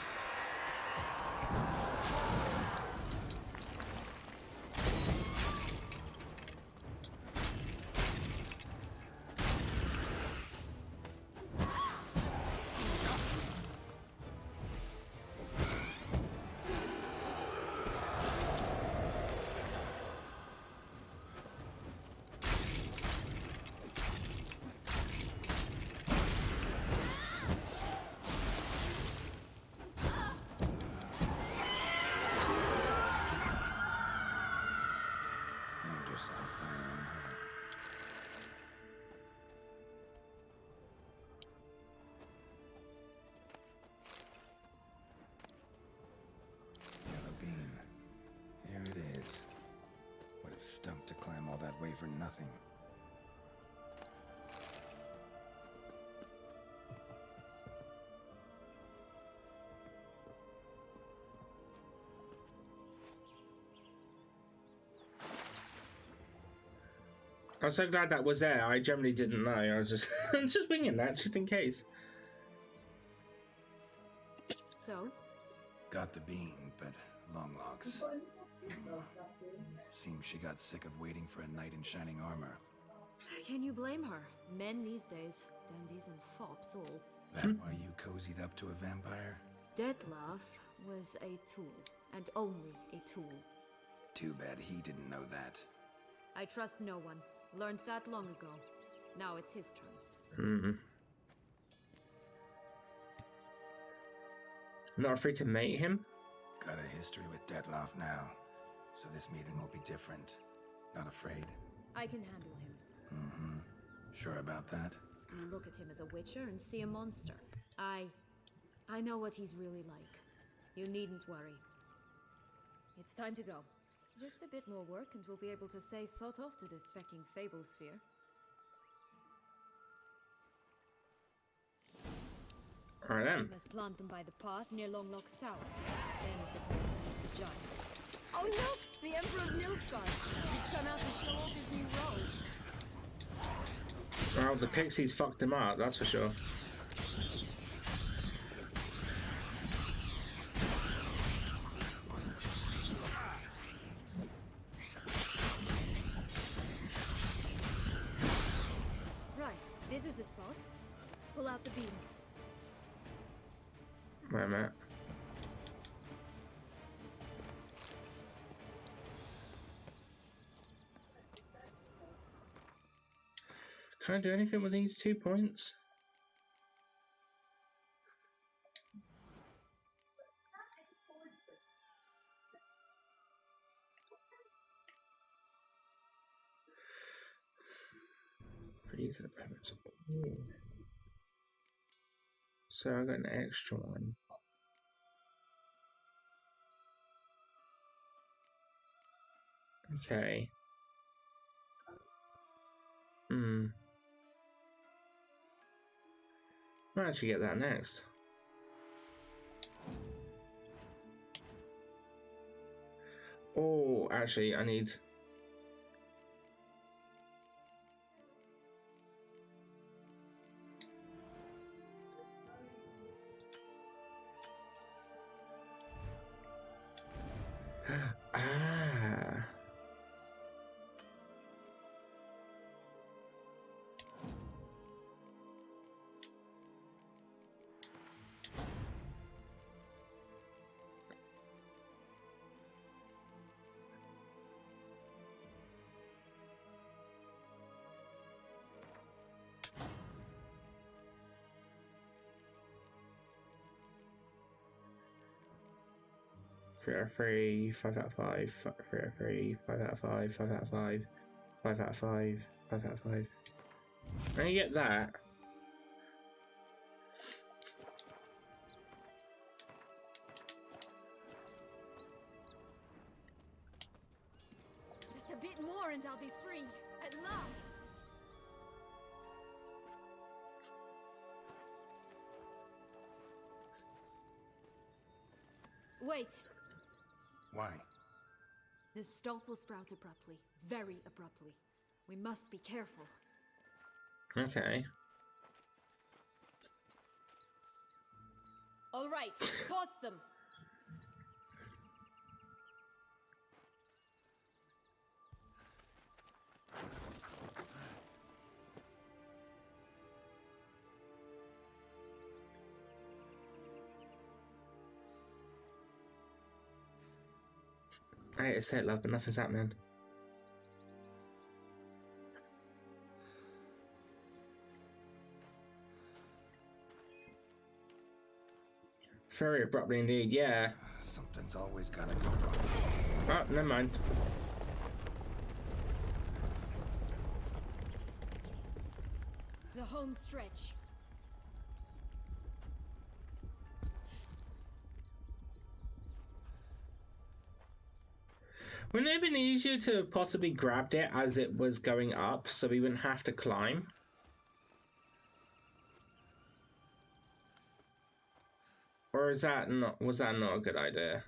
Stumped to climb all that way for nothing. I'm so glad that was there. I generally didn't know. I was just I'm just winging that just in case. So? Got the beam, but Longlocks. Seems she got sick of waiting for a knight in shining armor. Can you blame her? Men these days, dandies and fops all. That why you cozied up to a vampire? Dettlaff was a tool, and only a tool. Too bad he didn't know that. I trust no one. Learned that long ago. Now it's his turn. Not afraid to mate him? Got a history with Dettlaff now, so this meeting will be different. Not afraid? I can handle him. Sure about that? You look at him as a witcher and see a monster. I know what he's really like. You needn't worry. It's time to go. Just a bit more work and we'll be able to say sort off to this fecking fable sphere. Alright then. We must plant them by the path near Longlock's tower. Then the portal is the giant. Oh look! The Emperor's Nilfgaard! He's come out to show off his new role. Well, the pixies fucked him up, that's for sure. Right, this is the spot. Pull out the beams. Wait a minute. Can I do anything with these 2 points? These are the payments. Ooh. So I got an extra one. Okay. Might actually get that next. Oh, actually, I need... Ah. Three out of 3, 5 out of 5, 3 out of 3, 5 out of 5, 5 out of 5, 5 out of 5, 5 out of 5. And you get that. Just a bit more and I'll be free. At last. Wait. Why? The stalk will sprout abruptly. Very abruptly. We must be careful. Okay. All right, toss them. I hate to say it, love, but nothing's happening. Very abruptly indeed, yeah. Something's always gotta go wrong. Oh, never mind. The home stretch. Wouldn't it have been easier to possibly grabbed it as it was going up so we wouldn't have to climb? Or was that not a good idea?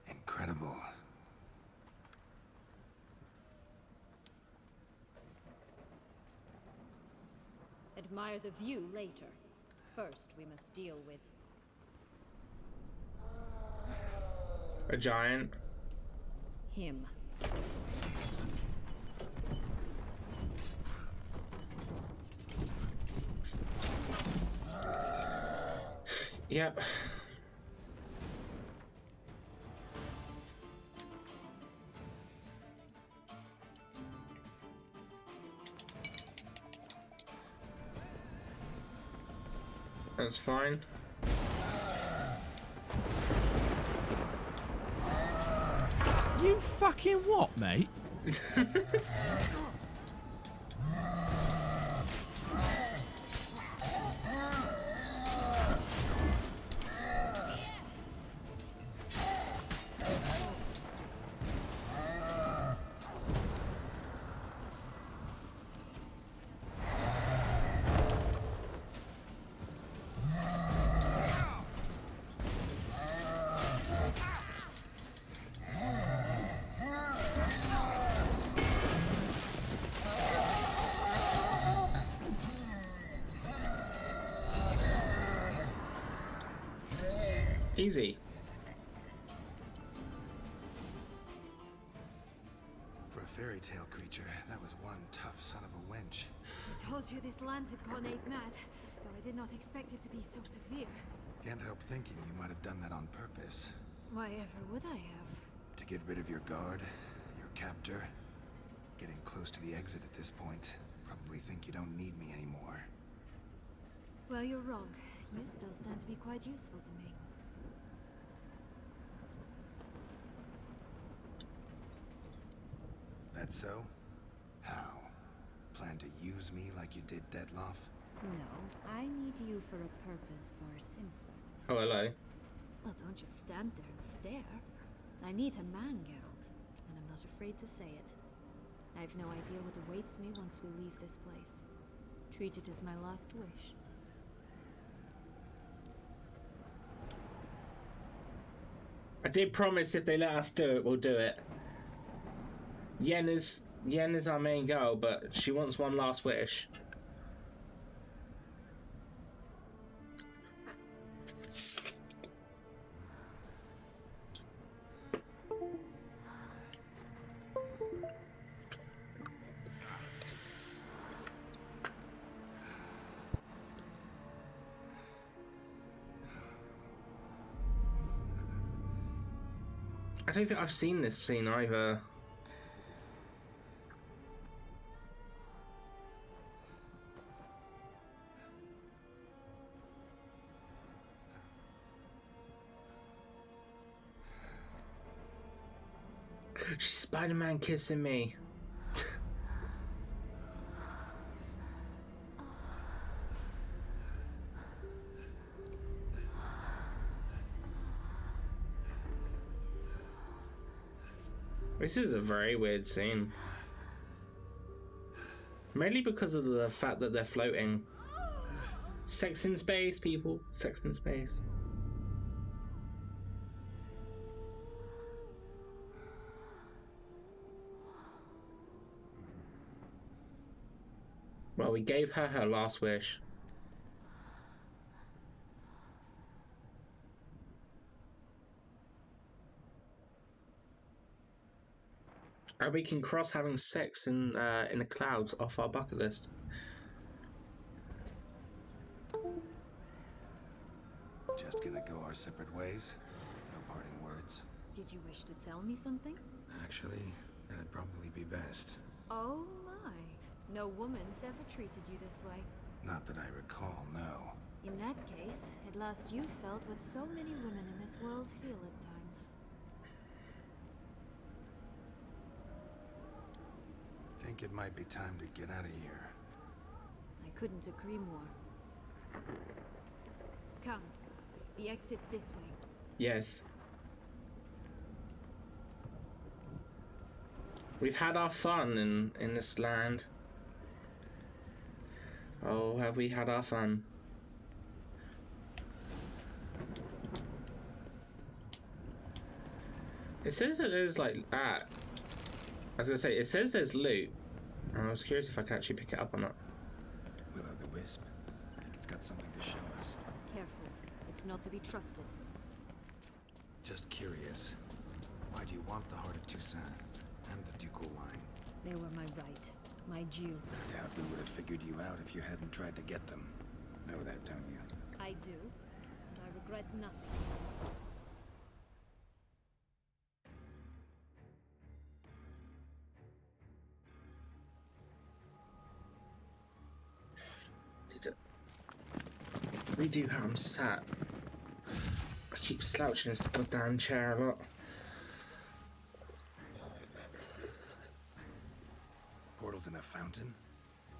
Incredible. Admire the view later. First, we must deal with A giant. him. Yep. That's fine. You fucking what, mate? Easy. For a fairy tale creature, that was one tough son of a wench. I told you this land had gone ape mad, though I did not expect it to be so severe. Can't help thinking you might have done that on purpose. Why ever would I have? To get rid of your guard, your captor. Getting close to the exit at this point. Probably think you don't need me anymore. Well, you're wrong. You still stand to be quite useful to me. That's so? How? Plan to use me like you did Detloff? No, I need you for a purpose far simpler. Oh, hello. Well, don't just stand there and stare. I need a man, Geralt, and I'm not afraid to say it. I have no idea what awaits me once we leave this place. Treat it as my last wish. I did promise if they let us do it, we'll do it. Yen is our main girl, but she wants one last wish. I don't think I've seen this scene either. Spider-Man kissing me. This is a very weird scene. Mainly because of the fact that they're floating. Sex in space, people. Sex in space. Well, we gave her her last wish. And we can cross having sex in the clouds off our bucket list. Just gonna go our separate ways? No parting words? Did you wish to tell me something? Actually, that'd probably be best. Oh my. No woman's ever treated you this way. Not that I recall, no. In that case, at last you felt what so many women in this world feel at times. Think it might be time to get out of here. I couldn't agree more. Come. The exit's this way. Yes. We've had our fun in this land. Oh, have we had our fun? It says that there's like I was gonna say, it says there's loot. I was curious if I can actually pick it up or not. Will-o'-the-wisp. I think it's got something to show us. Careful. It's not to be trusted. Just curious. Why do you want the Heart of Toussaint and the ducal line? They were my right. My due. Doubt we would have figured you out if you hadn't tried to get them. Know that, don't you? I do. And I regret nothing. We do how I'm sat. I keep slouching this goddamn chair a lot. Portals in a fountain?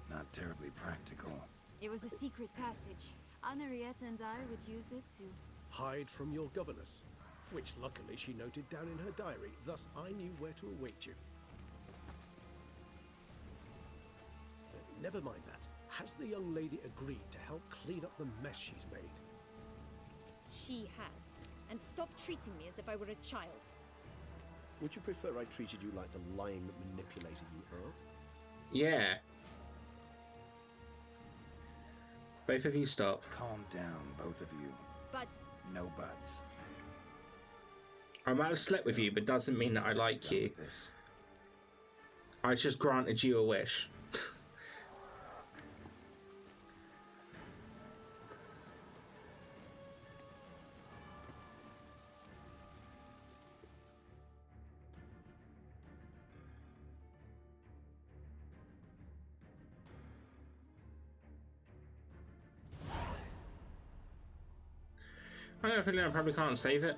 Not terribly practical. It was a secret passage. Henriette and I would use it to... Hide from your governess, which luckily she noted down in her diary, thus I knew where to await you. Never mind that. Has the young lady agreed to help clean up the mess she's made? She has. And stop treating me as if I were a child. Would you prefer I treated you like the lying manipulator you are? Yeah. Both of you stop. Calm down, both of you. But... No buts. I might have slept with you, but doesn't mean that I like you. I just granted you a wish. I have a feeling I probably can't save it.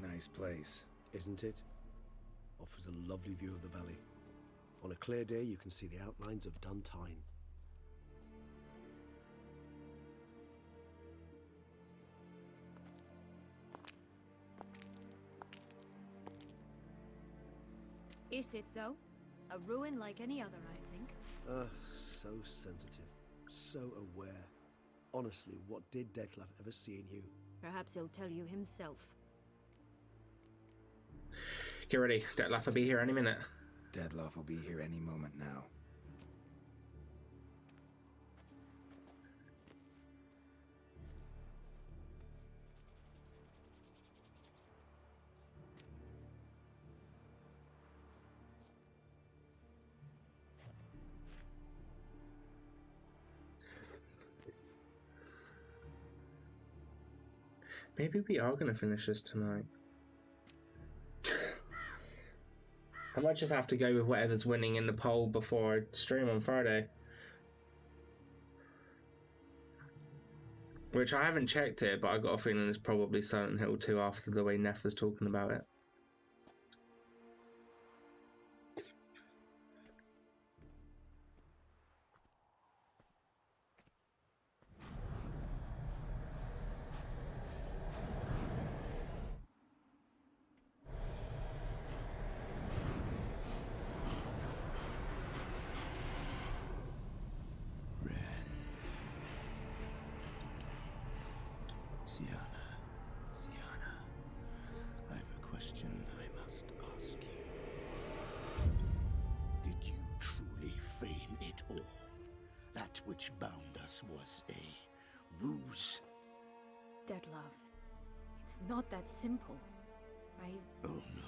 Nice place. Isn't it? Offers a lovely view of the valley. On a clear day, you can see the outlines of Duntine. Is it, though? A ruin like any other, I think. So sensitive. So aware. Honestly, what did Dettlaff ever see in you? Perhaps he'll tell you himself. Get ready. Dettlaff will be here any minute. Dettlaff will be here any moment now. Maybe we are going to finish this tonight. I might just have to go with whatever's winning in the poll before I stream on Friday. Which I haven't checked it, but I got a feeling it's probably Silent Hill 2 after the way Neff was talking about it. Ziana, I have a question I must ask you. Did you truly feign it all? That which bound us was a ruse? Dettlaff, it's not that simple. Oh no,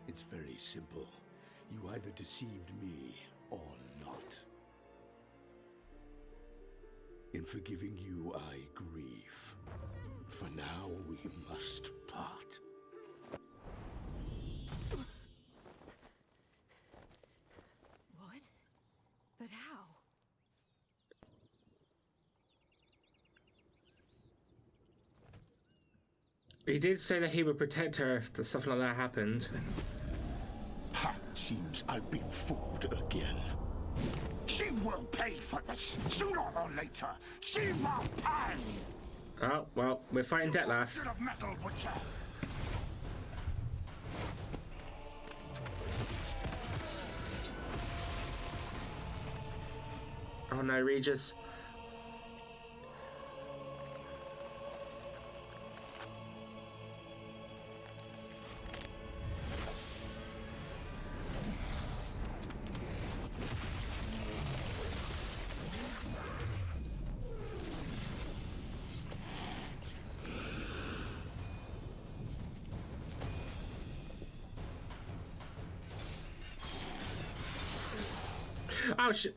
it's very simple. You either deceived me or not. In forgiving you, I grieve. For now, we must part. What? But how? He did say that he would protect her if something like that happened. Ha! Seems I've been fooled again. She will pay for this, sooner or later. She will pay! Oh, well, we're fighting Dettlaff. Should have metal butcher. Oh no, Regis. Oh shit.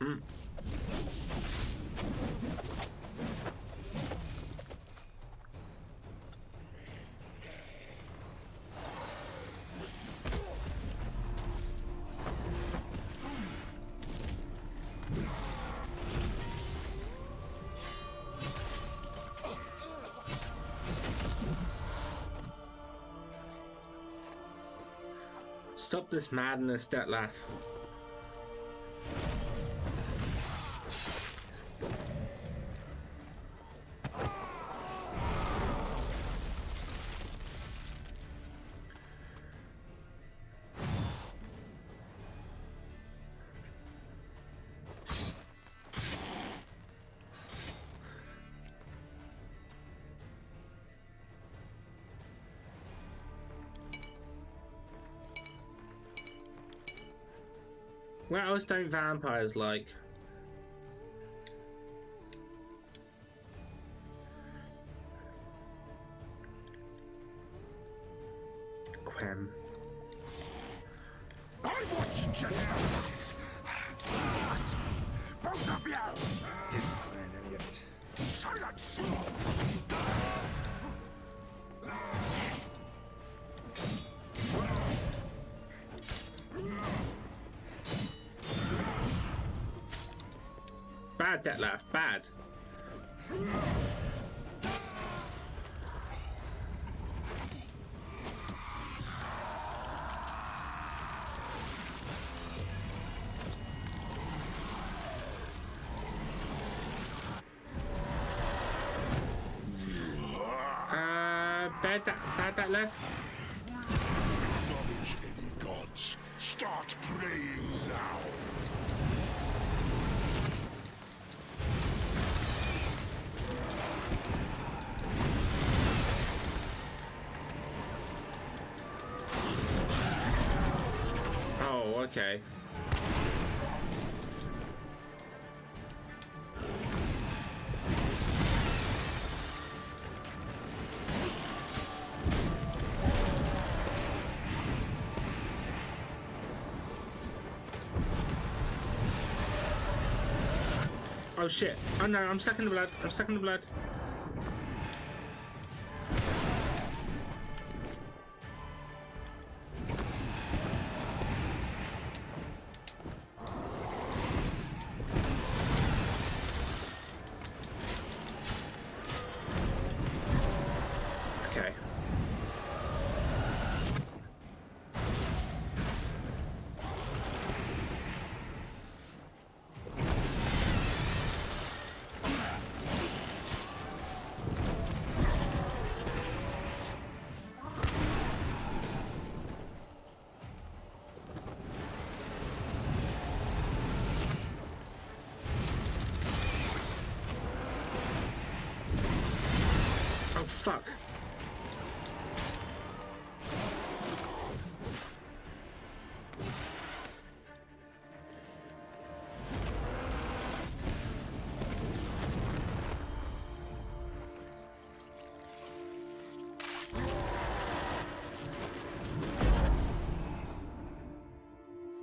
Stop this madness, Dettlaff. What else don't vampires like? Quem. I want you to hear this. Both of you! Didn't plan any of it. Silence! Bad, Detlef, bad. Bad Detlef. Acknowledge any gods. Start praying now. Oh, okay. Oh shit. Oh no, I'm stuck in the blood. I'm stuck in the blood. Okay. Oh fuck.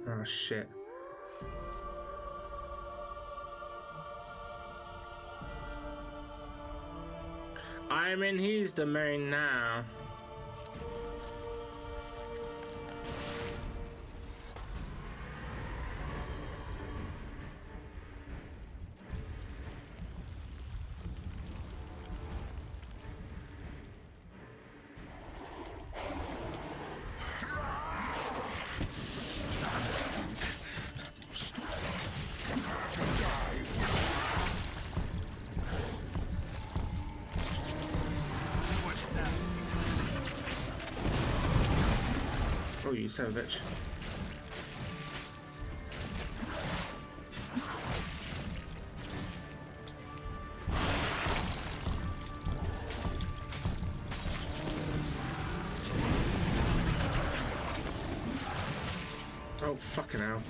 Oh shit. I'm in his domain now. Oh, you son of a bitch. Oh, fucking hell.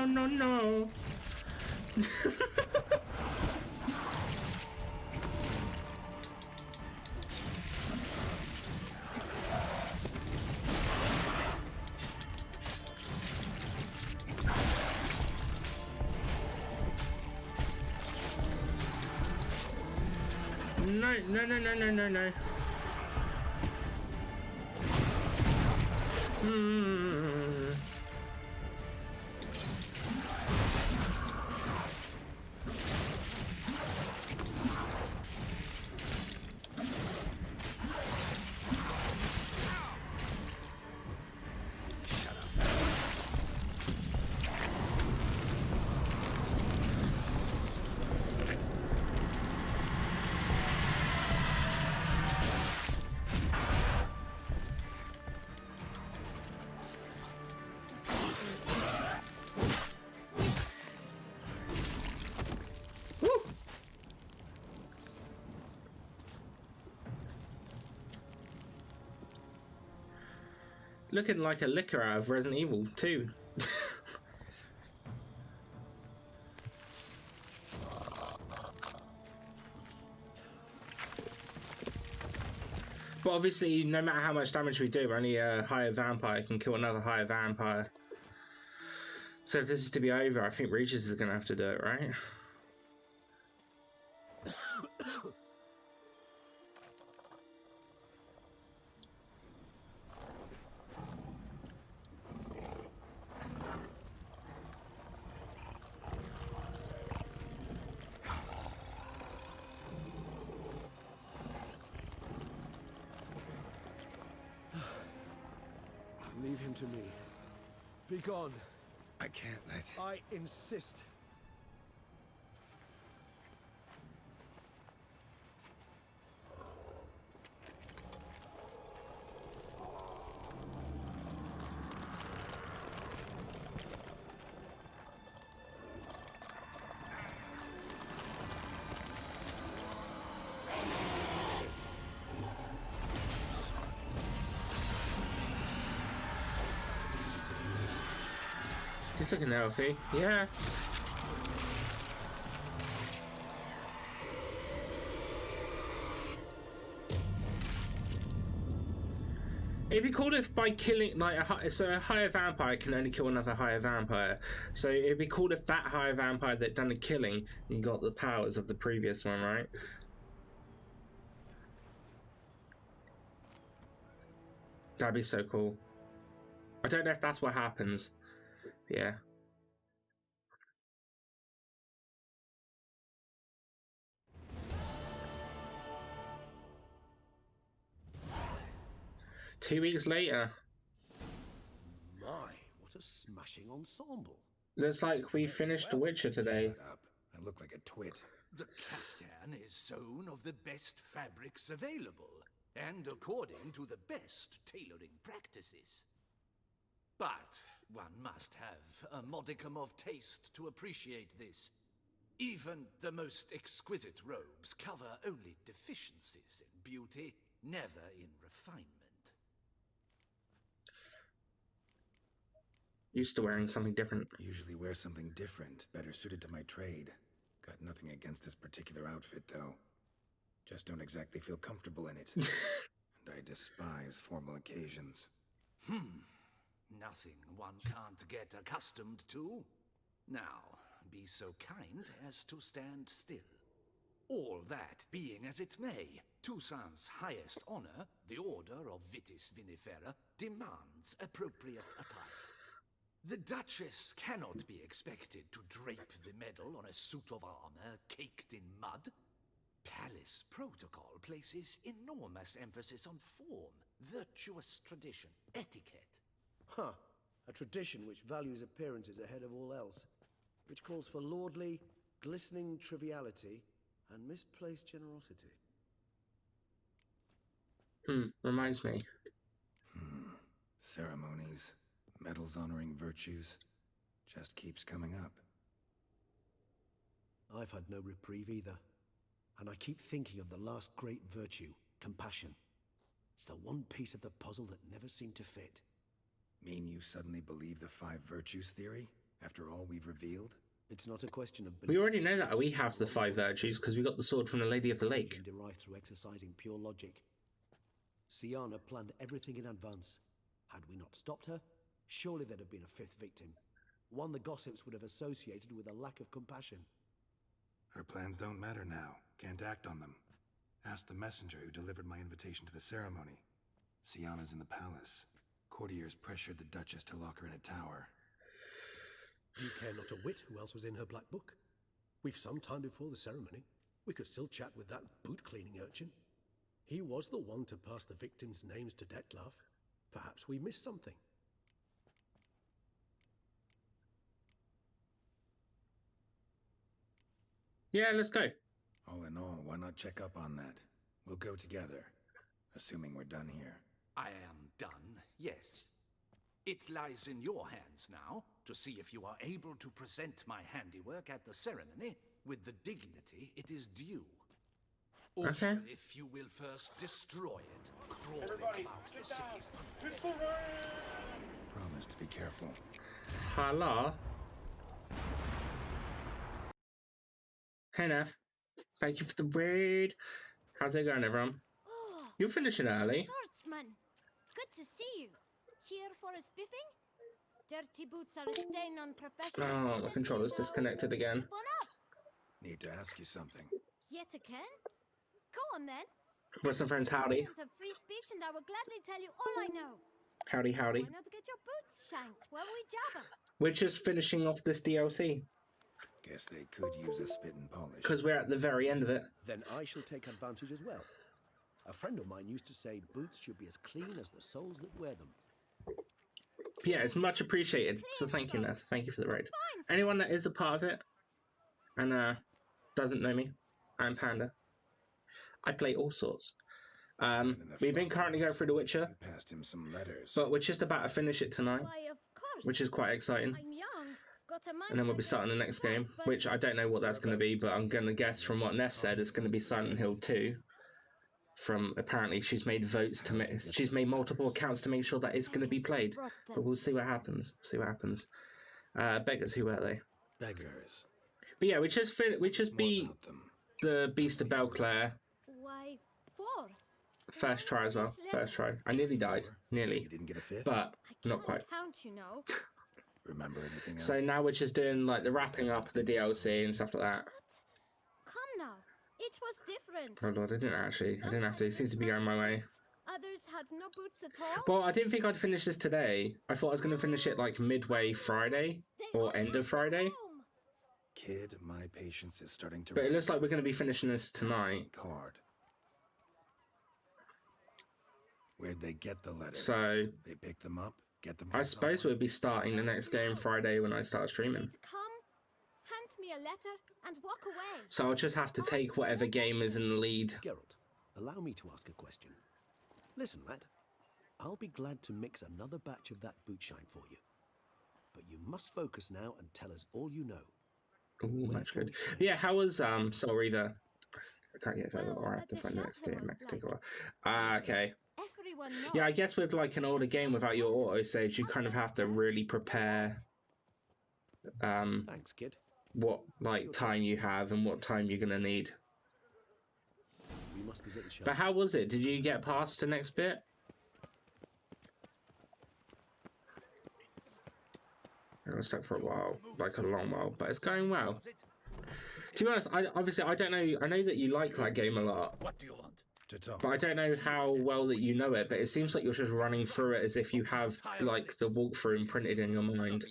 No. No. Looking like a liquor out of Resident Evil 2. But obviously, no matter how much damage we do, only a higher vampire can kill another higher vampire. So if this is to be over, I think Regis is going to have to do it, right? Leave him to me. Be gone. I can't let... I insist. He's looking healthy. Yeah. It'd be cool if by killing, like, a higher vampire can only kill another higher vampire. So it'd be cool if that higher vampire that done the killing and got the powers of the previous one, right? That'd be so cool. I don't know if that's what happens. Yeah. Two weeks later. My, what a smashing ensemble. Looks like we finished The Witcher today. Shut up. I look like a twit. The caftan is sewn of the best fabrics available, and according to the best tailoring practices. But one must have a modicum of taste to appreciate this. Even the most exquisite robes cover only deficiencies in beauty, never in refinement. Used to wearing something different. Usually wear something different, better suited to my trade. Got nothing against this particular outfit, though. Just don't exactly feel comfortable in it. And I despise formal occasions. Nothing one can't get accustomed to. Now, be so kind as to stand still. All that being as it may, Toussaint's highest honor, the Order of Vitis Vinifera, demands appropriate attire. The Duchess cannot be expected to drape the medal on a suit of armor caked in mud. Palace protocol places enormous emphasis on form, virtuous tradition, etiquette. Huh. A tradition which values appearances ahead of all else, which calls for lordly, glistening triviality and misplaced generosity. Reminds me. Ceremonies, medals honoring virtues, just keeps coming up. I've had no reprieve either, and I keep thinking of the last great virtue, compassion. It's the one piece of the puzzle that never seemed to fit. Mean you suddenly believe the 5 virtues theory, after all we've revealed? It's not a question of belief. We already know that we have the 5 virtues because we got the sword from the Lady of the Lake. Derived through exercising pure logic. Syanna planned everything in advance. Had we not stopped her, surely there'd have been a 5th victim. One the gossips would have associated with a lack of compassion. Her plans don't matter now. Can't act on them. Ask the messenger who delivered my invitation to the ceremony. Syanna's in the palace. Courtiers pressured the Duchess to lock her in a tower. Do you care not a whit who else was in her black book? We've some time before the ceremony. We could still chat with that boot-cleaning urchin. He was the one to pass the victims' names to Dettlaff. Perhaps we missed something. Yeah, let's go. All in all, why not check up on that? We'll go together, assuming we're done here. I am done, yes. It lies in your hands now to see if you are able to present my handiwork at the ceremony with the dignity it is due. Or Okay. if you will first destroy it, crawling about the city's Promise to be careful. Hello. Hey, Neff. Thank you for the raid. How's it going, everyone? You're finishing early. Swordsman, good to see you. Here for a spiffing? Dirty boots are a stain on professional. Oh, my controller's disconnected again. Keep on up. Need to ask you something. Yet again? Go on then. What's up, friends? Howdy. I want a free speech and I will gladly tell you all I know. Howdy, howdy. Why not get your boots shanked while we jabber? We're just finishing off this DLC. Guess they could use a spit and polish. Because we're at the very end of it. Then I shall take advantage as well. A friend of mine used to say boots should be as clean as the soles that wear them. Yeah, it's much appreciated. So thank you, Neff. Thank you for the raid. Anyone that is a part of it and doesn't know me, I'm Panda. I play all sorts. We've been currently going through The Witcher, Passed him some letters. but we're just about to finish it tonight, Why, of course. which is quite exciting. I'm young. Got a mind And then we'll be like a starting the next spring game, top, which I don't know what that's going to be, but I'm going to guess from what Neff said, it's going to be Silent Hill 2. From apparently she's made votes to make, she's made multiple accounts to make sure that it's going to be played. But we'll see what happens. See what happens. Beggars, who were they? Beggars. But yeah, we just beat the Beast of Belclair. Why, 4? First try as well. First try. I nearly died. Nearly. You didn't get a fifth? But not quite. Count, you know. Remember anything else? So now we're just doing like the wrapping up of the DLC and stuff like that. Come now. It was different. Oh lord, I didn't have to. It seems to be going my way. Others had no boots at all. Well, I didn't think I'd finish this today. I thought I was going to finish it like midway Friday or end of Friday. Kid, my patience is starting to. But it looks like we're going to be finishing this tonight. Hard. Where'd they get the letters? So They picked them up, get them. I suppose we'll be starting the next game Friday when I start streaming. Come, hand me a letter and walk away. So I'll just have to take whatever game is in the lead. Geralt, allow me to ask a question. Listen, lad. I'll be glad to mix another batch of that boot shine for you. But you must focus now and tell us all you know. Ooh, that's good. Yeah, how was Soul Reaver? I can't get further, or I have to find the next game. That could take a while. Okay. Yeah, I guess with like an older game without your auto saves, you kind of have to really prepare. Thanks, kid. What like time you have and what time you're gonna need. We must visit the shop. But how was it? Did you get past the next bit? I was stuck for a while, like a long while, but it's going well. To be honest, I don't know. I know that you like that game a lot. What do you want? To talk. But I don't know how well that you know it, but it seems like you're just running through it as if you have like the walkthrough imprinted in your mind.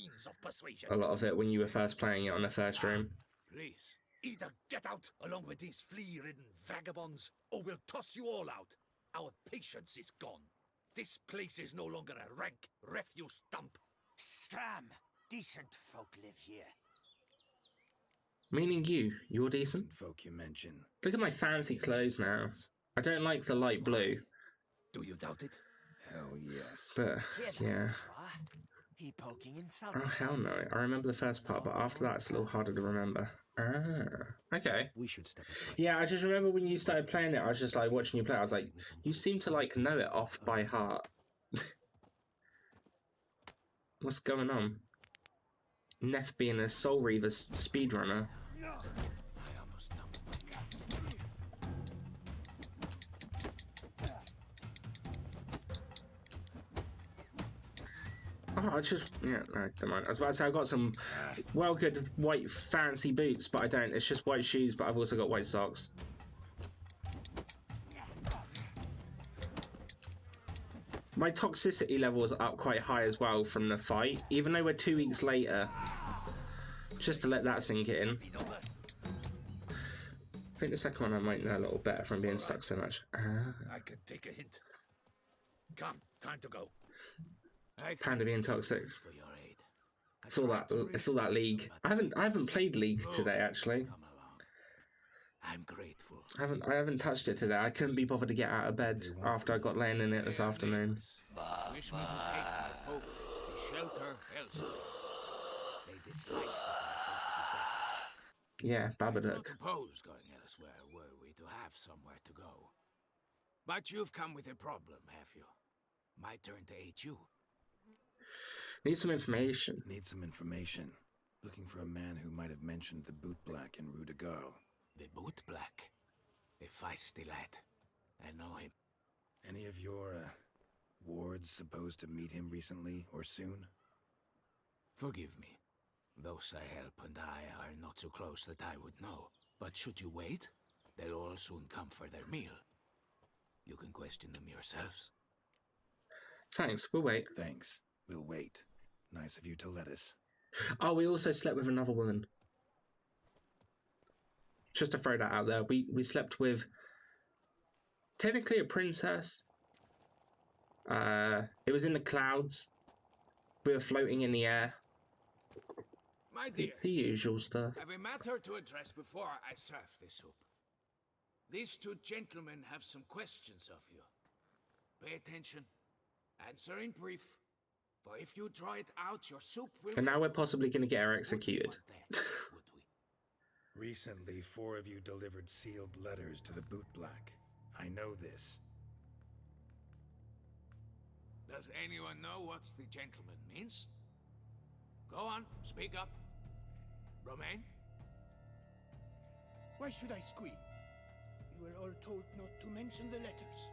A lot of it when you were first playing it on the first stream. Please, either get out along with these flea-ridden vagabonds, or we'll toss you all out. Our patience is gone. This place is no longer a rank refuse dump. Scram! Decent folk live here. Meaning you're decent. Folk you mention. Look at my fancy clothes now. I don't like the light blue. Do you doubt it? Hell yes. But yeah. He poking insult. Oh hell no! I remember the first part, but after that it's a little harder to remember. Ah, okay. We should step aside. Yeah, I just remember when you started playing it, I was just like watching you play. I was like, you seem to like know it off by heart. What's going on? Neff being a Soul Reaver speedrunner. I almost numbed my guts. Oh, I just no, never mind. I was about to say I got some well good white fancy boots, but I don't. It's just white shoes, but I've also got white socks. My toxicity level is up quite high as well from the fight, even though we're 2 weeks later. Just to let that sink in. I think the second one I might know a little better from being stuck so much. I could take a hint. Come, time to go. Panda being toxic. It's all that League. I haven't played League today actually. I'm grateful. I haven't touched it today. I couldn't be bothered to get out of bed after I got laying in it this afternoon. Wish me to take my folk to shelter elsewhere. They dislike Yeah, I do not Babadook. oppose going elsewhere were we to have somewhere to go. But you've come with a problem, have you? My turn to aid you. Need some information. Need some information. Looking for a man who might have mentioned the Boot Black in Rue de Garl. The Boot Black? A feisty lad. I know him. Any of your, wards supposed to meet him recently or soon? Forgive me. Those I help and I are not so close that I would know. But should you wait, they'll all soon come for their meal. You can question them yourselves. Thanks, we'll wait. Thanks, we'll wait. Nice of you to let us. Oh, we also slept with another woman. Just to throw that out there, we slept with technically a princess. It was in the clouds. We were floating in the air. My dear, The usual stuff. I have a matter to address before I serve the soup. These two gentlemen have some questions of you. Pay attention. Answer in brief. For if you draw it out, your soup will... And now we're possibly going to get her executed. Recently, 4 of you delivered sealed letters to the Boot Black. I know this. Does anyone know what the gentleman means? Go on, speak up. Romain? Why should I squeal? We were all told not to mention the letters.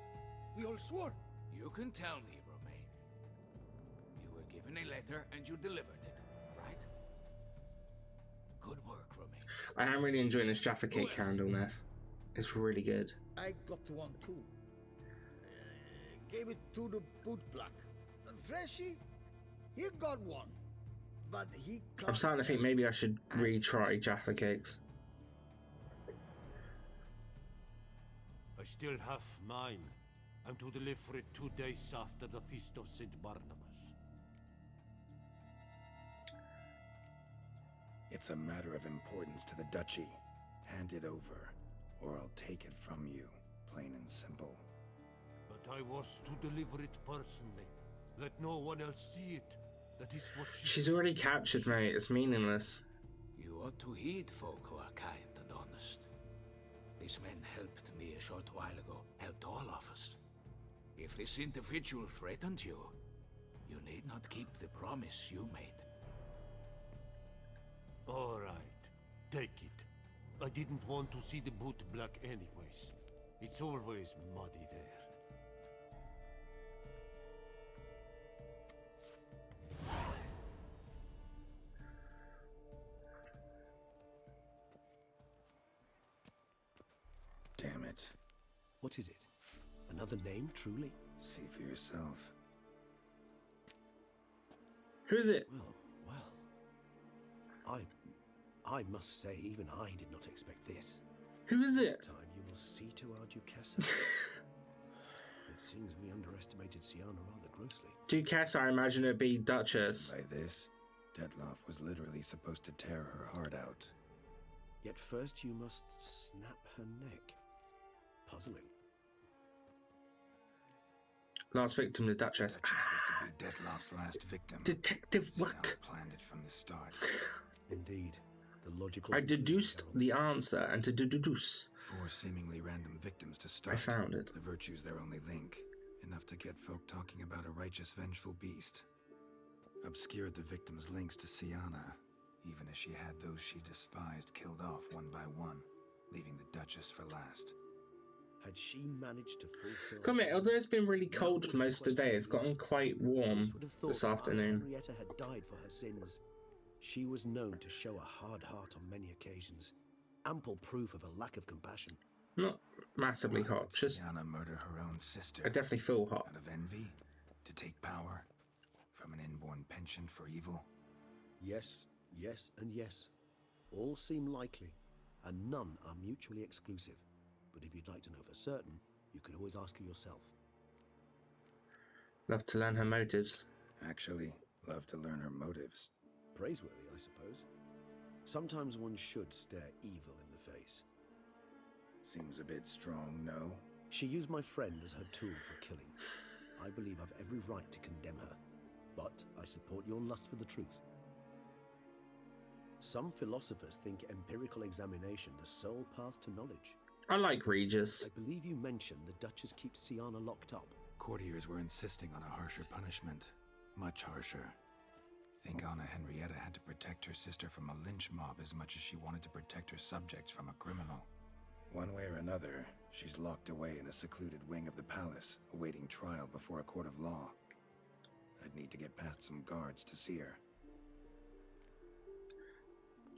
We all swore. You can tell me, Romain. You were given a letter and you delivered it, right? Good work, Romain. I am really enjoying this Jaffa Cake candle, Neff. It's really good. I got one too. Gave it to the Boot Black. Freshie, he got one. But he I'm starting to think maybe I should retry Jaffa Cakes. I still have mine. I'm to deliver it 2 days after the Feast of St. Barnabas. It's a matter of importance to the Duchy. Hand it over, or I'll take it from you, plain and simple. But I was to deliver it personally. Let no one else see it. That is what She's already captured, mate. It's meaningless. You ought to heed folk who are kind and honest. This man helped me a short while ago, helped all of us. If this individual threatened you, you need not keep the promise you made. All right, take it. I didn't want to see the Boot Black anyways. It's always muddy there. Damn it. What is it? Another name, truly? See for yourself. Who is it? Well. I must say, even I did not expect this. Who is This it? time you will see to our Duquesa. It seems we underestimated Siana rather grossly. Duchess, I imagine it'd be Duchess. By this, Dettlaff was literally supposed to tear her heart out. Yet first you must snap her neck. Puzzling. Last victim, the Duchess. Duchess was to be Dettlaff's last victim. Detective Siana work. planned it from the start. Indeed. The logical... I deduced the answer, and to deduce. 4 seemingly random victims to start. I found it. The virtue's their only link. Enough to get folk talking about a righteous, vengeful beast. Obscured the victim's links to Siana, even as she had those she despised killed off one by one, leaving the Duchess for last. Had she managed to fulfill... Come here, although it's been really cold most of the day, it's gotten quite warm this afternoon. Henrietta had died for her sins. She was known to show a hard heart on many occasions. Ample proof of a lack of compassion. Not massively hot, just... Siana murder her own sister. I definitely feel hot. Out of envy? To take power? From an inborn penchant for evil? Yes, yes, and yes. All seem likely, and none are mutually exclusive. But if you'd like to know for certain, you could always ask her yourself. Love to learn her motives. Actually, love to learn her motives. Praiseworthy, I suppose. Sometimes one should stare evil in the face. Seems a bit strong, no? She used my friend as her tool for killing. I believe I've every right to condemn her, but I support your lust for the truth. Some philosophers think empirical examination the sole path to knowledge. I like Regis. I believe you mentioned the Duchess keeps Siana locked up. Courtiers were insisting on a harsher punishment. Much harsher. Think Anna Henrietta had to protect her sister from a lynch mob as much as she wanted to protect her subjects from a criminal. One way or another, she's locked away in a secluded wing of the palace, awaiting trial before a court of law. I'd need to get past some guards to see her.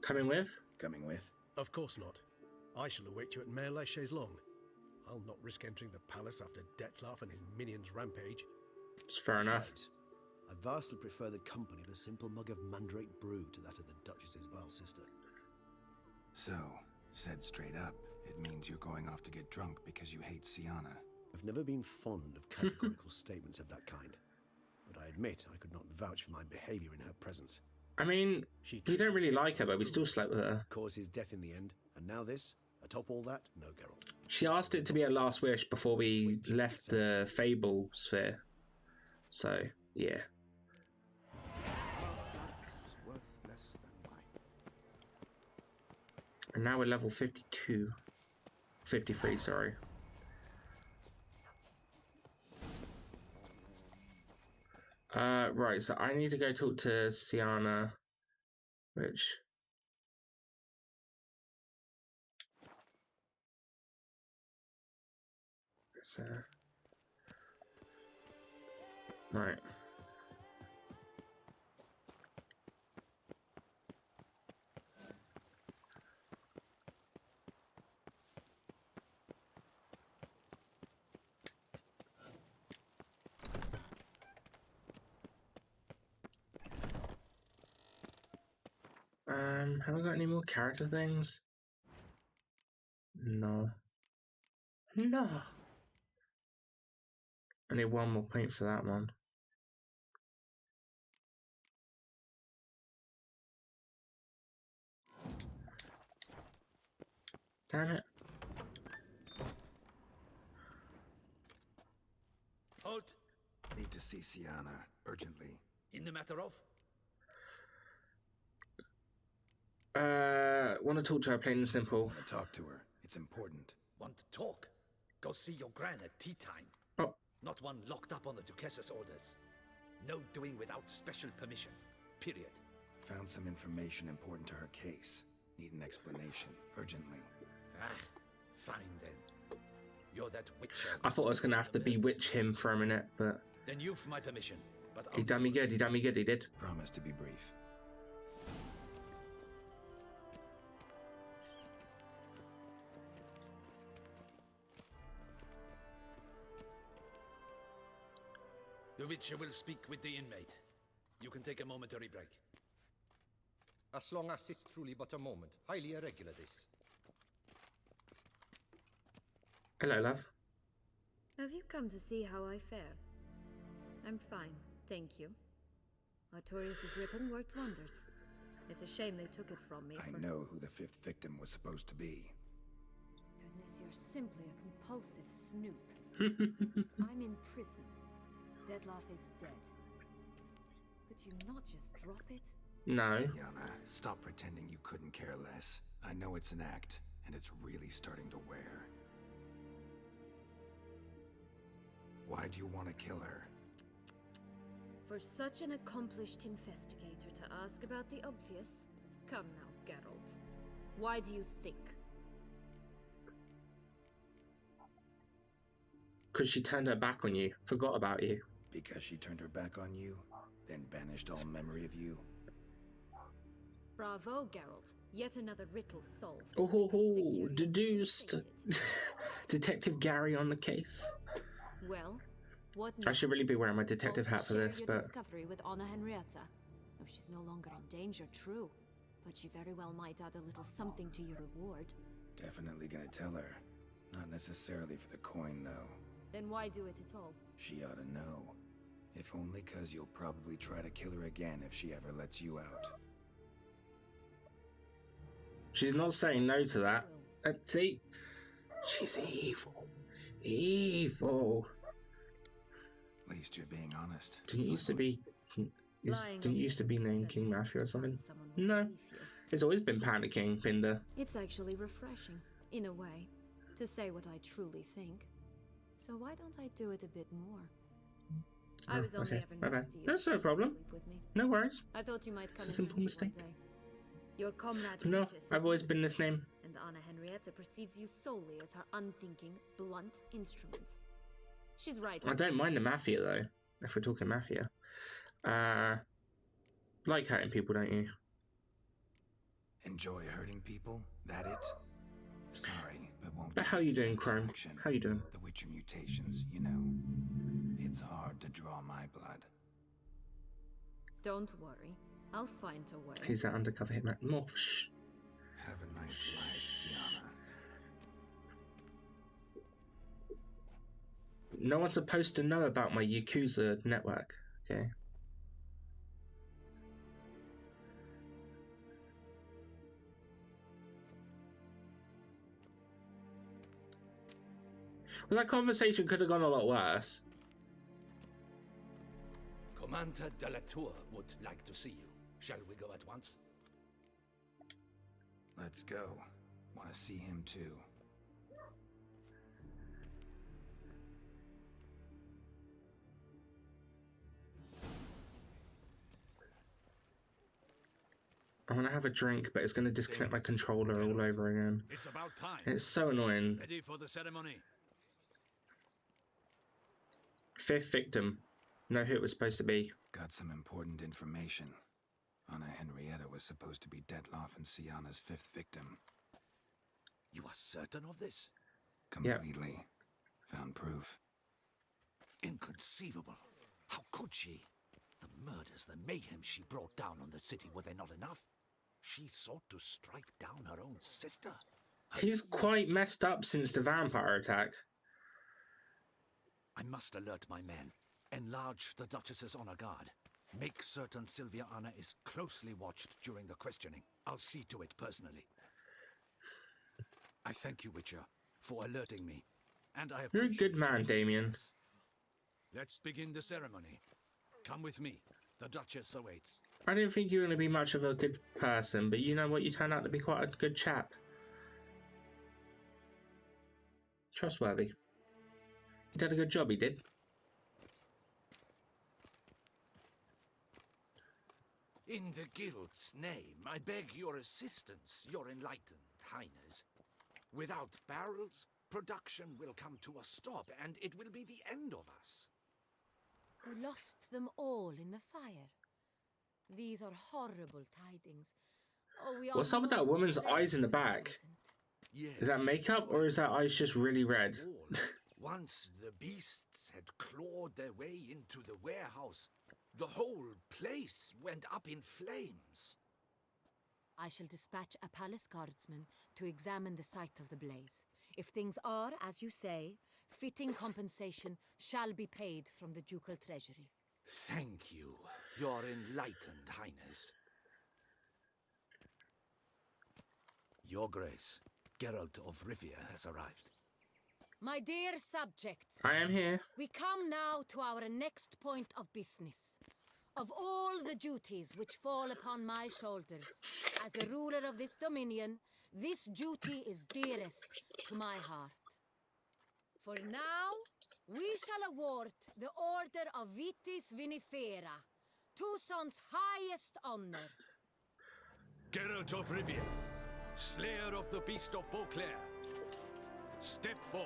Coming with? Coming with? Of course not. I shall await you at Mare La Chaise-Longue. I'll not risk entering the palace after Dettlaff and his minions rampage. It's fair enough. Besides, I vastly prefer the company of a simple mug of mandrake brew to that of the Duchess's vile sister. So, said straight up, it means you're going off to get drunk because you hate Siana. I've never been fond of categorical statements of that kind, but I admit I could not vouch for my behavior in her presence. I mean, we don't really like her, but we still slept with her. Caused his death in the end, and now this? Atop all that? No, Geralt. She asked it to be her last wish before we left the Fable sphere. So, yeah. That's worth less than mine. And now we're level 52. 53, sorry. Right, so I need to go talk to Siana, which... So... Right. Have I got any more character things? No. No. I need one more point for that one. Damn it. Halt! Need to see Siana, urgently. In the matter of? Want to talk to her, plain and simple. Want to talk to her. It's important. Want to talk? Go see your gran at tea time. Oh. Not one locked up on the Duchess's orders. No doing without special permission. Period. Found some information important to her case. Need an explanation, urgently. Ah, fine then. You're that witcher. I thought I was going to have to bewitch him for a minute, but... Then you've my permission. But he done me good, he done me good, he did. Promise to be brief. The Witcher will speak with the inmate. You can take a momentary break. As long as it's truly but a moment. Highly irregular, this. Hello, love. Have you come to see how I fare? I'm fine, thank you. Artorius' ribbon worked wonders. It's a shame they took it from me. I know who the fifth victim was supposed to be. Goodness, you're simply a compulsive snoop. I'm in prison. Dettlaff is dead. Could you not just drop it? No. Siana, stop pretending you couldn't care less. I know it's an act, and it's really starting to wear. Why do you want to kill her? For such an accomplished investigator to ask about the obvious? Come now, Geralt. Why do you think? Because she turned her back on you, forgot about you. Because she turned her back on you, then banished all memory of you? Bravo, Geralt. Yet another riddle solved. Oh, deduced. Detective Gary on the case. Well, what I should really be wearing my detective hat for this, your but... discovery with Anna Henrietta. No, she's no longer in danger, true. But she very well might add a little something to your reward. Definitely gonna tell her. Not necessarily for the coin, though. Then why do it at all? She ought to know. If only 'cause you'll probably try to kill her again if she ever lets you out. She's not saying no to that. See? She's evil. Evil. At least you're being honest. Didn't used to be... Didn't used to be named King Matthew or something? No. He's always been panicking, Pinder. It's actually refreshing, in a way, to say what I truly think. So why don't I do it a bit more? I was only ever nice to you. That's no problem. Sleep with me. No worries. I thought you might come It's a simple mistake. one day. Your comrade No, Regis I've is always easy, been this name. and Anna Henrietta perceives you solely as her unthinking, blunt instrument. She's right. I don't mind the mafia though. If we're talking mafia, like hurting people, don't you? Enjoy hurting people? That it? Sorry, but won't. But how you doing, Chrome? How you doing? The Witcher mutations, you know. It's hard to draw my blood. Don't worry. I'll find a way. He's that undercover hitman. Morph. Have a nice life, Sienna. No one's supposed to know about my Yakuza network, okay? Well, that conversation could have gone a lot worse. Commander de la Tour would like to see you. Shall we go at once? Let's go. Want to see him too. I want to have a drink, but it's going to disconnect my controller all over again. It's about time. It's so annoying. Ready for the ceremony? 5th victim. Know who it was supposed to be. Got some important information. Anna Henrietta was supposed to be Detloff and Sienna's 5th victim. You are certain of this? Completely. Found proof. Inconceivable. How could she? The murders, the mayhem she brought down on the city, were they not enough? She sought to strike down her own sister. He's quite messed up since the vampire attack. I must alert my men. Enlarge the Duchess's honor guard. Make certain Sylvia Anna is closely watched during the questioning. I'll see to it personally. I thank you, Witcher, for alerting me. And I You're a appreciate good man, your Damien. efforts. Let's begin the ceremony. Come with me. The Duchess awaits. I didn't think you were going to be much of a good person, but you know what? You turned out to be quite a good chap. Trustworthy. He did a good job, he did. In the Guild's name, I beg your assistance, your enlightened highness. Without barrels, production will come to a stop, and it will be the end of us. You lost them all in the fire. These are horrible tidings. Oh, we What's up with that woman's eyes in the back? Yes, Is that makeup, or is that eyes just really red? Once the beasts had clawed their way into the warehouse, the whole place went up in flames. I shall dispatch a palace guardsman to examine the site of the blaze. If things are, as you say, fitting compensation shall be paid from the ducal treasury. Thank you, your enlightened highness. Your Grace, Geralt of Rivia has arrived. My dear subjects, I am here. we come now to our next point of business. Of all the duties which fall upon my shoulders, as the ruler of this dominion, this duty is dearest to my heart. For now, we shall award the Order of Vitis Vinifera, Tucson's highest honor. Geralt of Rivia, Slayer of the Beast of Beauclair, step forth.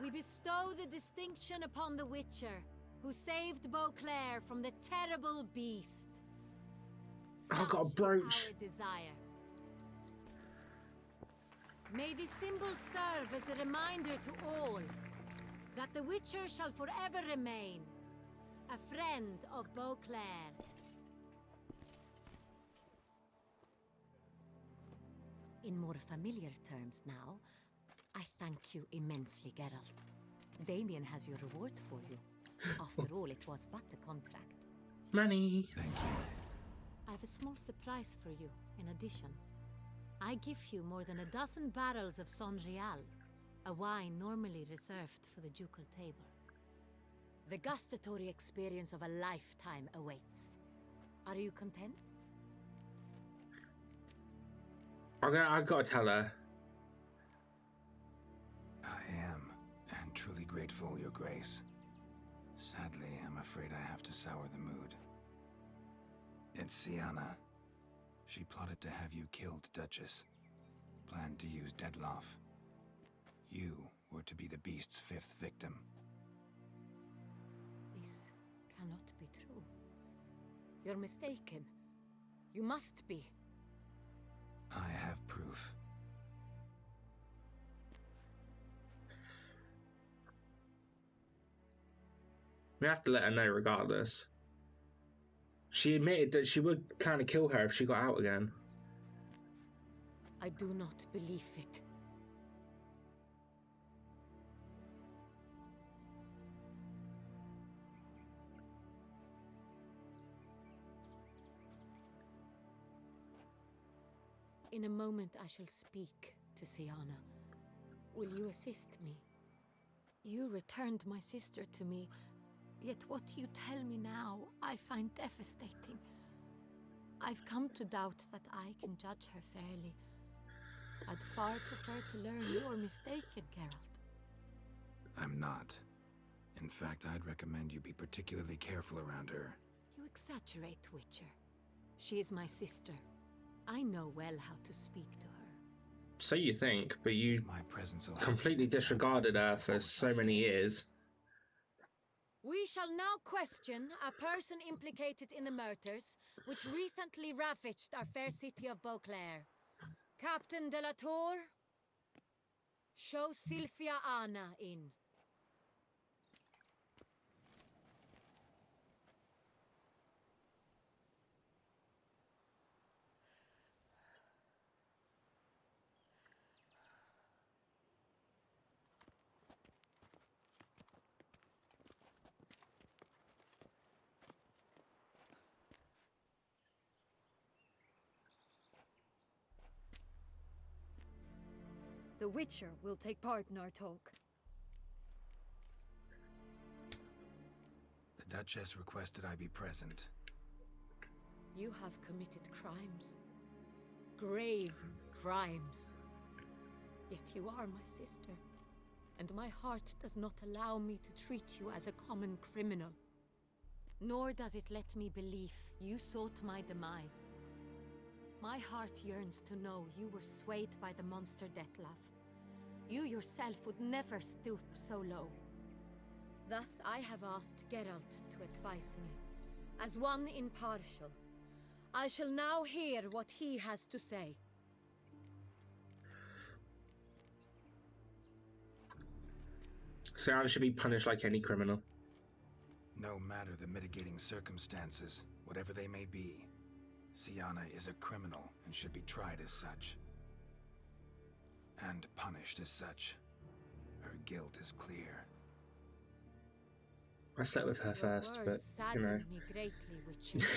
We bestow the distinction upon the Witcher, who saved Beauclair from the terrible beast. I got a Such is brooch. our desire. May this symbol serve as a reminder to all that the Witcher shall forever remain a friend of Beauclair. In more familiar terms now, I thank you immensely, Geralt. Damien has your reward for you. After all, it was but a contract. Money. Thank you. I have a small surprise for you, in addition. I give you more than 12 barrels of Son Real, a wine normally reserved for the ducal table. The gustatory experience of a lifetime awaits. Are you content? I've got to tell her. I am, and truly grateful, Your Grace. Sadly, I'm afraid I have to sour the mood. It's Sienna. She plotted to have you killed, Duchess. Planned to use Dettlaff. You were to be the beast's 5th victim. This cannot be true. You're mistaken. You must be. I have proof. We have to let her know regardless. She admitted that she would kind of kill her if she got out again. I do not believe it. In a moment I shall speak to Sienna. Will you assist me? You returned my sister to me, yet what you tell me now I find devastating. I've come to doubt that I can judge her fairly. I'd far prefer to learn you're mistaken, Geralt. I'm not. In fact, I'd recommend you be particularly careful around her. You exaggerate, Witcher. She is my sister. I know well how to speak to her. So you think, but you My presence completely disregarded her for so many years. We shall now question a person implicated in the murders which recently ravaged our fair city of Beauclair. Captain de la Tour, show Sylvia Anna in. The Witcher will take part in our talk. The Duchess requested I be present. You have committed crimes. Grave crimes. Yet you are my sister, and my heart does not allow me to treat you as a common criminal. Nor does it let me believe you sought my demise. My heart yearns to know you were swayed by the monster Dettlaff. You yourself would never stoop so low. Thus I have asked Geralt to advise me. As one impartial, I shall now hear what he has to say. Sienna should be punished like any criminal. No matter the mitigating circumstances, whatever they may be, Sienna is a criminal and should be tried as such. And punished as such. Her guilt is clear. I slept with her first, Your but words you know. sadden me greatly, Witcher.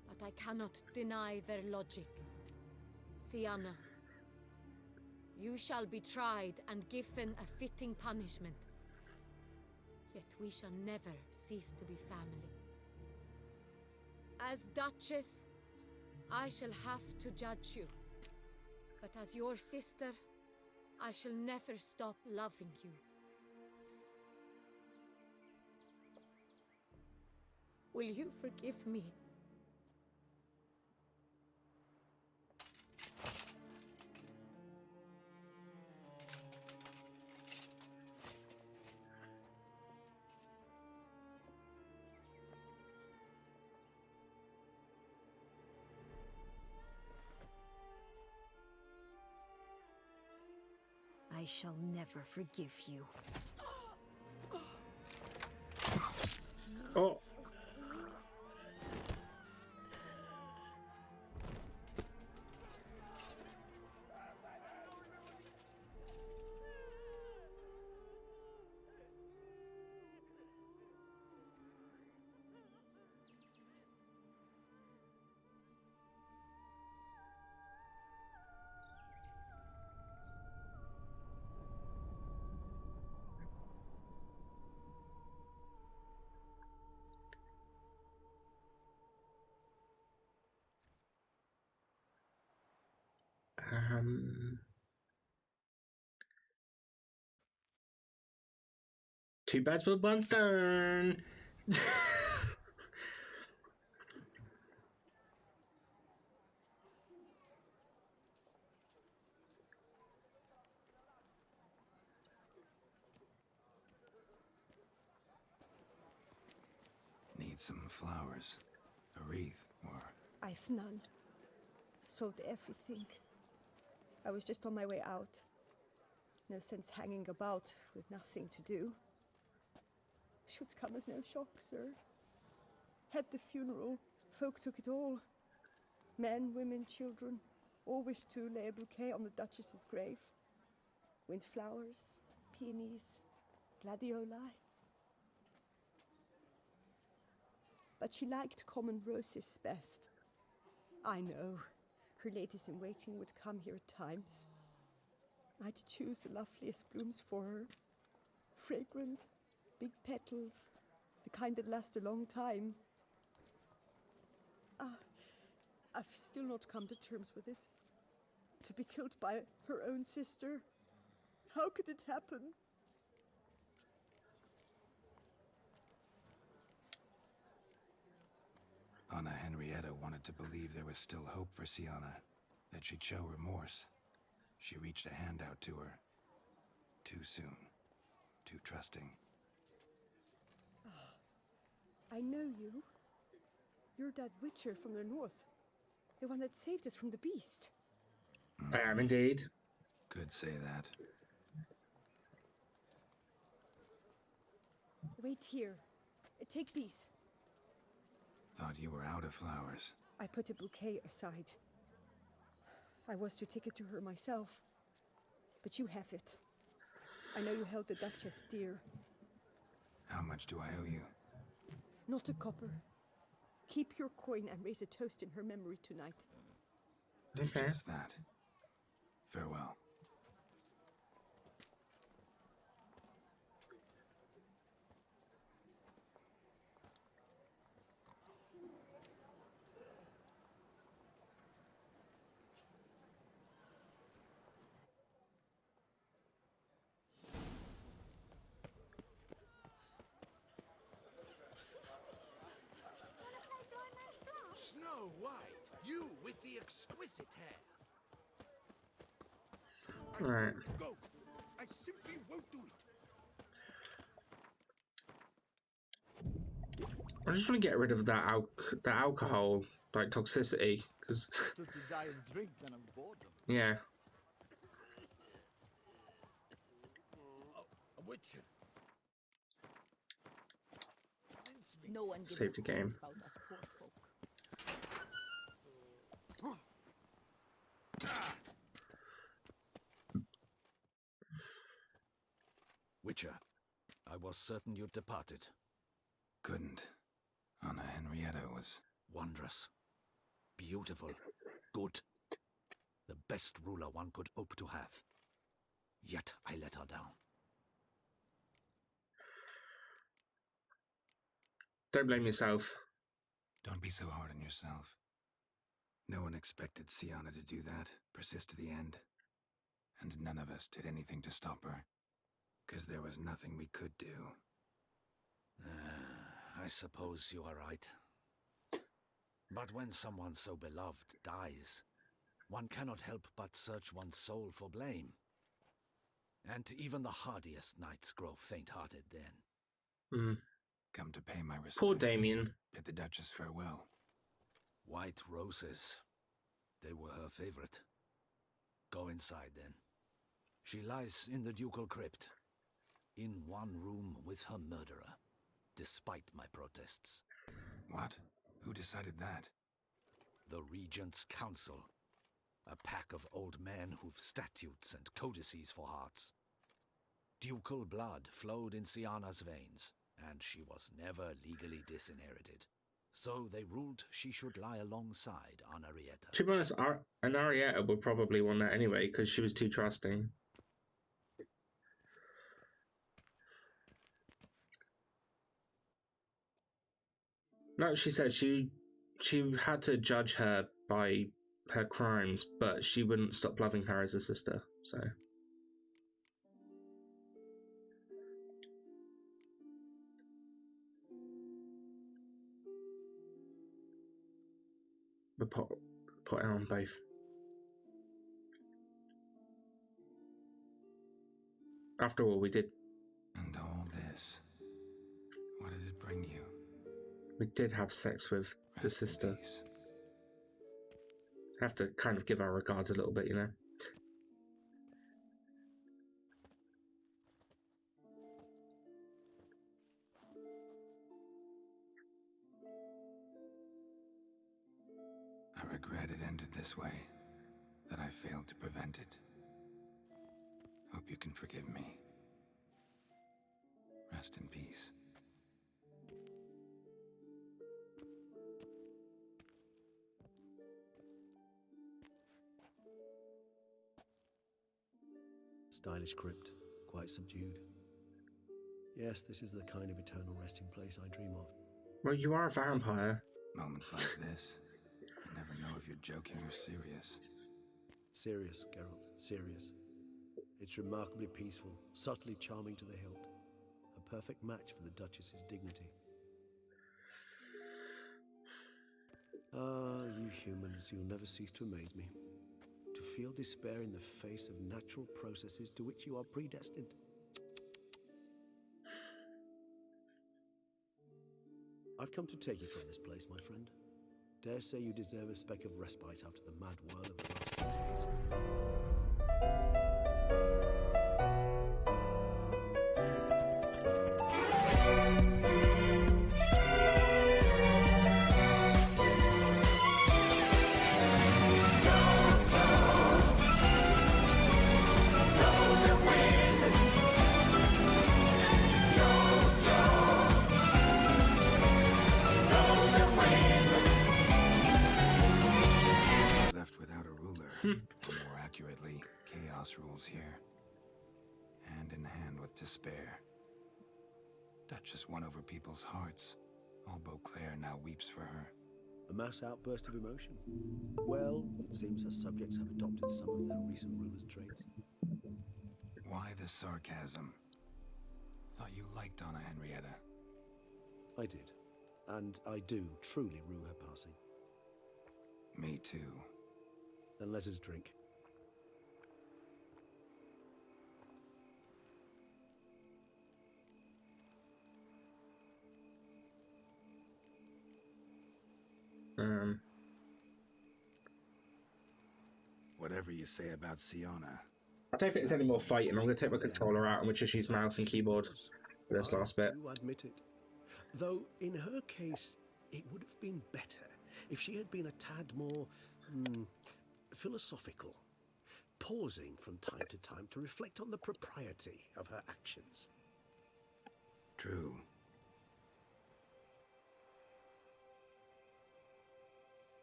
But I cannot deny their logic. Sienna, you shall be tried and given a fitting punishment. Yet we shall never cease to be family. As Duchess, I shall have to judge you. But as your sister, I shall never stop loving you. Will you forgive me? I shall never forgive you. Oh. Two birds with one stone. Need some flowers, a wreath, or... I've none. Sold everything. I was just on my way out. No sense hanging about with nothing to do. Should come as no shock, sir. Had the funeral. Folk took it all. Men, women, children, all wished to lay a bouquet on the Duchess's grave. Windflowers, peonies, gladioli. But she liked common roses best. I know. Her ladies-in-waiting would come here at times. I'd choose the loveliest blooms for her. Fragrant, big petals, the kind that last a long time. I've still not come to terms with it. To be killed by her own sister. How could it happen? Anna Henrietta wanted to believe there was still hope for Sienna, that she'd show remorse. She reached a hand out to her. Too soon. Too trusting. I know you. You're that witcher from the north. The one that saved us from the beast. I am indeed. Could say that. Wait here. Take these. Thought you were out of flowers. I put a bouquet aside. I was to take it to her myself. But you have it. I know you held the Duchess dear. How much do I owe you? Not a copper. Keep your coin and raise a toast in her memory tonight. Do just that. Farewell. Snow White, you with the exquisite hair. Right. Go! I simply won't do it. I just want to get rid of that alcohol, like toxicity, because To die of drink than of boredom. yeah. A witcher. No one gives Saved the a game. about us poor folk. Witcher, I was certain you'd departed. Couldn't. Anna Henrietta was... Wondrous. Beautiful. Good. The best ruler one could hope to have. Yet I let her down. Don't blame yourself. Don't be so hard on yourself. No one expected Sienna to do that, persist to the end. And none of us did anything to stop her. 'Cause there was nothing we could do. I suppose you are right. But when someone so beloved dies, one cannot help but search one's soul for blame. And even the hardiest knights grow faint-hearted then. Come to pay my respects. Poor Damien. Bid the Duchess farewell. White roses. They were her favorite. Go inside then. She lies in the ducal crypt. In one room with her murderer, despite my protests. What? Who decided that? The Regent's Council. A pack of old men who've statutes and codices for hearts. Ducal blood flowed in Sienna's veins, and she was never legally disinherited. So they ruled she should lie alongside Anarietta. To be honest, an Arietta would probably want that anyway, because she was too trusting. No, she said she had to judge her by her crimes, but she wouldn't stop loving her as a sister, so... We'll put it on both. After all, we did... And all this, what did it bring you? We did have sex with the sister. Have to kind of give our regards a little bit, you know? I regret it ended this way, that I failed to prevent it. Hope you can forgive me. Rest in peace. Stylish crypt, quite subdued. Yes, this is the kind of eternal resting place I dream of. Well, you are a vampire. Moments like this, I never know if you're joking or serious. Serious, Geralt, serious. It's remarkably peaceful, subtly charming to the hilt. A perfect match for the Duchess's dignity. Ah, you humans, you'll never cease to amaze me. To feel despair in the face of natural processes to which you are predestined. I've come to take you from this place, my friend. Dare say you deserve a speck of respite after the mad whirl of the last few days. More accurately, chaos rules here. Hand in hand with despair. Duchess won over people's hearts. All Beauclair now weeps for her. A mass outburst of emotion. Well, it seems her subjects have adopted some of their recent ruler's traits. Why the sarcasm? Thought you liked Donna Henrietta. I did. And I do truly rue her passing. Me too. Then let us drink. Whatever you say about Siona. I don't think there's any more fighting. I'm going to take my controller out and we'll just use mouse and keyboard for this last bit. I do admit it. Though, in her case, it would have been better if she had been a tad more... philosophical, pausing from time to time to reflect on the propriety of her actions. True.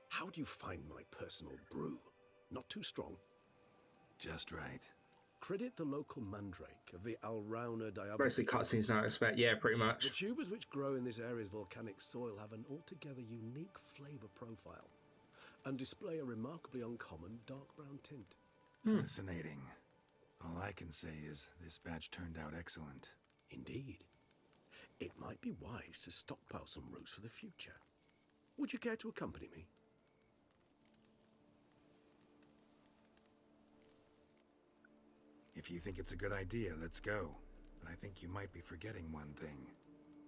How do you find my personal brew? Not too strong? Just right. Credit the local mandrake of the Alrauna diabolicus. Mostly cutscenes now, I expect. Yeah, pretty much. The tubers which grow in this area's volcanic soil have an altogether unique flavour profile and display a remarkably uncommon dark brown tint. Fascinating. All I can say is this batch turned out excellent. Indeed. It might be wise to stockpile some roots for the future. Would you care to accompany me? If you think it's a good idea, let's go. But I think you might be forgetting one thing.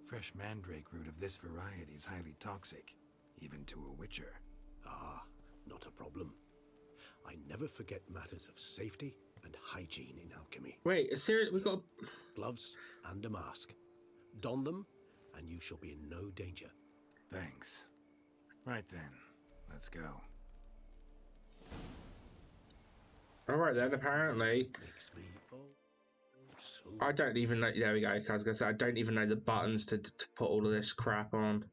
Fresh mandrake root of this variety is highly toxic, even to a witcher. Ah, not a problem. I never forget matters of safety and hygiene in alchemy. Wait, seriously, we've got gloves and a mask. Don them, and you shall be in no danger. Thanks. Right then, let's go. Alright then, apparently. I don't even know. There we go. I was going to say, I don't even know the buttons to put all of this crap on.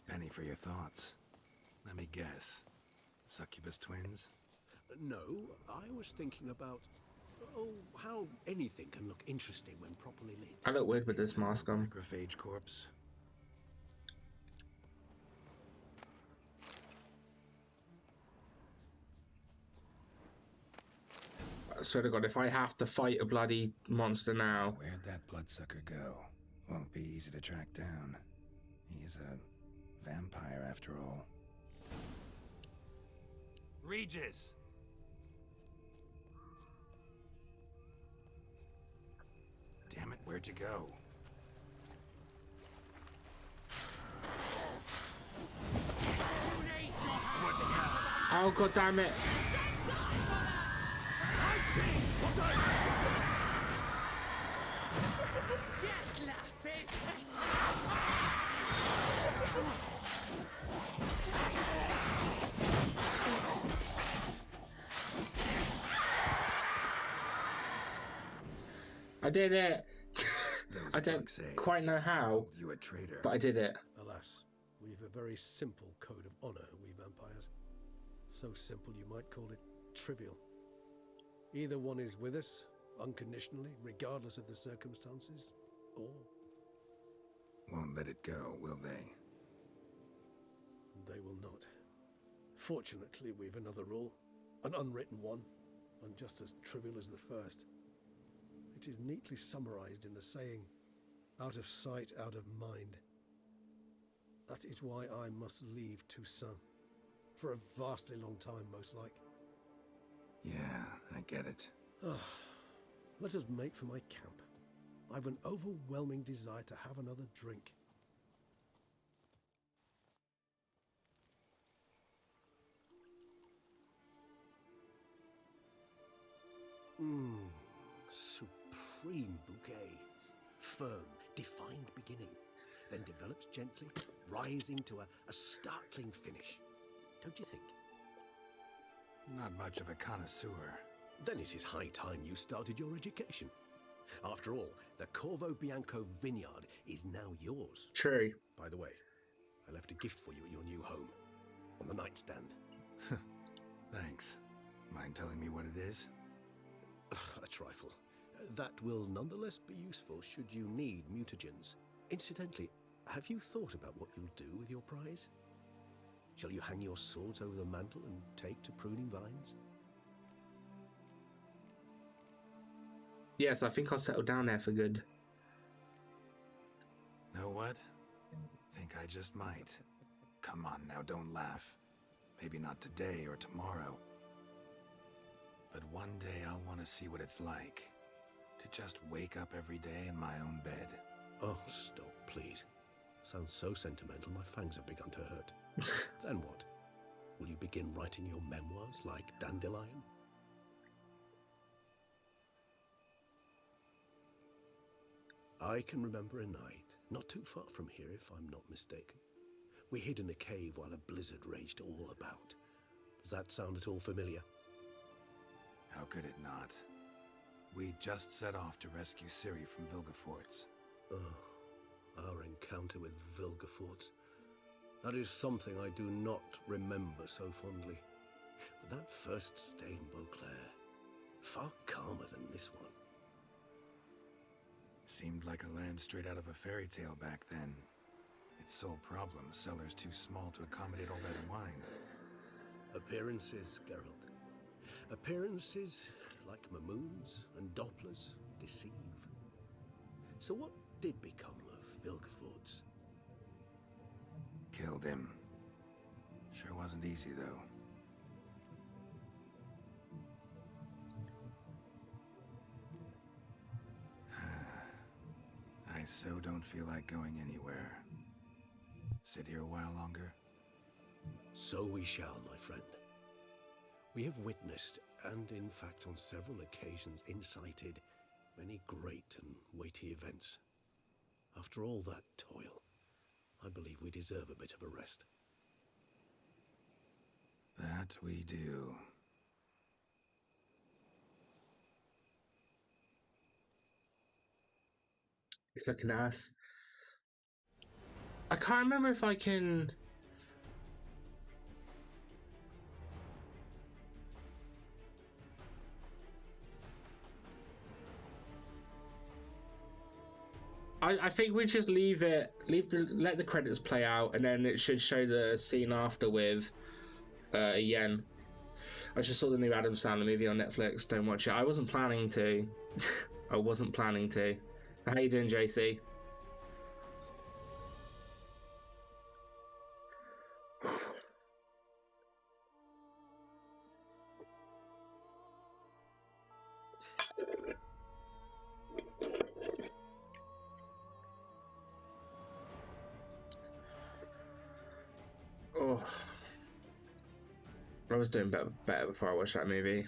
Penny for your thoughts. Let me guess. Succubus twins? No, I was thinking about how anything can look interesting when properly lit. I look weird with this mask on. Necrophage corpse? I swear to God, if I have to fight a bloody monster now. Where'd that bloodsucker go? Won't be easy to track down. He's a vampire after all. Regis! Damn it, where'd you go? Oh, God damn it. I did it. I don't quite know how, you a traitor. but I did it. Alas, we've a very simple code of honor, we vampires. So simple you might call it trivial. Either one is with us, unconditionally, regardless of the circumstances, or... Won't let it go, will they? They will not. Fortunately, we've another rule, an unwritten one, and just as trivial as the first. It is neatly summarized in the saying, out of sight, out of mind. That is why I must leave Toussaint. For a vastly long time, most like. Yeah, I get it. Let us make for my camp. I've an overwhelming desire to have another drink. Supreme bouquet. Firm, defined beginning, then develops gently, rising to a startling finish. Don't you think? Not much of a connoisseur. Then it is high time you started your education. After all, the Corvo Bianco vineyard is now yours. True. By the way, I left a gift for you at your new home. On the nightstand. Thanks. Mind telling me what it is? A trifle. That will nonetheless be useful should you need mutagens. Incidentally, have you thought about what you'll do with your prize? Shall you hang your swords over the mantle and take to pruning vines? Yes, I think I'll settle down there for good. Know what? Think I just might. Come on now, don't laugh. Maybe not today or tomorrow. But one day I'll want to see what it's like. To just wake up every day in my own bed. Oh, stop, please. Sounds so sentimental, my fangs have begun to hurt. Then what? Will you begin writing your memoirs like Dandelion? I can remember a night, not too far from here if I'm not mistaken. We hid in a cave while a blizzard raged all about. Does that sound at all familiar? How could it not? We just set off to rescue Ciri from Vilgefortz. Oh, our encounter with Vilgefortz. That is something I do not remember so fondly. But that first stay in Beauclair, far calmer than this one. Seemed like a land straight out of a fairy tale back then. Its sole problem, cellars too small to accommodate all that wine. Appearances, Geralt. Appearances, like Mamoons and Dopplers, deceive. So what did become of Vilgefortz? Killed him. Sure wasn't easy, though. I so don't feel like going anywhere. Sit here a while longer? So we shall, my friend. We have witnessed, and in fact on several occasions incited, many great and weighty events. After all that toil, I believe we deserve a bit of a rest. That we do. He's looking at us. I can't remember if I can... I think we just let the credits play out, and then it should show the scene after with Yen. I just saw the new Adam Sandler movie on Netflix. Don't watch it. I wasn't planning to. I wasn't planning to. How you doing, JC? Oh, I was doing better before I watched that movie.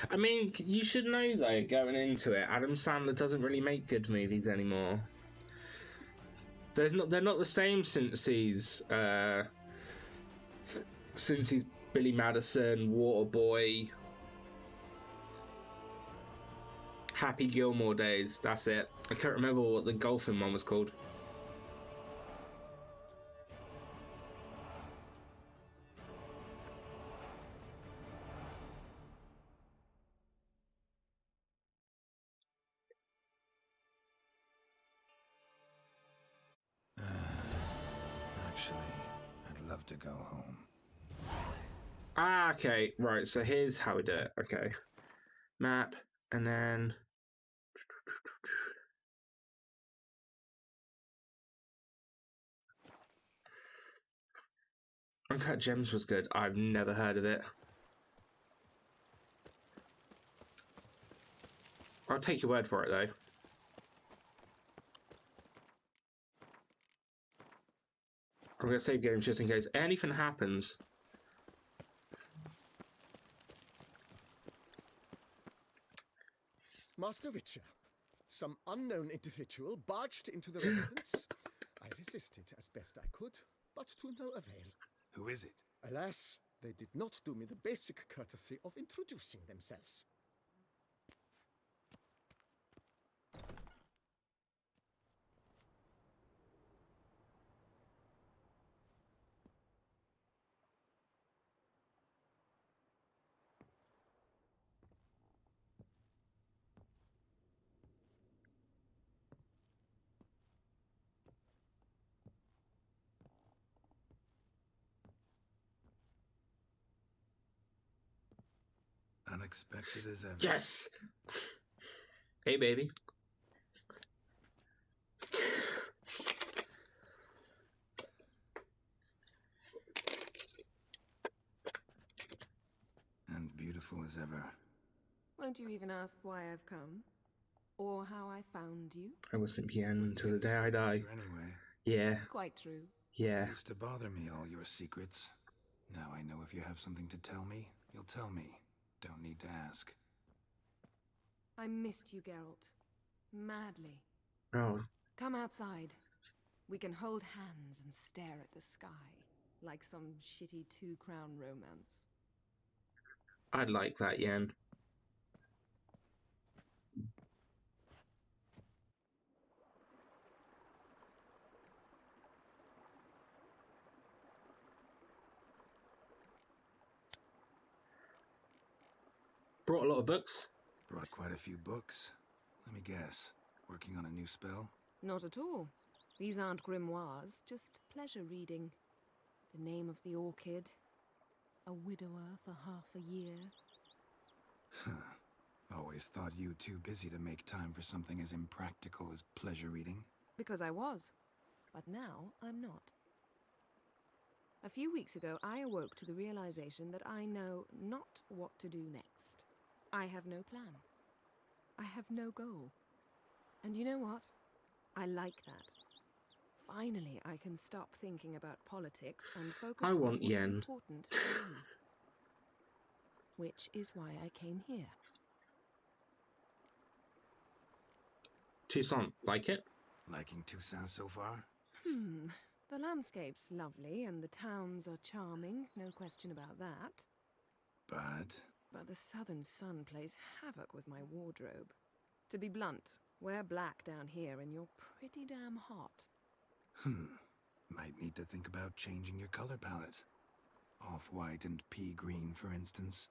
I mean, you should know though, going into it, Adam Sandler doesn't really make good movies anymore. They're not the same since he's Billy Madison, Waterboy, Happy Gilmore days. That's it. I can't remember what the golfing one was called. To go home. Ah, okay, right, so here's how we do it. Okay, map, and then Uncut Gems was good. I've never heard of it. I'll take your word for it though. I'm going to save games just in case anything happens. Master Witcher, some unknown individual barged into the residence. I resisted as best I could, but to no avail. Who is it? Alas, they did not do me the basic courtesy of introducing themselves. Unexpected as ever. Yes! Hey, baby. And beautiful as ever. Won't you even ask why I've come? Or how I found you? I wasn't Yen until the day I die. Anyway. Yeah. Quite true. Yeah. Used to bother me, all your secrets. Now I know if you have something to tell me, you'll tell me. Don't need to ask. I missed you, Geralt. Madly. Oh. Come outside. We can hold hands and stare at the sky, like some shitty two-crown romance. I'd like that, Yen. Brought a lot of books. Brought quite a few books. Let me guess. Working on a new spell? Not at all. These aren't grimoires, just pleasure reading. The Name of the Orchid. A widower for half a year. Always thought you too busy to make time for something as impractical as pleasure reading. Because I was. But now I'm not. A few weeks ago, I awoke to the realization that I know not what to do next. I have no plan. I have no goal. And you know what? I like that. Finally, I can stop thinking about politics and focus on what's important to me. Which is why I came here. Toussaint, like it? Liking Toussaint so far? The landscape's lovely and the towns are charming, no question about that. But the southern sun plays havoc with my wardrobe. To be blunt, wear black down here and you're pretty damn hot. Might need to think about changing your color palette. Off-white and pea green, for instance.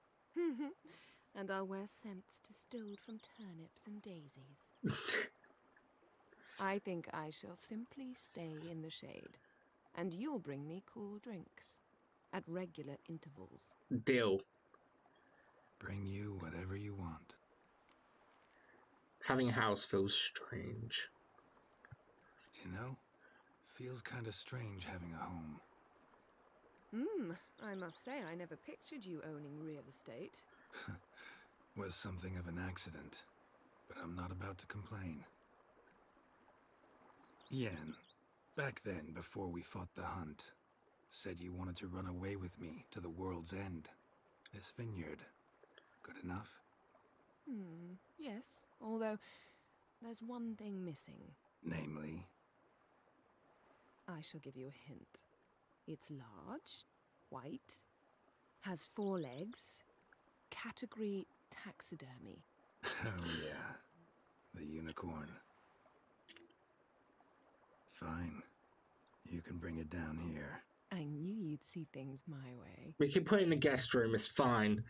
And I'll wear scents distilled from turnips and daisies. I think I shall simply stay in the shade, and you'll bring me cool drinks at regular intervals. Deal. Bring you whatever you want. Having a house feels strange. You know, feels kind of strange having a home. I must say I never pictured you owning real estate. Was something of an accident, but I'm not about to complain. Yen, back then, before we fought the hunt, said you wanted to run away with me to the world's end. This vineyard, good enough? Yes, although there's one thing missing. Namely? I shall give you a hint. It's large, white, has 4 legs, category taxidermy. Oh yeah, the unicorn. Fine, you can bring it down here. I knew you'd see things my way. We can put it in the guest room, it's fine.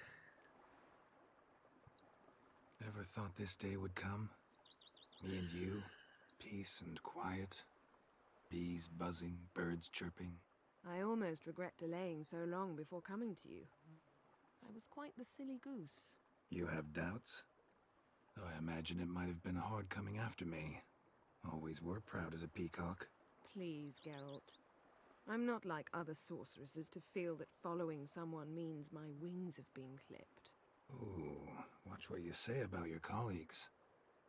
Ever thought this day would come? Me and you, peace and quiet, bees buzzing, birds chirping. I almost regret delaying so long before coming to you. I was quite the silly goose. You have doubts? Though I imagine it might have been hard coming after me. Always were proud as a peacock. Please, Geralt. I'm not like other sorceresses to feel that following someone means my wings have been clipped. Ooh, watch what you say about your colleagues.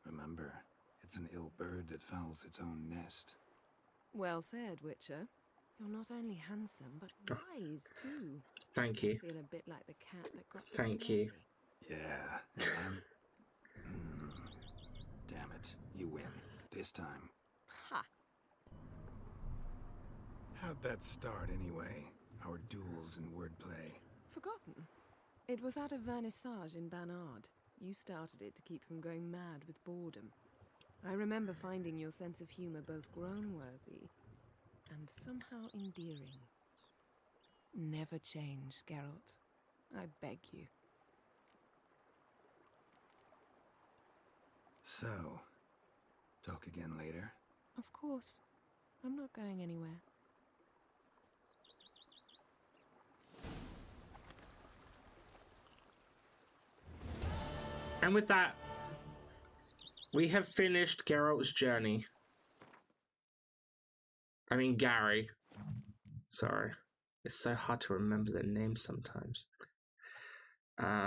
Remember, it's an ill bird that fouls its own nest. Well said, Witcher. You're not only handsome, but wise, too. Thank you. I feel a bit like the cat that got the Thank you. Yeah, I'm... Damn it, you win. This time. Ha! How'd that start, anyway? Our duels and wordplay. Forgotten. It was at a vernissage in Banard. You started it to keep from going mad with boredom. I remember finding your sense of humor both groan-worthy and somehow endearing. Never change, Geralt. I beg you. So, talk again later? Of course. I'm not going anywhere. And with that, we have finished Geralt's journey. I mean, Gary. Sorry. It's so hard to remember their names sometimes. Sorry,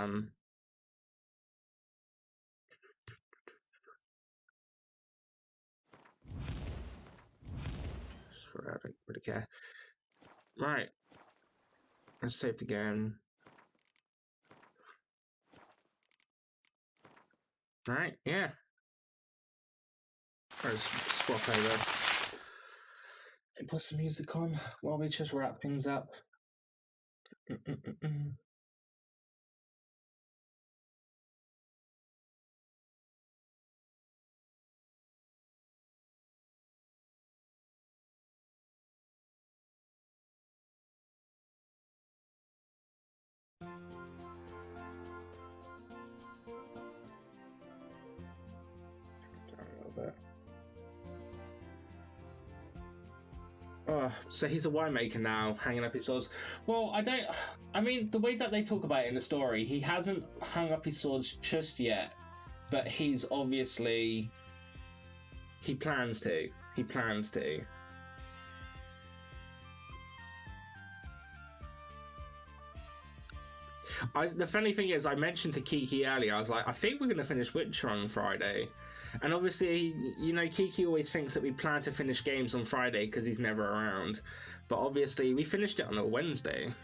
I don't really care. Right. Let's save the game. Right, yeah. Let's swap over. And put some music on while we just wrap things up. Oh, so he's a winemaker now, hanging up his swords. Well, I mean, the way that they talk about it in the story, he hasn't hung up his swords just yet, but he's obviously... He plans to. He plans to. The funny thing is, I mentioned to Kiki earlier, I was like, I think we're going to finish Witcher on Friday. And obviously, you know, Kiki always thinks that we plan to finish games on Friday because he's never around. But obviously, we finished it on a Wednesday.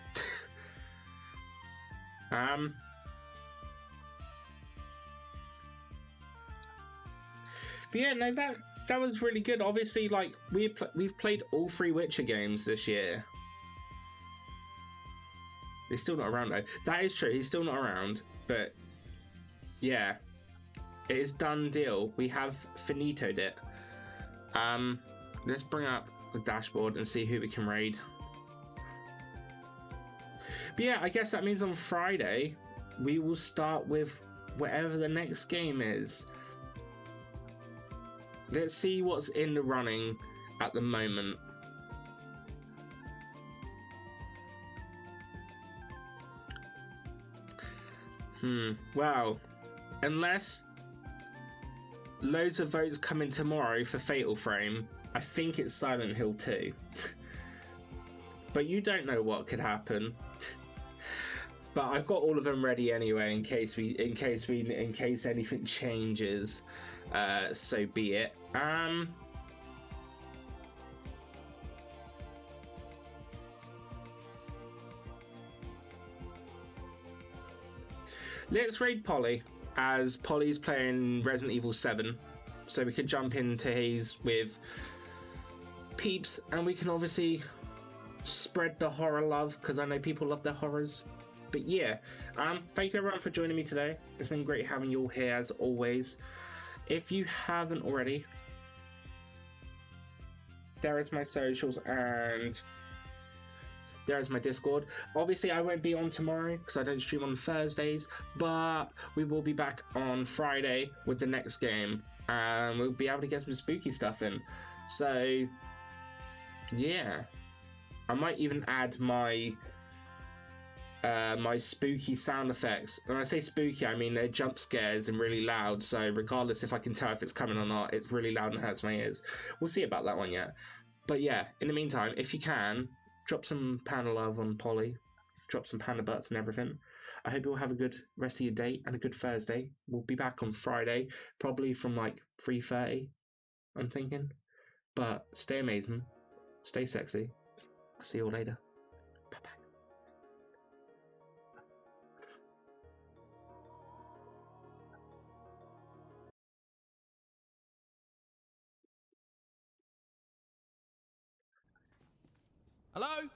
But yeah, no, that was really good. Obviously, like, we've played all 3 Witcher games this year. He's still not around, though. That is true, he's still not around. But, yeah. It is done deal. We have finitoed it. Let's bring up the dashboard and see who we can raid. But yeah, I guess that means on Friday, we will start with whatever the next game is. Let's see what's in the running at the moment. Well, unless loads of votes come in tomorrow for Fatal Frame, I think it's Silent Hill 2. But you don't know what could happen. But I've got all of them ready anyway in case anything changes. So be it. Let's raid Polly, as Polly's playing Resident Evil 7, so we can jump into Haze with peeps, and we can obviously spread the horror love, because I know people love their horrors. But yeah, thank you everyone for joining me today. It's been great having you all here as always. If you haven't already, there is my socials and there is my Discord. Obviously, I won't be on tomorrow because I don't stream on Thursdays, but we will be back on Friday with the next game, and we'll be able to get some spooky stuff in. So, yeah, I might even add my my spooky sound effects. When I say spooky, I mean they're jump scares and really loud. So regardless if I can tell if it's coming or not, it's really loud and hurts my ears. We'll see about that one yet. But yeah, in the meantime, if you can, drop some panda love on Polly, drop some panda butts and everything. I hope you'll have a good rest of your day and a good Thursday. We'll be back on Friday, probably from like 3:30, I'm thinking. But stay amazing, stay sexy. I'll see you all later. Bye-bye. Hello?